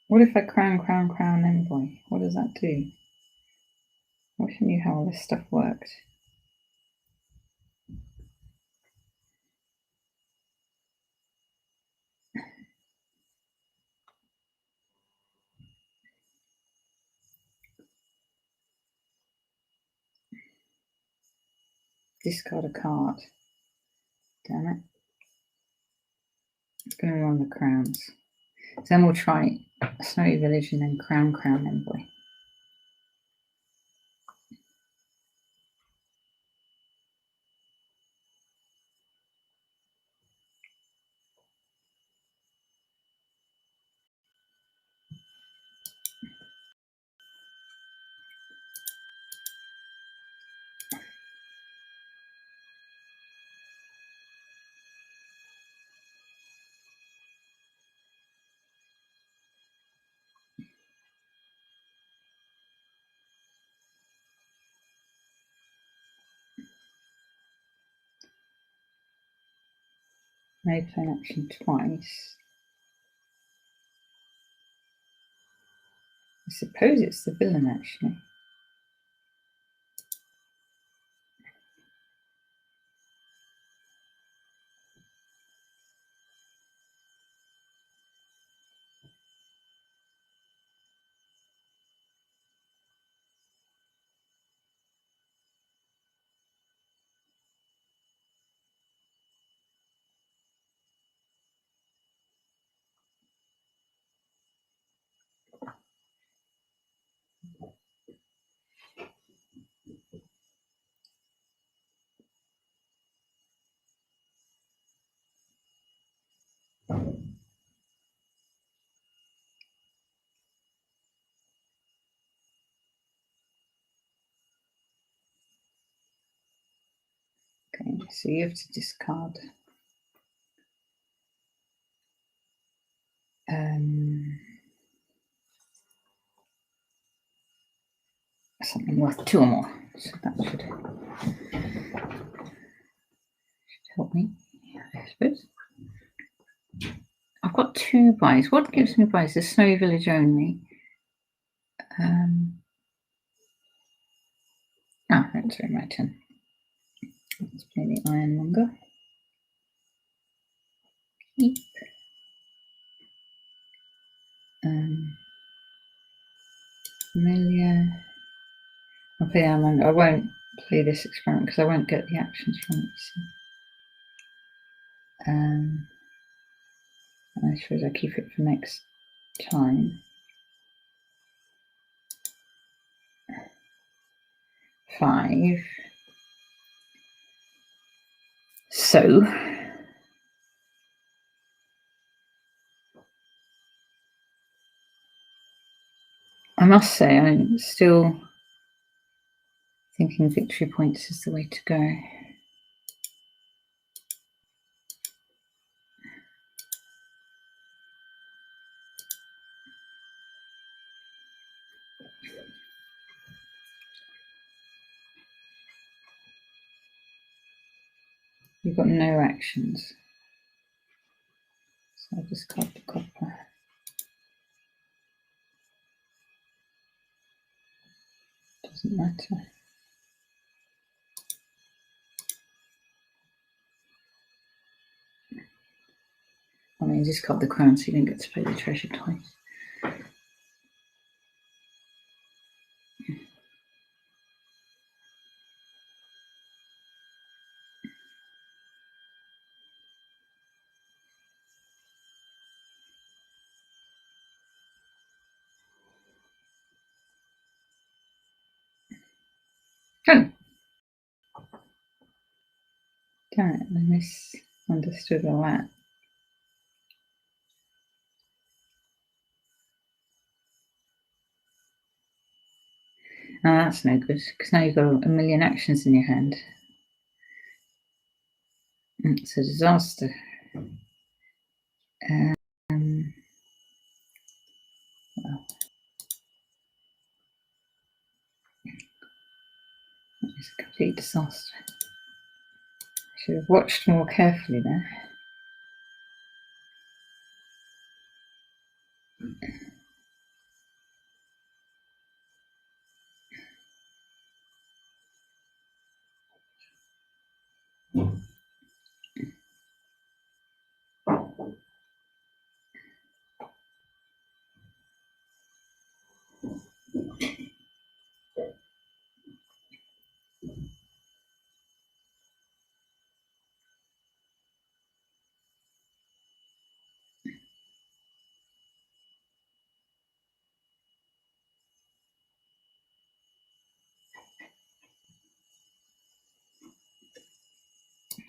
What if I crown envoy? What does that do? I wish I knew how all this stuff worked. Discard a card. Damn it. It's going to be one of the crowns. So then we'll try Snowy Village and then crown envoy. May play an action twice. I suppose it's the villain, actually. Okay, so you have to discard something worth 2 or more. So that should help me, I suppose. I've got 2 buys. What gives me buys? The Snowy Village only. That's my turn. Let's play the Ironmonger. Keep. Amelia. I'll play Ironmonger. I won't play this experiment because I won't get the actions from it. So. I suppose I keep it for next time. 5. So I must say I'm still thinking victory points is the way to go. You've got no actions. So I'll discard the copper. Doesn't matter. I mean, discard the crown so you don't get to play the treasure twice. Damn it, I misunderstood all that. Oh, that's no good, because now you've got a million actions in your hand. It's a disaster. Well, it's a complete disaster. I should have watched more carefully there.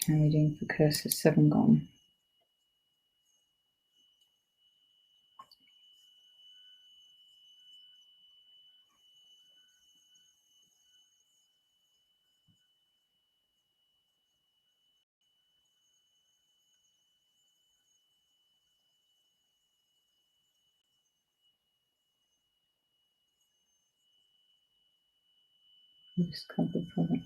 How are we doing for cursor? 7 gone. Discard the province.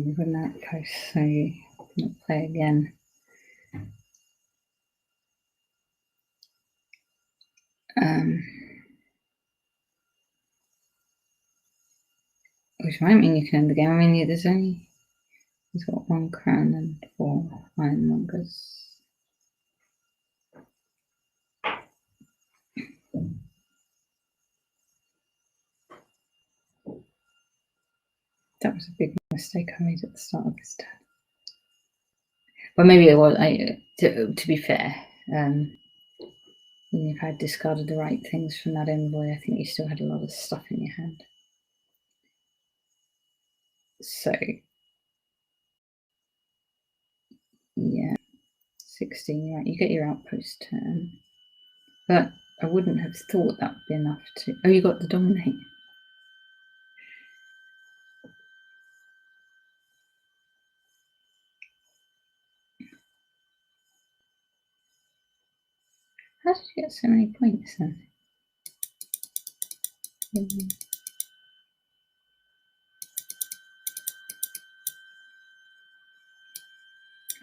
we've got an outpost, so I'll play again. Which might mean you can end the game. I mean, he's got 1 crown and 4 ironmongers. That was a big mistake I made at the start of this turn. But maybe it was, to be fair, even if I discarded the right things from that envoy, I think you still had a lot of stuff in your hand. So, yeah, 16, right, you get your outpost turn. But I wouldn't have thought that would be enough to... Oh, you got the dominate. How did you get so many points then?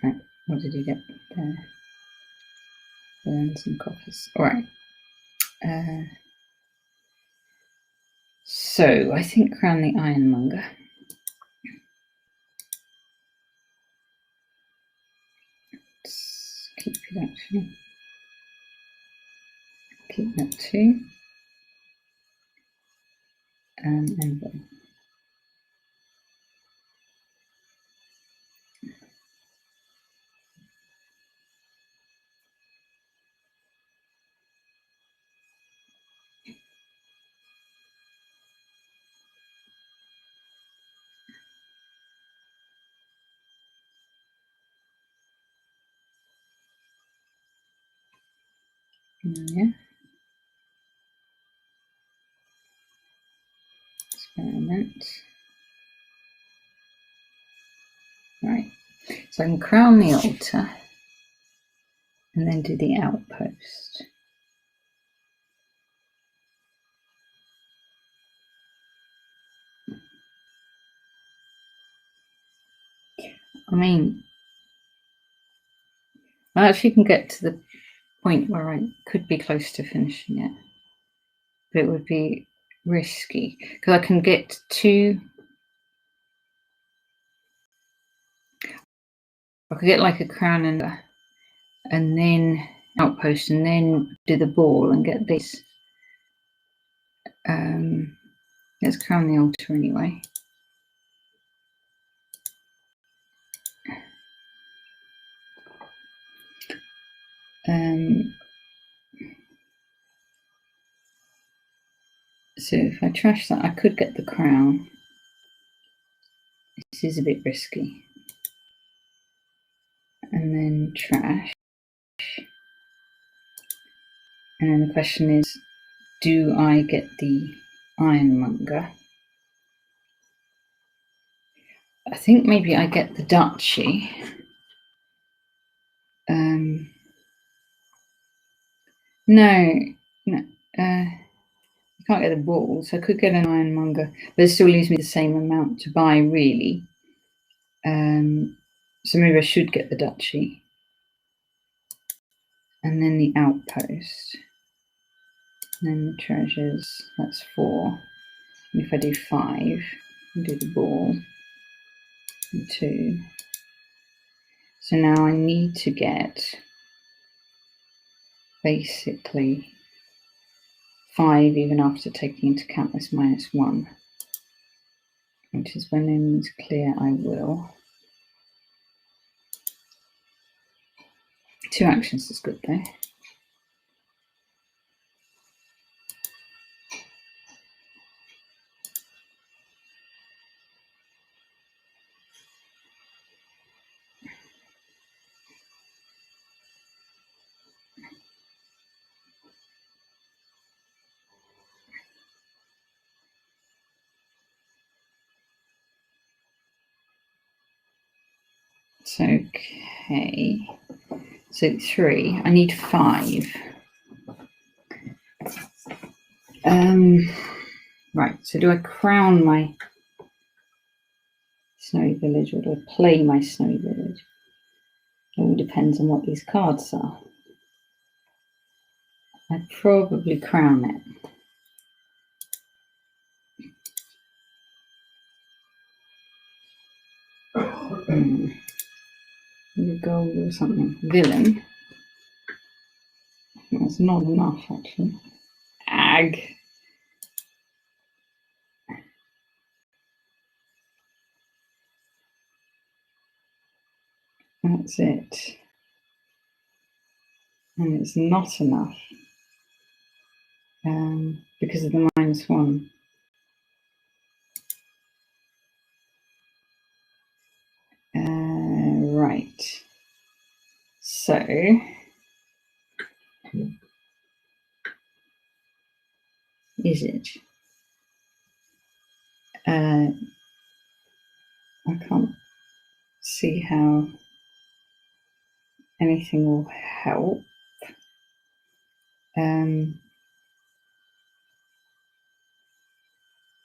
Right, what did you get there? Burns and coffers. All right. So I think crown the ironmonger. Let's keep it actually. Keep that too. Envoy. Yeah. Experiment. Right. So I can crown the altar and then do the outpost. I mean, I actually can get to the point where I could be close to finishing it, but it would be risky because I can get 2. I could get like a crown and then outpost and then do the ball and get this. Let's crown the altar anyway. So if I trash that, I could get the crown. This is a bit risky. And then trash. And then the question is, do I get the ironmonger? I think maybe I get the duchy. No, I can't get the ball, so I could get an ironmonger, but it still leaves me the same amount to buy, really. So maybe I should get the duchy. And then the outpost. And then the treasures, that's 4. And if I do 5, I'll do the ball. And 2. So now I need to get basically 5 even after taking into account this -1. Which is when enemies clear, I will. 2 actions is good though. So, okay. So 3. I need 5. Right. So do I crown my snowy village or do I play my snowy village? It all depends on what these cards are. I'd probably crown it. Gold or something. Villain. That's not enough, actually. Ag. That's it. And it's not enough. Because of the -1. Right. So is it? I can't see how anything will help.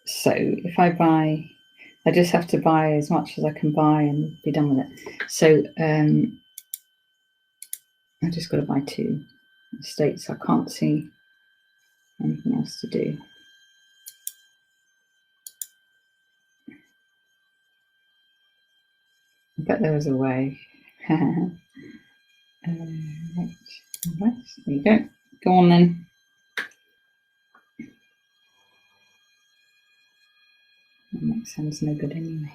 So if I buy, I just have to buy as much as I can buy and be done with it. So I just got to buy 2 estates. I can't see anything else to do. I bet there was a way. Right. There you go. Go on then. That makes sense. No good anyway.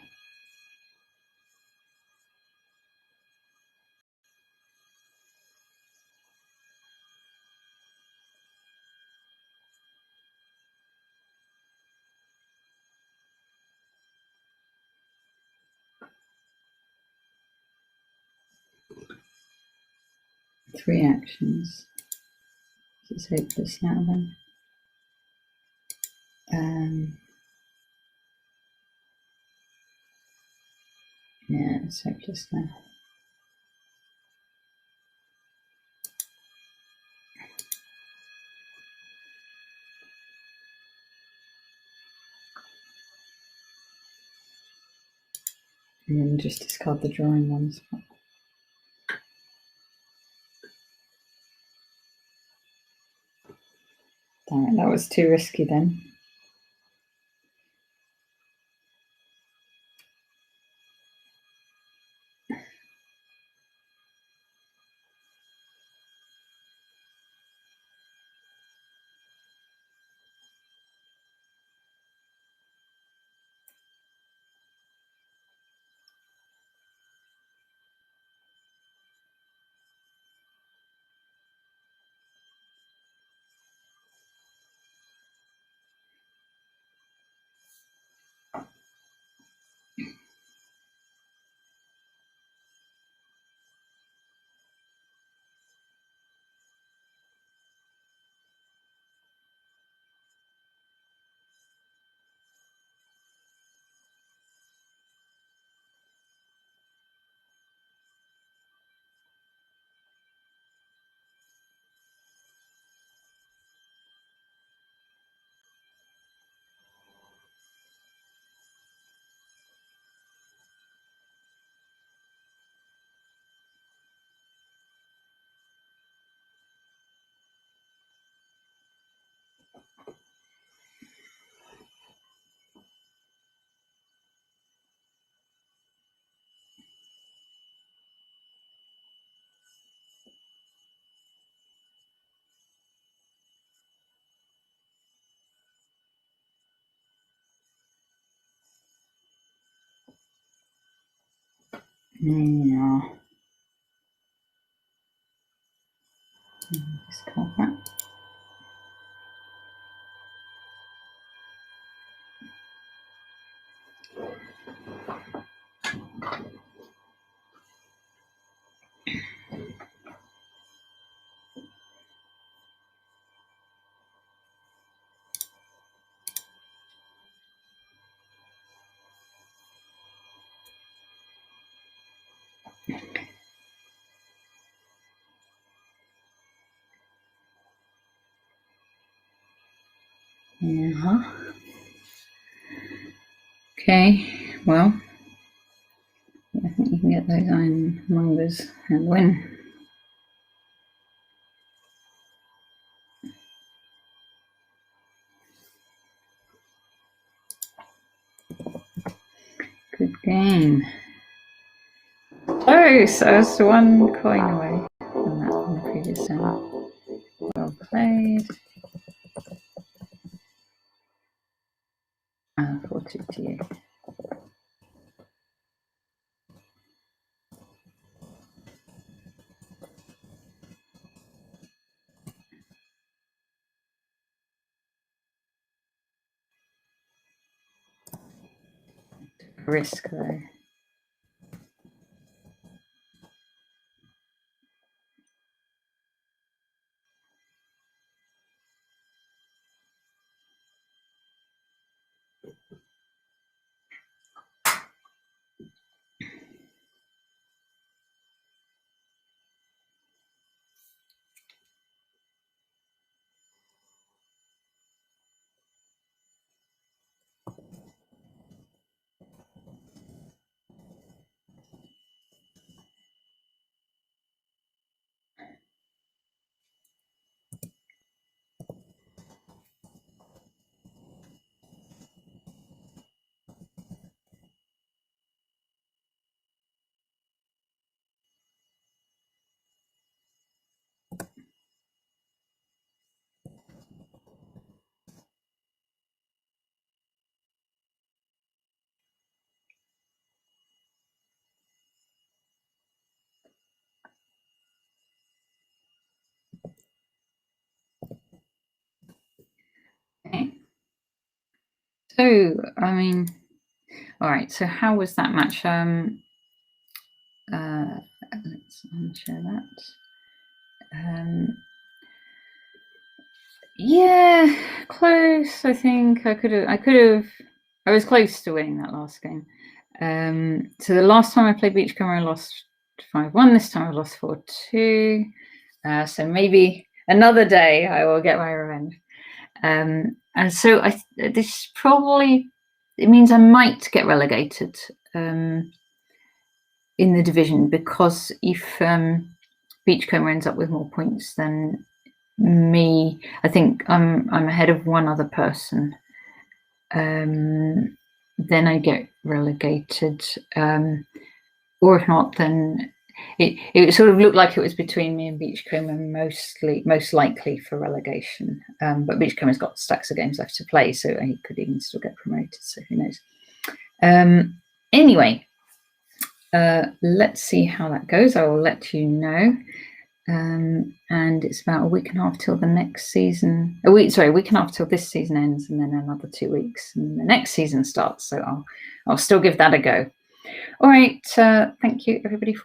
Three actions. It's hopeless now then. Yeah, it's hopeless now. And then just discard the drawing ones. Damn it, that was too risky then. Yeah. Discard that. Yeah. Okay, well, I think you can get those ironmongers and win. Good game. Close! I was one coin away from that on the previous turn. Well played. 4-2 to you. Risk though. Okay. So, I mean, all right. So, how was that match? Let's unshare that. Yeah, close. I think I could have. I was close to winning that last game. So the last time I played Beachcomber, I lost 5-1. This time I lost 4-2. So maybe another day I will get my revenge. And so this probably, it means I might get relegated in the division, because if Beachcomber ends up with more points than me, I think I'm ahead of one other person. Then I get relegated, or if not, then it sort of looked like it was between me and Beachcomber, most likely for relegation. But Beachcomber's got stacks of games left to play, so he could even still get promoted. So who knows? Anyway, let's see how that goes. I will let you know. And it's about a week and a half till the next season. A week and a half till this season ends, and then another 2 weeks, and the next season starts. So I'll still give that a go. All right. Thank you, everybody.